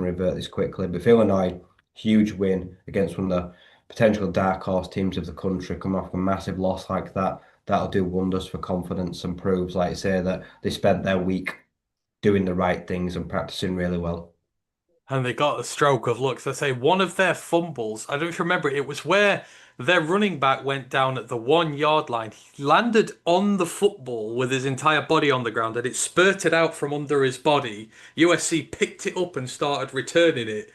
revert this quickly. But for Illinois, huge win against one of the potential dark horse teams of the country, coming off a massive loss like that. That'll do wonders for confidence and proves, like I say, that they spent their week doing the right things and practicing really well. And they got a stroke of luck. So I say one of their fumbles, I don't remember, it was where their running back went down at the 1 yard line. He landed on the football with his entire body on the ground and it spurted out from under his body. USC picked it up and started returning it.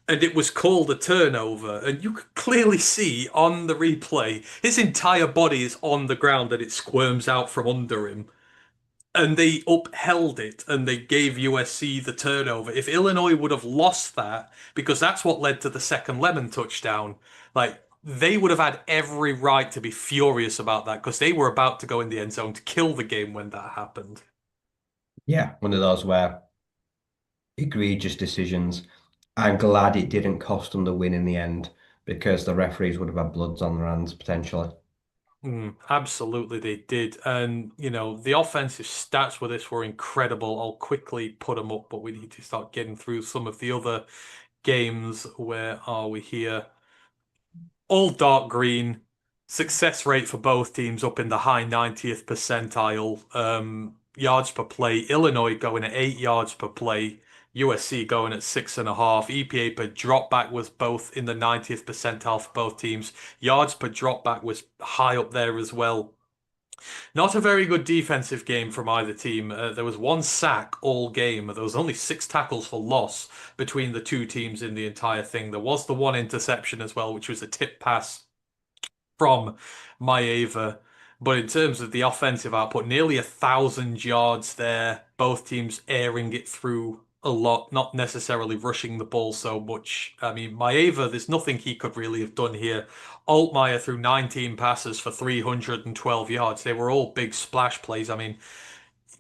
and it was called a turnover. And you could clearly see on the replay, his entire body is on the ground and it squirms out from under him. And they upheld it and they gave USC the turnover. If Illinois would have lost that, because that's what led to the second lemon touchdown, like they would have had every right to be furious about that because they were about to go in the end zone to kill the game when that happened. Yeah, one of those where egregious decisions. I'm glad it didn't cost them the win in the end because the referees would have had bloods on their hands potentially. Absolutely, they did. And, the offensive stats with this were incredible. I'll quickly put them up, but we need to start getting through some of the other games. Where are we here? All dark green. Success rate for both teams up in the high 90th percentile. Yards per play. Illinois going at 8 yards per play. USC going at 6.5. EPA per dropback was both in the 90th percentile for both teams. Yards per dropback was high up there as well. Not a very good defensive game from either team. There was one sack all game. There was only 6 tackles for loss between the two teams in the entire thing. There was the one interception as well, which was a tip pass from Maeva. But in terms of the offensive output, nearly 1,000 yards there. Both teams airing it through a lot, not necessarily rushing the ball so much. I mean, Maeva, there's nothing he could really have done here. Altmaier threw 19 passes for 312 yards. They were all big splash plays. I mean,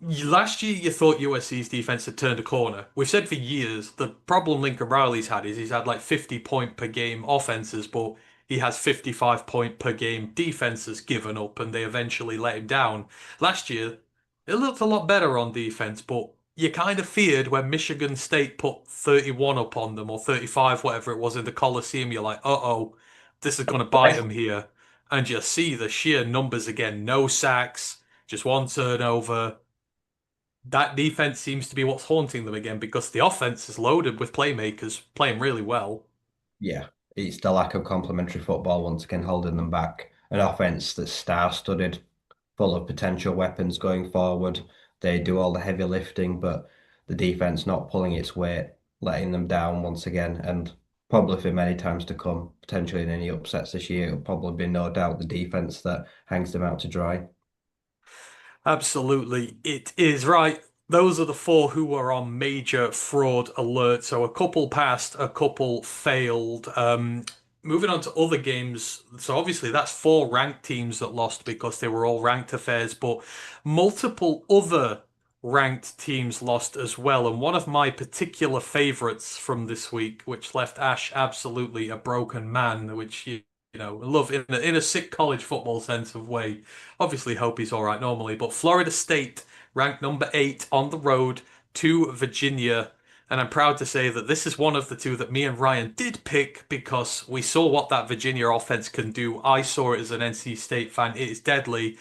last year, you thought USC's defense had turned a corner. We've said for years the problem Lincoln Riley's had is he's had like 50-point per game offenses, but he has 55-point per game defenses given up, and they eventually let him down. Last year, it looked a lot better on defense, but you kind of feared when Michigan State put 31 up on them or 35, whatever it was in the Coliseum. You're like, uh-oh, this is going to bite them here. And you see the sheer numbers again. No sacks, just one turnover. That defense seems to be what's haunting them again because the offense is loaded with playmakers playing really well. Yeah, it's the lack of complementary football once again holding them back. An offense that's star-studded, full of potential weapons going forward. They do all the heavy lifting, but the defense not pulling its weight, letting them down once again, and probably for many times to come, potentially in any upsets this year, it'll probably be no doubt the defense that hangs them out to dry. Absolutely, it is right. Those are the four who were on major fraud alert. So a couple passed, a couple failed. Moving on to other games. So obviously that's four ranked teams that lost because they were all ranked affairs, but multiple other ranked teams lost as well. And one of my particular favorites from this week, which left Ash absolutely a broken man, which love in a sick college football sense of way. Obviously, hope he's all right normally, but Florida State ranked number 8 on the road to Virginia. And I'm proud to say that this is one of the two that me and Ryan did pick because we saw what that Virginia offense can do. I saw it as an NC State fan. It is deadly.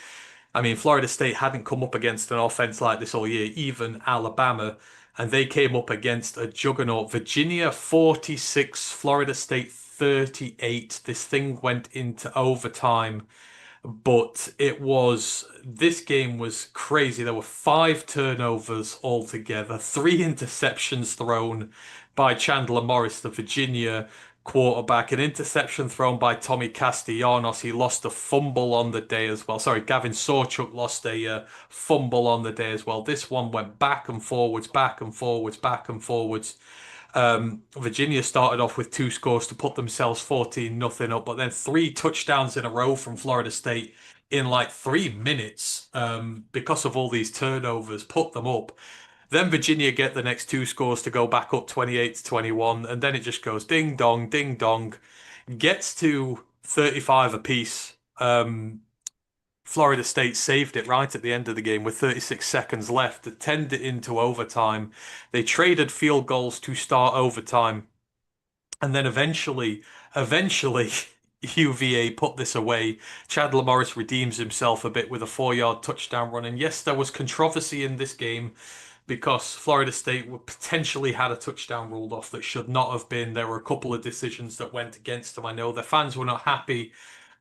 I mean, Florida State hadn't come up against an offense like this all year, even Alabama, and they came up against a juggernaut. Virginia 46, Florida State 38. This thing went into overtime, but this game was crazy. There were 5 turnovers altogether, 3 interceptions thrown by Chandler Morris, the Virginia quarterback, an interception thrown by Tommy Castellanos. He lost a fumble on the day as well. Sorry, Gavin Sawchuk lost a fumble on the day as well. This one went back and forwards, back and forwards, back and forwards. Virginia started off with 2 scores to put themselves 14-0 up, but then 3 touchdowns in a row from Florida State in like 3 minutes because of all these turnovers put them up. Then Virginia get the next 2 scores to go back up 28-21, and then it just goes ding dong, gets to 35 apiece. Florida State saved it right at the end of the game with 36 seconds left to tend it into overtime. They traded field goals to start overtime. And then eventually, UVA put this away. Chandler Morris redeems himself a bit with a 4-yard touchdown run. And yes, there was controversy in this game because Florida State potentially had a touchdown ruled off that should not have been. There were a couple of decisions that went against them. I know the fans were not happy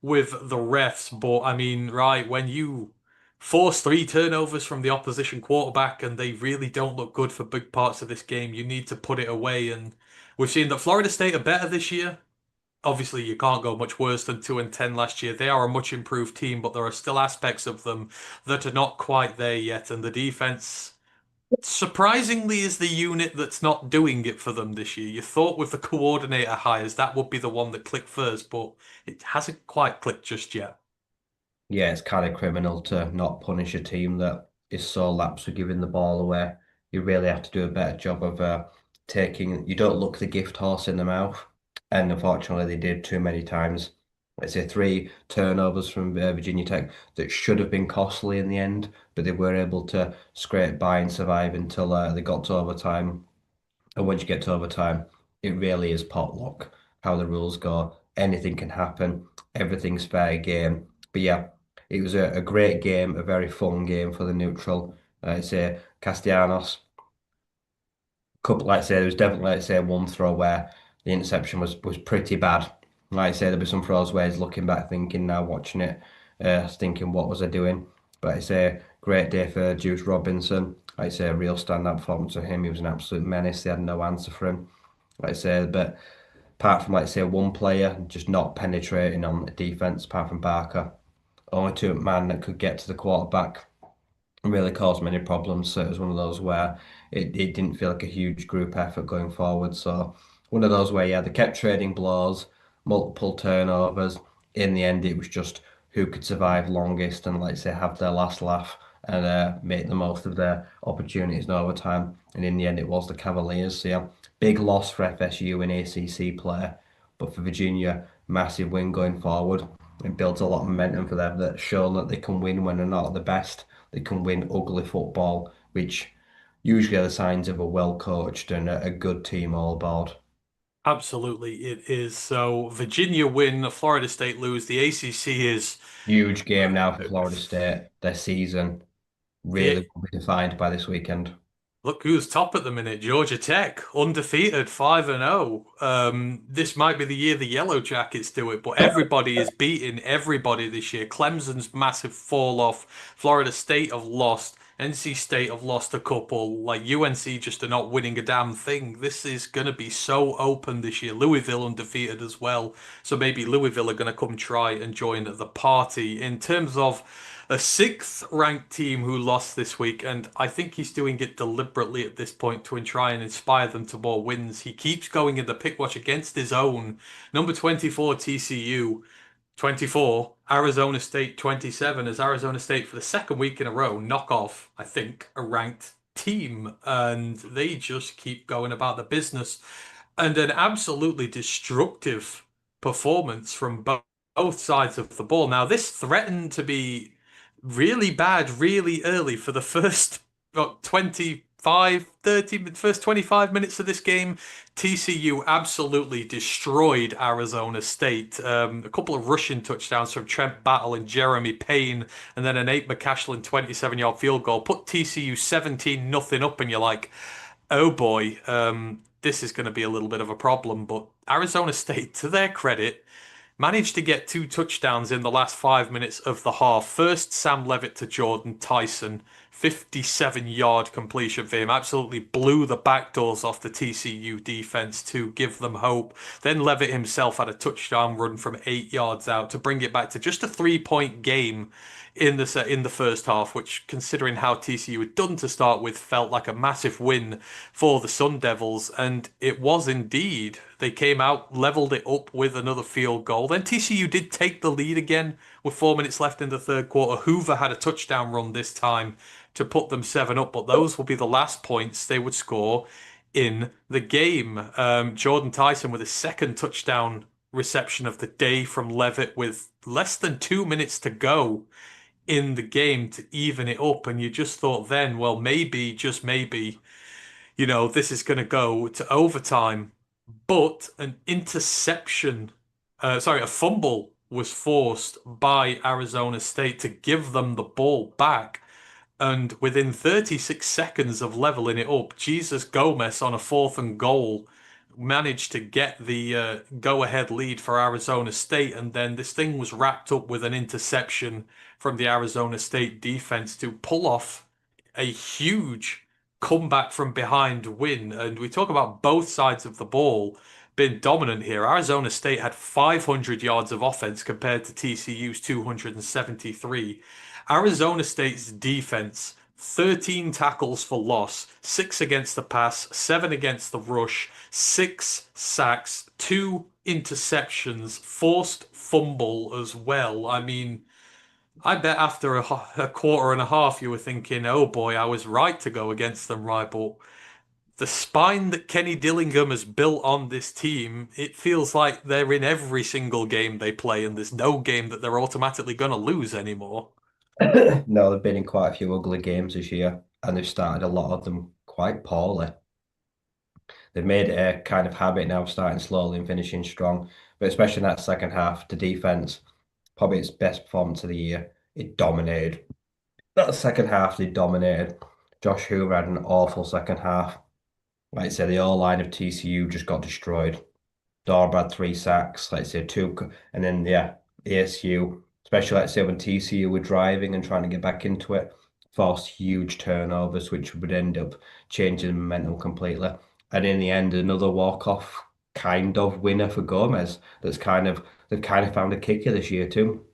with the refs, but I mean, right, when you force 3 turnovers from the opposition quarterback and they really don't look good for big parts of this game, you need to put it away. And We've seen that Florida State are better this year. Obviously, you can't go much worse than 2-10 last year. They are a much improved team, but there are still aspects of them that are not quite there yet. And the defense, surprisingly, is the unit that's not doing it for them this year. You thought with the coordinator hires, that would be the one that clicked first, but it hasn't quite clicked just yet. Yeah, it's kind of criminal to not punish a team that is so lax with giving the ball away. You really have to do a better job of taking. You don't look the gift horse in the mouth, and unfortunately, they did too many times. Let's say three turnovers from Virginia Tech that should have been costly in the end, but they were able to scrape by and survive until they got to overtime. And once you get to overtime, it really is potluck. How the rules go, anything can happen. Everything's fair game. But yeah, it was a great game, a very fun game for the neutral. I'd say Castellanos, couple, like I say, there was definitely, like I say, one throw where the interception was pretty bad. Like I say, there'll be some throws where he's looking back, thinking now, watching it, thinking, what was I doing? But I say, great day for Juice Robinson. Like I say, a real standout performance for him. He was an absolute menace. They had no answer for him. Like I say, but apart from, like I say, one player just not penetrating on the defense, apart from Barker, only two man that could get to the quarterback really caused many problems. So it was one of those where it didn't feel like a huge group effort going forward. So one of those where, yeah, they kept trading blows, multiple turnovers. In the end, it was just who could survive longest and, like say, have their last laugh and make the most of their opportunities in overtime. And in the end, it was the Cavaliers. So, yeah, big loss for FSU in ACC play, but for Virginia, massive win going forward. It builds a lot of momentum for them that's shown that they can win when they're not at the best. They can win ugly football, which usually are the signs of a well coached and a good team all aboard. Absolutely, it is. So Virginia win, Florida State lose. The ACC is Huge game now for Florida State. Their season really the will be defined by this weekend. look who's top at the minute. Georgia Tech, undefeated, 5-0. This might be the year the Yellow Jackets do it, but everybody is beating everybody this year. Clemson's massive fall off. Florida State have lost. NC State have lost a couple. Like UNC just are not winning a damn thing. This is going to be so open this year. Louisville undefeated as well. So maybe Louisville are going to come try and join the party. In terms of a sixth ranked team who lost this week, and I think he's doing it deliberately at this point to try and inspire them to more wins. He keeps going in the pick watch against his own. Number 24, TCU, 24, Arizona State 27, as Arizona State for the second week in a row knock off, I think, a ranked team. And they just keep going about the business. And an absolutely destructive performance from both sides of the ball. Now, this threatened to be really bad really early for the first what, 25, 30, first 25 minutes of this game. TCU absolutely destroyed Arizona State. A couple of rushing touchdowns from Trent Battle and Jeremy Payne, and then an 8 McCashlin 27-yard field goal. Put TCU 17-0 up, and you're like, oh boy, this is going to be a little bit of a problem. But Arizona State, to their credit, managed to get two touchdowns in the last 5 minutes of the half. First, Sam Levitt to Jordan Tyson, 57-yard completion for him. Absolutely blew the back doors off the TCU defense to give them hope. Then Levitt himself had a touchdown run from 8 yards out to bring it back to just a 3-point game in the first half, which, considering how TCU had done to start with, felt like a massive win for the Sun Devils, and it was indeed. They came out, leveled it up with another field goal. Then TCU did take the lead again with 4 minutes left in the third quarter. Hoover had a touchdown run this time to put them 7 up, but those will be the last points they would score in the game. Jordan Tyson with his second touchdown reception of the day from Levitt with less than 2 minutes to go in the game to even it up. And you just thought then, well, maybe, just maybe, this is going to go to overtime. But an interception, a fumble was forced by Arizona State to give them the ball back. And within 36 seconds of leveling it up, Jesus Gomez on a 4th and goal managed to get the go-ahead lead for Arizona State. And then this thing was wrapped up with an interception from the Arizona State defense to pull off a huge come back from behind win. And we talk about both sides of the ball being dominant here. Arizona State had 500 yards of offense compared to TCU's 273. Arizona State's defense, 13 tackles for loss, 6 against the pass, 7 against the rush, 6 sacks, 2 interceptions, forced fumble as well. I mean, I bet after a quarter and a half, you were thinking, oh boy, I was right to go against them, right? But the spine that Kenny Dillingham has built on this team, it feels like they're in every single game they play, and there's no game that they're automatically going to lose anymore. No, they've been in quite a few ugly games this year, and they've started a lot of them quite poorly. They've made it a kind of habit now, starting slowly and finishing strong. But especially in that second half, the defense, probably its best performance of the year. It dominated. That second half, they dominated. Josh Hoover had an awful second half. Like I said, the O line of TCU just got destroyed. Darb had 3 sacks, let's say two, and then yeah, ASU, especially let's say when TCU were driving and trying to get back into it, forced huge turnovers, which would end up changing the momentum completely. And in the end, another walk-off kind of winner for Gomez. They've kind of found a kicker this year too.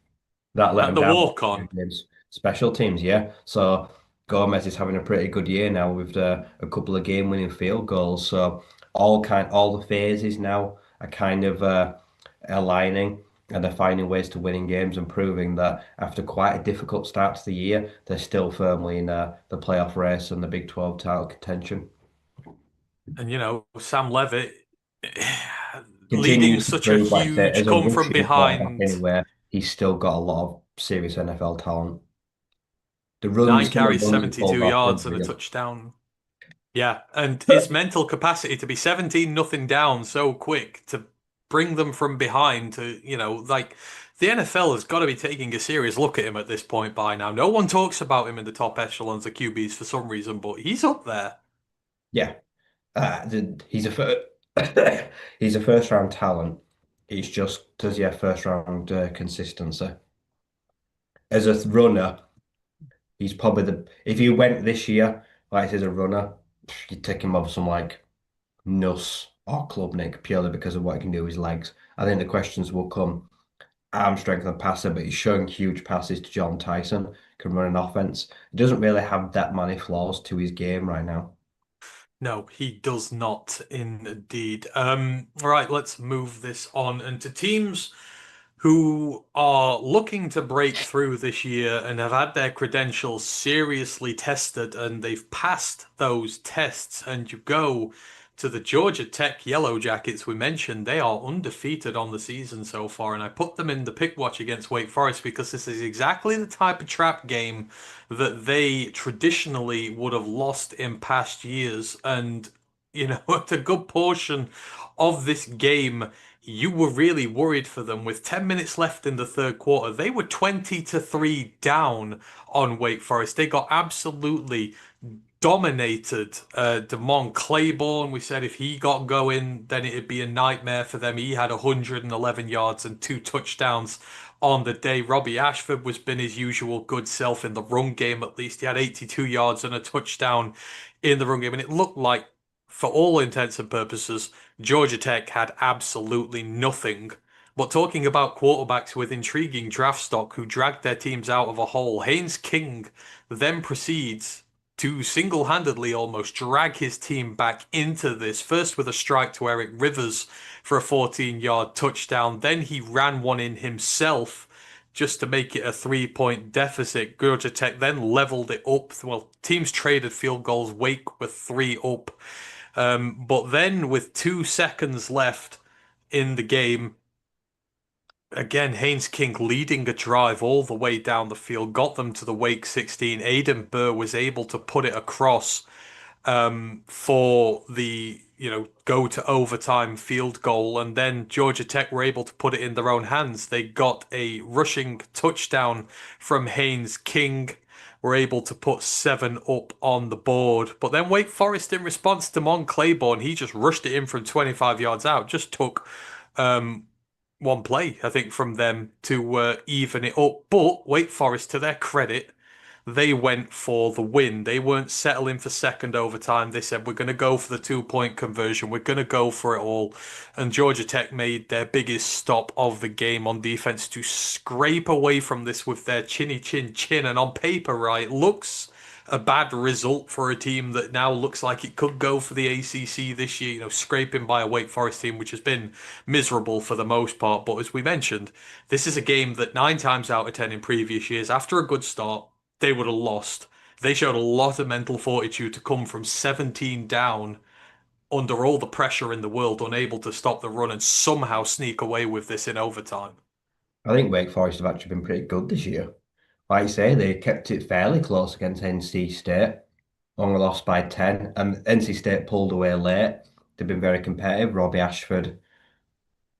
That let And them the down walk on. against special teams, yeah. So Gomez is having a pretty good year now with a couple of game-winning field goals. So all the phases now are kind of aligning, and they're finding ways to winning games and proving that after quite a difficult start to the year, they're still firmly in the playoff race and the Big 12 title contention. And, Sam Levitt leading Continues to such a prove, like I say, huge as a come from rushing quarterback behind. anywhere, he's still got a lot of serious NFL talent. Nine Some of the carries, runs he pulled 72 off were yards, and a brilliant. touchdown. Yeah, and his mental capacity to be 17 nothing down so quick to bring them from behind to, like the NFL has got to be taking a serious look at him at this point by now. No one talks about him in the top echelons of QBs for some reason, but he's up there. Yeah, he's a he's a first round talent. He's just does yeah first round consistency as a runner. He's probably the if he went this year like as a runner, you'd take him over some like Nuss or Klubnik purely because of what he can do with his legs. I think the questions will come arm strength and passer, but he's showing huge passes to John Tyson, can run an offense. He doesn't really have that many flaws to his game right now. No, he does not indeed. All right, let's move this on. And to teams who are looking to break through this year and have had their credentials seriously tested and they've passed those tests, and you go to the Georgia Tech Yellow Jackets we mentioned, they are undefeated on the season so far, and I put them in the pick watch against Wake Forest because this is exactly the type of trap game that they traditionally would have lost in past years. And, at a good portion of this game, you were really worried for them. With 10 minutes left in the third quarter, they were 20-3 down on Wake Forest. They got absolutely dominated. Damon Claiborne, we said if he got going, then it'd be a nightmare for them. He had 111 yards and 2 touchdowns on the day. Robbie Ashford was been his usual good self in the run game, at least. He had 82 yards and a touchdown in the run game. And it looked like, for all intents and purposes, Georgia Tech had absolutely nothing. But talking about quarterbacks with intriguing draft stock who dragged their teams out of a hole, Haynes King then proceeds to single-handedly almost drag his team back into this. First with a strike to Eric Rivers for a 14-yard touchdown. Then he ran one in himself just to make it a 3-point deficit. Georgia Tech then leveled it up. Well, teams traded field goals. Wake with 3 up. But then with 2 seconds left in the game, again, Haynes King leading a drive all the way down the field, got them to the Wake 16. Aiden Burr was able to put it across for the go to overtime field goal, and then Georgia Tech were able to put it in their own hands. They got a rushing touchdown from Haynes King, were able to put 7 up on the board. But then Wake Forest, in response to Mon Claiborne, he just rushed it in from 25 yards out. Just took um, one play, I think, from them to even it up. But Wake Forest, to their credit, they went for the win. They weren't settling for second overtime. They said, we're going to go for the 2-point conversion. We're going to go for it all. And Georgia Tech made their biggest stop of the game on defense to scrape away from this with their chinny chin chin. And on paper, right, looks a bad result for a team that now looks like it could go for the ACC this year, scraping by a Wake Forest team, which has been miserable for the most part. But as we mentioned, this is a game that 9 times out of 10 in previous years, after a good start, they would have lost. They showed a lot of mental fortitude to come from 17 down under all the pressure in the world, unable to stop the run and somehow sneak away with this in overtime. I think Wake Forest have actually been pretty good this year. Like you say, they kept it fairly close against NC State, only lost by 10, and NC State pulled away late. They've been very competitive. Robbie Ashford,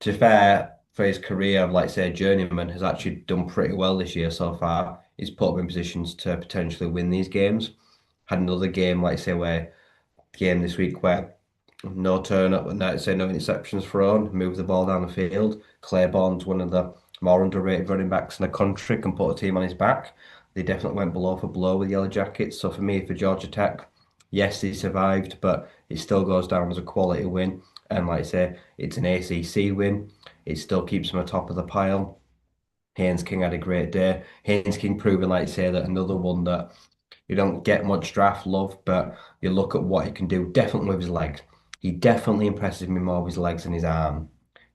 to be fair, for his career, like say, journeyman, has actually done pretty well this year so far. He's put up in positions to potentially win these games. Had another game, like say, game this week where no turn up, and like say no interceptions thrown, move the ball down the field. Claiborne's one of the more underrated running backs in the country, can put a team on his back. They definitely went blow for blow with Yellow Jackets. So for me, for Georgia Tech, yes, they survived, but it still goes down as a quality win. And like I say, it's an ACC win. It still keeps them atop of the pile. Haynes King had a great day. Haynes King proving, like I say, that another one that you don't get much draft love, but you look at what he can do, definitely with his legs. He definitely impresses me more with his legs than his arm.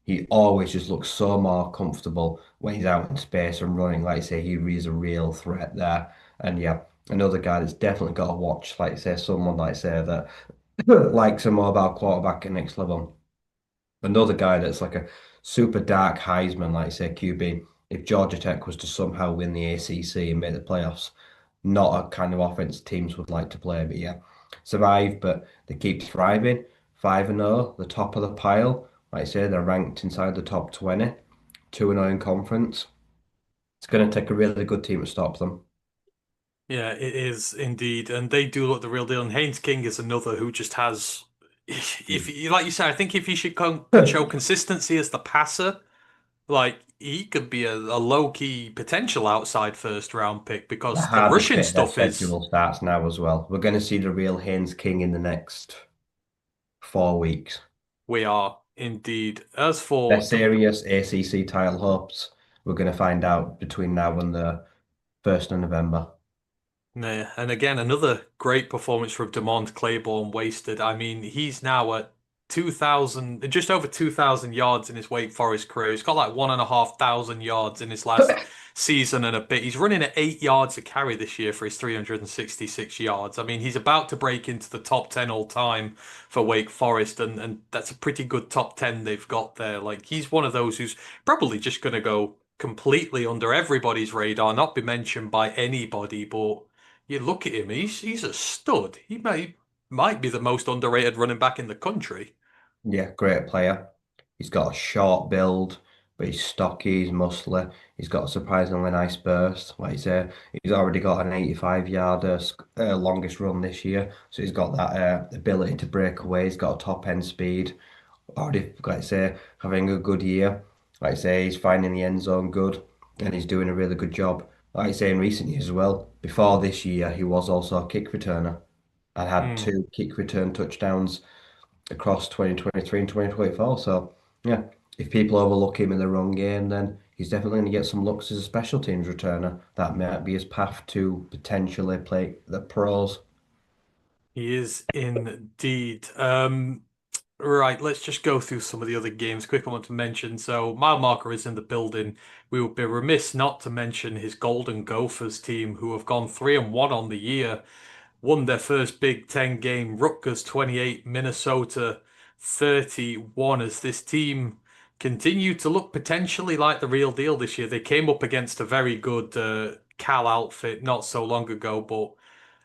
He always just looks so more comfortable when he's out in space and running. Like I say, he is a real threat there. And yeah, another guy that's definitely got to watch, like I say, someone like say that likes a mobile quarterback at next level. Another guy that's like a super dark Heisman, like say QB. If Georgia Tech was to somehow win the ACC and make the playoffs, not a kind of offense teams would like to play. But yeah, survive, but they keep thriving. 5-0, the top of the pile. Like I say, they're ranked inside the top 20, 2-0 in conference. It's going to take a really good team to stop them. Yeah, it is indeed, and they do look the real deal. And Haynes King is another who just has, if like you said, I think if he could show consistency as the passer, like he could be a low key potential outside first round pick The because the hardest rushing bit of their stuff is schedule starts now as well. We're going to see the real Haynes King in the next 4 weeks. we are indeed. As Their for the serious ACC title hopes, we're going to find out between now and the 1st of November. Yeah, and again, another great performance from Demond Claiborne wasted. I mean, he's now at 2,000, just over 2,000 yards in his Wake Forest career. He's got like 1,500 yards in his last season and a bit. He's running at 8 yards a carry this year for his 366 yards. I mean, he's about to break into the top 10 all time for Wake Forest, and that's a pretty good top 10 they've got there. Like, he's one of those who's probably just going to go completely under everybody's radar, not be mentioned by anybody, but you look at him, he's a stud. He might be the most underrated running back in the country. Yeah, great player. He's got a short build, but he's stocky, he's muscly. He's got a surprisingly nice burst. Like you say, he's already got an 85-yarder longest run this year. So he's got that ability to break away. He's got a top end speed. Already, like I say, having a good year. Like I say, he's finding the end zone good, and he's doing a really good job. Like I say, in recent years as well. Before this year, he was also a kick returner and had Hmm. 2 kick return touchdowns across 2023 and 2024. So, yeah, if people overlook him in the wrong game, then he's definitely going to get some looks as a special teams returner. That might be his path to potentially play the pros. He is indeed. Right, let's just go through some of the other games. Quick, I want to mention. So, mile marker is in the building. We would be remiss not to mention his Golden Gophers team, who have gone 3-1 on the year. Won their first Big Ten game, Rutgers 28, Minnesota 31, as this team continued to look potentially like the real deal this year. They came up against a very good Cal outfit not so long ago, but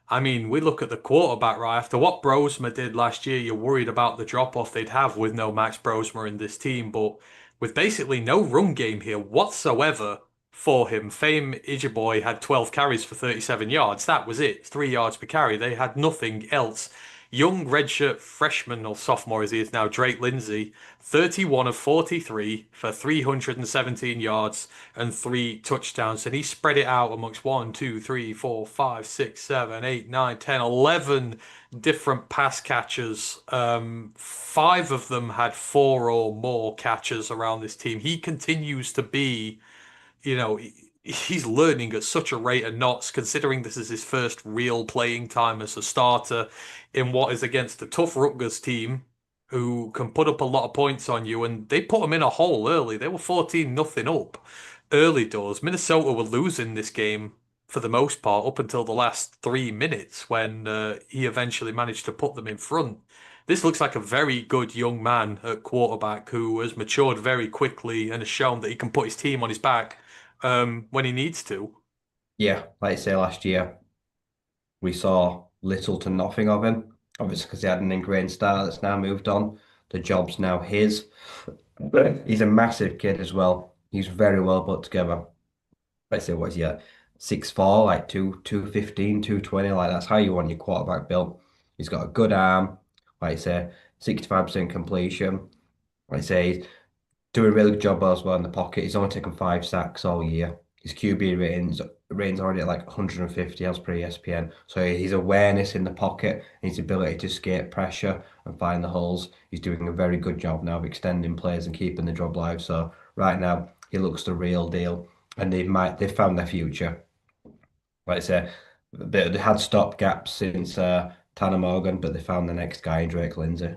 I mean, we look at the quarterback, right? After what Brosmer did last year, you're worried about the drop-off they'd have with no Max Brosmer in this team, but with basically no run game here whatsoever for him. Fame Ijiboy had 12 carries for 37 yards. That was it. 3 yards per carry. They had nothing else. young redshirt freshman or sophomore as he is now, Drake Lindsay, 31 of 43 for 317 yards and three touchdowns. And he spread it out amongst 11 different pass catchers. Five of them had four or more catches around this team. He continues to be, he's learning at such a rate of knots, considering this is his first real playing time as a starter in what is against a tough Rutgers team who can put up a lot of points on you. And they put him in a hole early. They were 14-0 up early doors. Minnesota were losing this game for the most part up until the last 3 minutes when he eventually managed to put them in front. This looks like a very good young man at quarterback who has matured very quickly and has shown that he can put his team on his back when he needs to. Yeah, like I say, last year we saw little to nothing of him. Obviously, because he had an ingrained style that's now moved on. The job's now his. He's a massive kid as well. He's very well put together. Let's say what's he at? 6'4", like 215, 220. Like that's how you want your quarterback built. He's got a good arm, like I say, 65% completion. Like I say, he's doing a really good job as well in the pocket. He's only taken 5 sacks all year. His QB ratings already at like 150 as per ESPN. So his awareness in the pocket, his ability to escape pressure and find the holes, he's doing a very good job now of extending plays and keeping the job live. So right now he looks the real deal, and they've found their future. Like I say, they had stop gaps since Tanner Morgan, but they found the next guy in Drake Lindsay.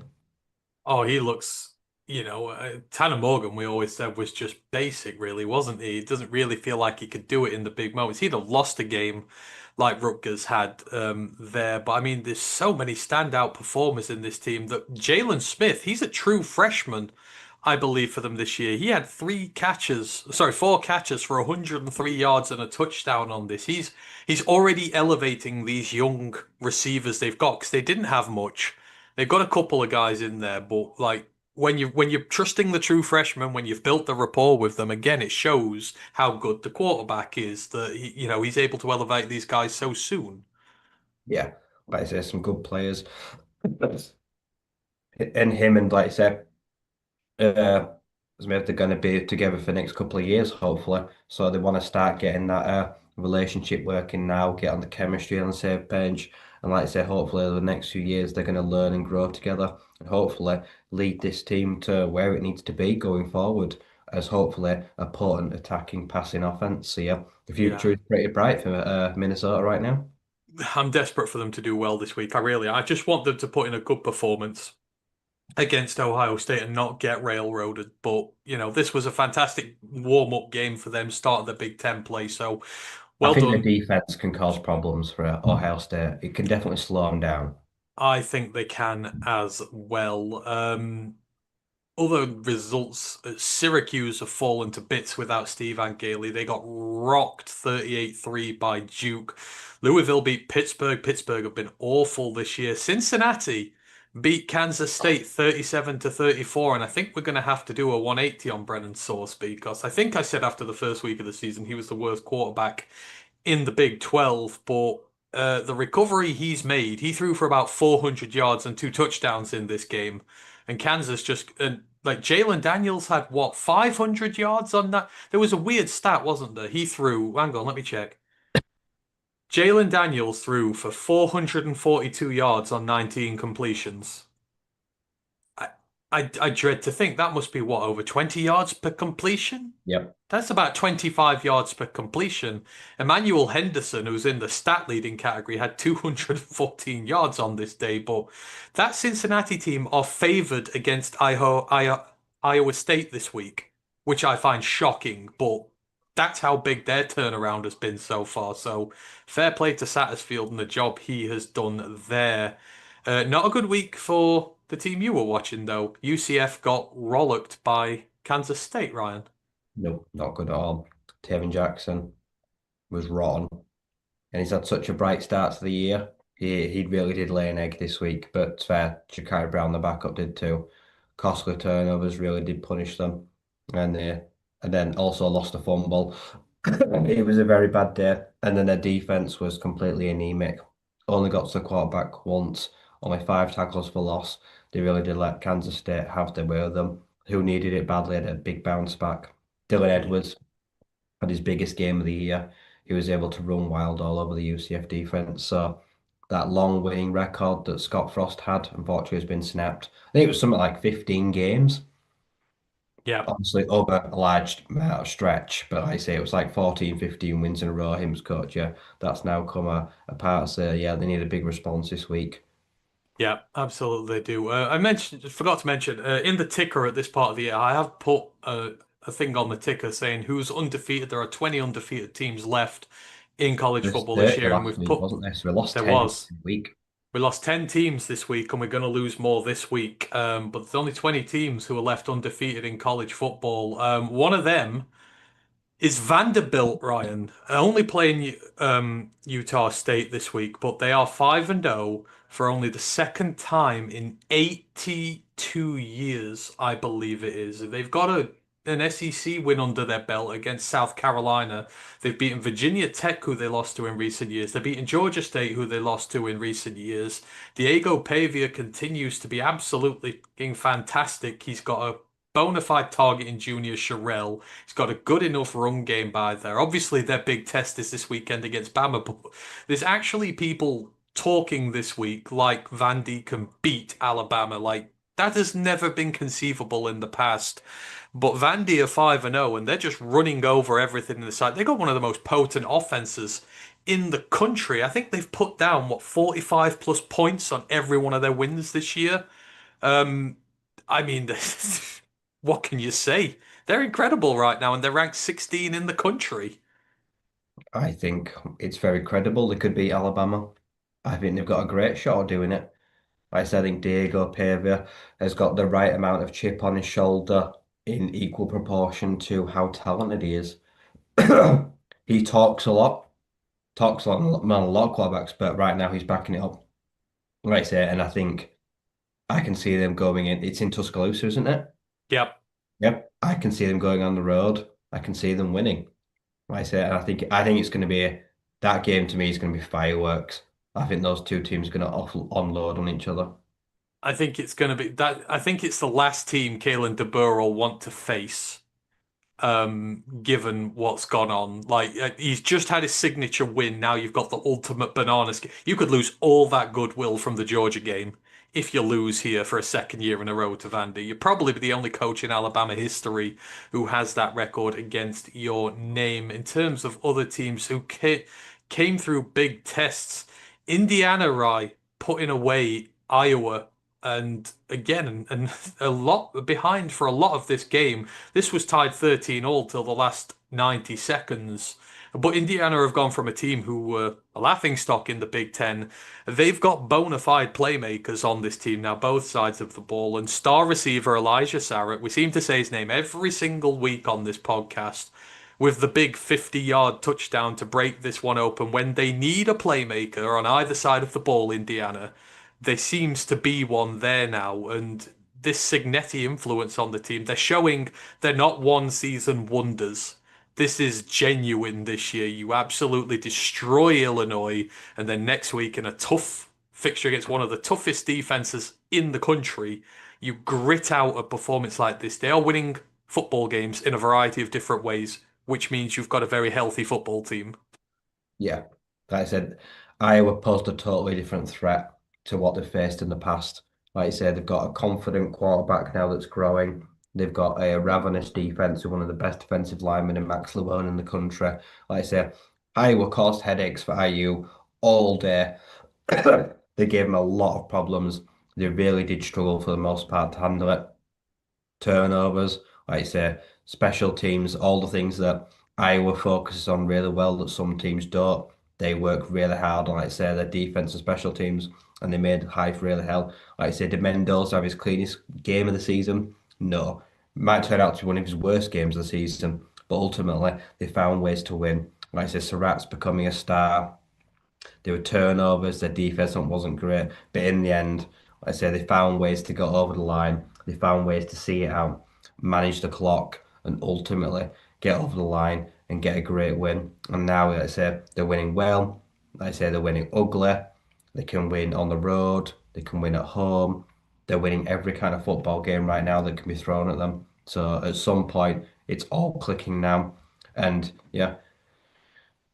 Oh, he looks, Tanner Morgan, we always said was just basic, really, wasn't he? It doesn't really feel like he could do it in the big moments. He'd have lost a game like Rutgers had there. But I mean, there's so many standout performers in this team that Jalen Smith, he's a true freshman, I believe, for them this year. He had 4 catches for 103 yards and a touchdown on this. He's already elevating these young receivers they've got because they didn't have much. They've got a couple of guys in there, but like when you're trusting the true freshmen, when you've built the rapport with them, again, it shows how good the quarterback is that he's able to elevate these guys so soon. Yeah, like I say, some good players. And him and like I said, uh, they're going to be together for the next couple of years, hopefully. So they want to start getting that relationship working now, get on the chemistry on the same page. And like I say, hopefully over the next few years, they're going to learn and grow together and hopefully lead this team to where it needs to be going forward as hopefully a potent attacking passing offense. So yeah, the Yeah. future is pretty bright for Minnesota right now. I'm desperate for them to do well this week. I just want them to put in a good performance against Ohio State and not get railroaded. But, this was a fantastic warm-up game for them, start of the Big Ten play. So I well think the done. defense can cause problems for Ohio State. It can definitely slow them down. I think they can as well. Other results, Syracuse have fallen to bits without Steve Gailey. They got rocked 38-3 by Duke. Louisville beat Pittsburgh. Pittsburgh have been awful this year. Cincinnati beat Kansas State 37-34, and I think we're going to have to do a 180 on Brennan Sorsby because I think I said after the first week of the season he was the worst quarterback in the Big 12, but the recovery he's made, he threw for about 400 yards and two touchdowns in this game. And Kansas just, like Jalen Daniels had what, 500 yards on that? There was a weird stat, wasn't there? He threw, hang on, let me check. Jalen Daniels threw for 442 yards on 19 completions. I, I dread to think that must be what, over 20 yards per completion? Yep. That's about 25 yards per completion. Emmanuel Henderson, who's in the stat leading category, had 214 yards on this day. But that Cincinnati team are favored against Iowa State this week, which I find shocking. But that's how big their turnaround has been so far. So fair play to Satterfield and the job he has done there. Not a good week for the team you were watching, though. UCF got rollocked by Kansas State, Ryan. Nope, not good at all. Tevin Jackson was rotten, and he's had such a bright start to the year. He really did lay an egg this week, but fair, Ja'Kai Brown, the backup, did too. Costly turnovers really did punish them, and then also lost a fumble. It was a very bad day, and then their defense was completely anemic. Only got to the quarterback once, only 5 tackles for loss. They really did let Kansas State have their way with them, who needed it badly, had a big bounce back. Dylan Edwards had his biggest game of the year. He was able to run wild all over the UCF defense. So that long winning record that Scott Frost had, unfortunately, has been snapped. I think it was something like 15 games, Yeah. obviously over a large amount of stretch. But like I say, it was like 14, 15 wins in a row. Him as coach, yeah, that's now come a part. So yeah, they need a big response this week. Yeah, absolutely they do. Forgot to mention, in the ticker at this part of the year, I have put a thing on the ticker saying who's undefeated. There are 20 undefeated teams left in college There's football this 30 year, and last we've week, put wasn't there? So we lost there 10 was. this week. We lost 10 teams this week, and we're going to lose more this week. But there's only 20 teams who are left undefeated in college football. One of them is Vanderbilt, Ryan. Only playing Utah State this week, but they are 5-0 for only the second time in 82 years, I believe it is. They've got an SEC win under their belt against South Carolina. They've beaten Virginia Tech, who they lost to in recent years. They've beaten Georgia State, who they lost to in recent years. Diego Pavia continues to be absolutely fantastic. He's got a bona fide target in Junior Sherrill. He's got a good enough run game by there. Obviously, their big test is this weekend against Bama, but there's actually people talking this week like Vandy can beat Alabama. Like, that has never been conceivable in the past. But Vandy are 5-0, and they're just running over everything in the side. They got one of the most potent offenses in the country. I think they've put down, what, 45 plus points on every one of their wins this year. Um, I mean, what can you say? They're incredible right now, and they're ranked 16 in the country. I think it's very credible. They could beat Alabama. I think they've got a great shot of doing it. Like I said, I think Diego Pavia has got the right amount of chip on his shoulder in equal proportion to how talented he is. He talks a lot, man, a lot of quarterbacks, but right now he's backing it up. Like I say, and I think I can see them going in. It's in Tuscaloosa, isn't it? Yep. Yep. I can see them going on the road. I can see them winning. Like I say, and I think it's going to be that game to me is going to be fireworks. I think those two teams are going to unload on each other. I think it's going to be that. I think it's the last team Kalen DeBoar will want to face, given what's gone on. Like he's just had his signature win. Now you've got the ultimate banana skin. You could lose all that goodwill from the Georgia game if you lose here for a second year in a row to Vandy. You're probably the only coach in Alabama history who has that record against your name. In terms of other teams who came through big tests, Indiana, Rye, putting away Iowa. And again, and a lot behind for a lot of this game. This was tied 13 all till the last 90 seconds. But Indiana have gone from a team who were a laughingstock in the Big Ten. They've got bona fide playmakers on this team now, both sides of the ball. And star receiver Elijah Sarrett, we seem to say his name every single week on this podcast, with the big 50-yard touchdown to break this one open. When they need a playmaker on either side of the ball, Indiana, there seems to be one there now. And this Signetti influence on the team, they're showing they're not one season wonders. This is genuine this year. You absolutely destroy Illinois, and then next week in a tough fixture against one of the toughest defenses in the country, you grit out a performance like this. They are winning football games in a variety of different ways, which means you've got a very healthy football team. Yeah. Like I said, Iowa posed a totally different threat to what they've faced in the past. Like I said, they've got a confident quarterback now that's growing. They've got a ravenous defense with one of the best defensive linemen in Max Lewone in the country. Like I said, Iowa caused headaches for IU all day. They gave them a lot of problems. They really did struggle for the most part to handle it. Turnovers, like I say, special teams, all the things that Iowa focuses on really well that some teams don't. They work really hard on, like I say, their defense and special teams, and they made Hive really hell. Like I say, did Mendoza have his cleanest game of the season? No. Might turn out to be one of his worst games of the season, but ultimately they found ways to win. Like I say, Surratt's becoming a star. There were turnovers, their defense wasn't great, but in the end, like I say, they found ways to go over the line. They found ways to see it out, manage the clock, and ultimately get over the line and get a great win. And now, like I say, they're winning well. Like I say, they're winning ugly. They can win on the road. They can win at home. They're winning every kind of football game right now that can be thrown at them. So at some point, it's all clicking now. And yeah,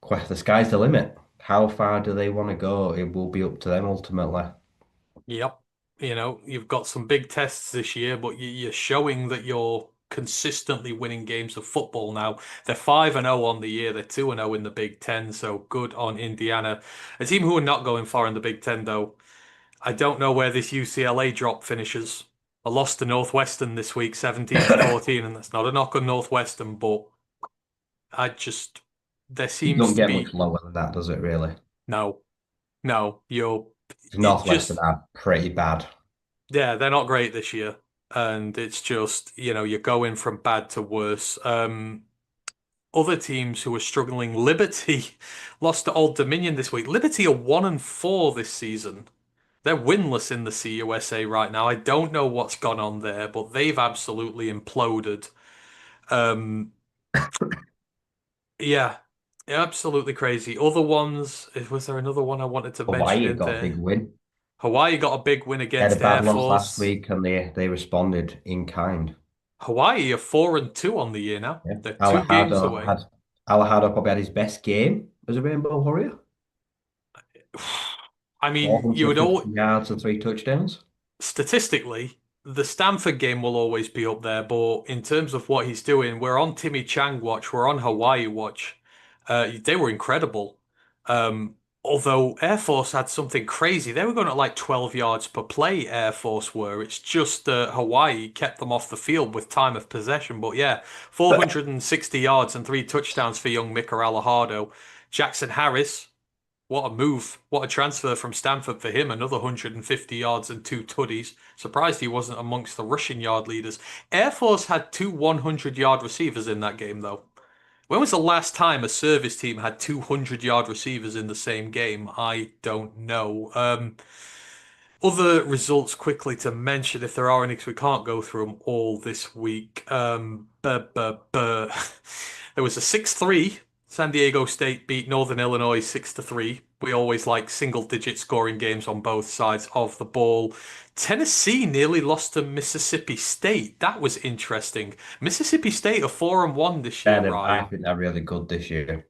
the sky's the limit. How far do they want to go? It will be up to them ultimately. Yep. You've got some big tests this year, but you're showing that you're consistently winning games of football now. They're 5-0 on the year. They're 2-0 in the Big Ten, so good on Indiana. A team who are not going far in the Big Ten, though. I don't know where this UCLA drop finishes. I lost to Northwestern this week, 17-14, and that's not a knock on Northwestern, but I just there It seems don't to get much be lower than that, does it really? no, no, it Northwestern just are pretty bad. yeah, they're not great this year. And it's just, you're going from bad to worse. Other teams who are struggling, Liberty lost to Old Dominion this week. Liberty are 1-4 this season. They're winless in the CUSA right now. I don't know what's gone on there, but they've absolutely imploded. Um, yeah, absolutely crazy. Other ones, was there another one I wanted to mention Hawaii in got a big there? win. Hawaii got a big win They had a against bad Air loss last Force. week and they responded in kind. Hawaii are 4-2 on the year now. Yeah. They're 2 games Alejandro away. had Alejandro probably had his best game as a Rainbow Warrior. I mean, you would 450 all yards and 3 touchdowns. statistically, the Stanford game will always be up there, but in terms of what he's doing, we're on Timmy Chang watch, we're on Hawaii watch. They were incredible. Um, although Air Force had something crazy. They were going at like 12 yards per play, Air Force were. It's just Hawaii kept them off the field with time of possession. But yeah, 460 yards and 3 touchdowns for young Mika Alejado. Jackson Harris, what a move. What a transfer from Stanford for him. Another 150 yards and 2 tutties. Surprised he wasn't amongst the rushing yard leaders. Air Force had 2 100-yard receivers in that game, though. When was the last time a service team had 200-yard receivers in the same game? I don't know. Other results quickly to mention, if there are any, because we can't go through them all this week. There was a 6-3. San Diego State beat Northern Illinois 6-3. We always like single-digit scoring games on both sides of the ball. Tennessee nearly lost to Mississippi State. That was interesting. Mississippi State are 4-1 this year, I Rye. think they're really good this year.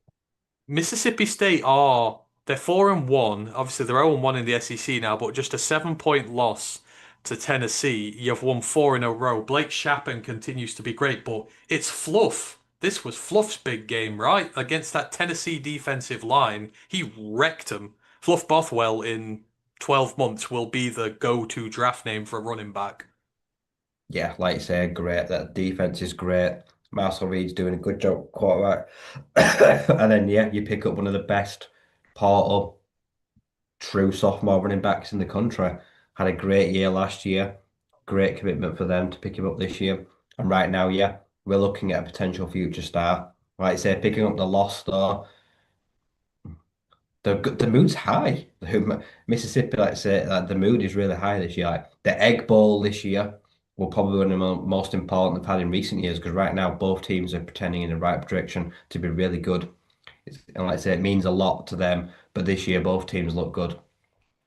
Mississippi State are they're 4-1. Obviously, they're 0-1 in the SEC now, but just a 7 point loss to Tennessee. You've won four in a row. Blake Shapen continues to be great, but it's Fluff. This was Fluff's big game, right? Against that Tennessee defensive line. He wrecked them. Fluff Bothwell in 12 months will be the go-to draft name for a running back. Yeah, like you say, great. That defense is great. Marcel Reed's doing a good job, quarterback. And then yeah, you pick up one of the best portal true sophomore running backs in the country. Had a great year last year. Great commitment for them to pick him up this year. And right now, yeah, we're looking at a potential future star. Like I say, picking up the loss though, the mood's high. Mississippi, like I say, like, the mood is really high this year. Like, the Egg Bowl this year will probably be one of the most important they've had in recent years because right now both teams are pretending in the right direction to be really good. And like I say, it means a lot to them. But this year, both teams look good.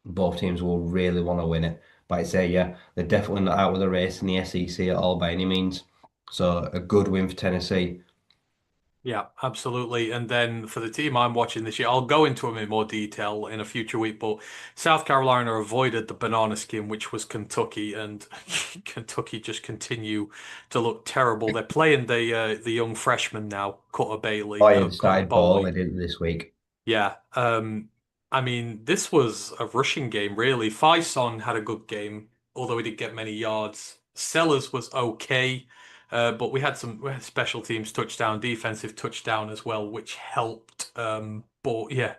Both teams will really want to win it. But I say, yeah, they're definitely not out of the race in the SEC at all by any means. So a good win for Tennessee. Yeah, absolutely. And then for the team I'm watching this year, I'll go into them in more detail in a future week, but South Carolina avoided the banana skin, which was Kentucky, and Kentucky just continue to look terrible. They're playing the young freshman now, Cutter Bailey. Oh yeah, Oh they God, started boy. balling, didn't they, this week? Yeah. I mean, this was a rushing game, really. Faison had a good game, although he didn't get many yards. Sellers was okay, but we had special teams touchdown, defensive touchdown as well, which helped. But yeah,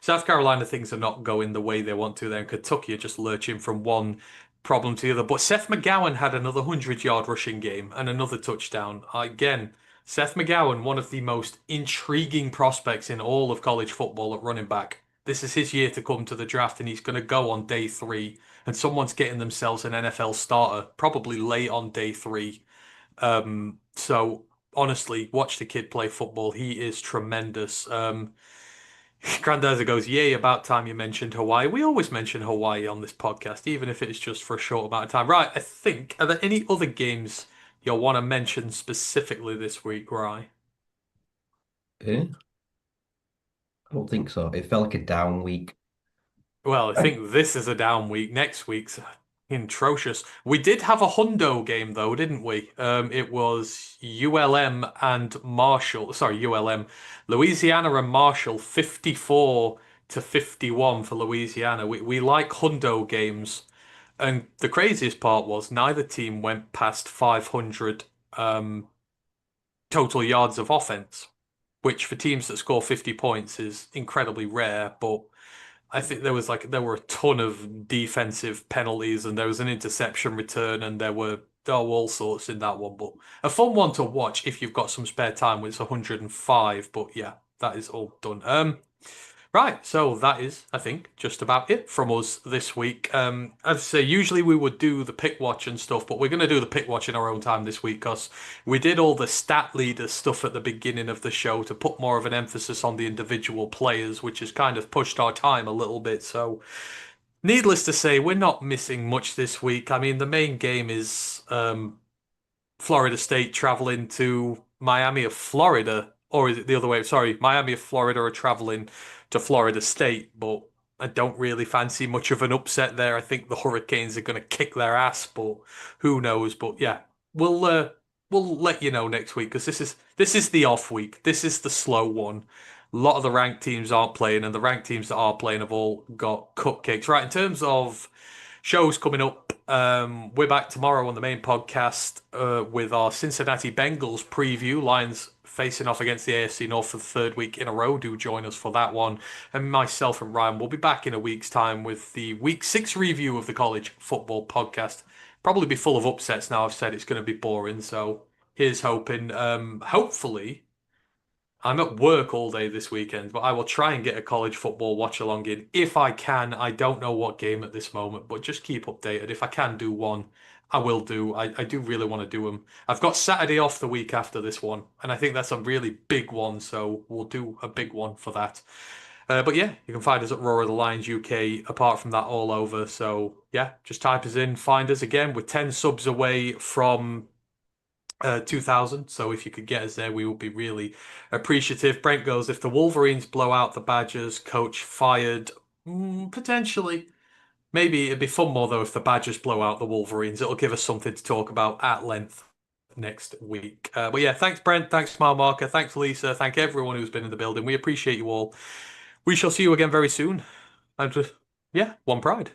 South Carolina things are not going the way they want to. Then Kentucky are just lurching from one problem to the other. But Seth McGowan had another 100-yard rushing game and another touchdown. Again, Seth McGowan, one of the most intriguing prospects in all of college football at running back. This is his year to come to the draft, and he's going to go on day three. And someone's getting themselves an NFL starter, probably late on day three. So honestly, watch the kid play football. He is tremendous. Granddaddy goes, yay, about time you mentioned Hawaii. We always mention Hawaii on this podcast, even if it's just for a short amount of time. Right, I think, are there any other games you'll want to mention specifically this week, Rye? Eh? I don't think so. It felt like a down week. Well, I think this is a down week. Next week's atrocious. We did have a Hundo game though, didn't we? It was ULM and Marshall. Sorry, ULM, Louisiana and Marshall, 54 to 51 for Louisiana. We like Hundo games, and the craziest part was neither team went past 500 total yards of offense, which for teams that score 50 points is incredibly rare, but. I think there were a ton of defensive penalties and there was an interception return and there were all sorts in that one. But a fun one to watch if you've got some spare time when it's 105. But yeah, that is all done. Right, so that is, I think, just about it from us this week. As I say, usually we would do the pick watch and stuff, but we're going to do the pick watch in our own time this week because we did all the stat leader stuff at the beginning of the show to put more of an emphasis on the individual players, which has kind of pushed our time a little bit. So, needless to say, we're not missing much this week. I mean, the main game is Florida State traveling to Miami of Florida, or is it the other way? Sorry, Miami of Florida are traveling to Florida State, but I don't really fancy much of an upset there. I think the Hurricanes are going to kick their ass, but who knows? But yeah, we'll let you know next week because this is the off week. This is the slow one. A lot of the ranked teams aren't playing, and the ranked teams that are playing have all got cupcakes. Right, in terms of shows coming up. We're back tomorrow on the main podcast with our Cincinnati Bengals preview. Lions facing off against the AFC North for the third week in a row. Do join us for that one. And myself and Ryan will be back in a week's time with the Week 6 review of the college football podcast. Probably be full of upsets now. I've said it's going to be boring. So here's hoping. Hopefully I'm at work all day this weekend, but I will try and get a college football watch along in if I can. I don't know what game at this moment, but just keep updated. If I can do one, I will do. I do really want to do them. I've got Saturday off the week after this one, and I think that's a really big one, so we'll do a big one for that. But yeah, you can find us at Roar of the Lions UK, apart from that, all over. So yeah, just type us in, find us again. We're 10 subs away from 2000. So if you could get us there, we would be really appreciative. Brent goes, if the Wolverines blow out the Badgers, coach fired. Potentially. Maybe it'd be fun more though if the Badgers blow out the Wolverines. It'll give us something to talk about at length next week. But yeah, thanks Brent, thanks Smile Marker, thanks Lisa, thank everyone who's been in the building. We appreciate you all. We shall see you again very soon. And yeah, one pride.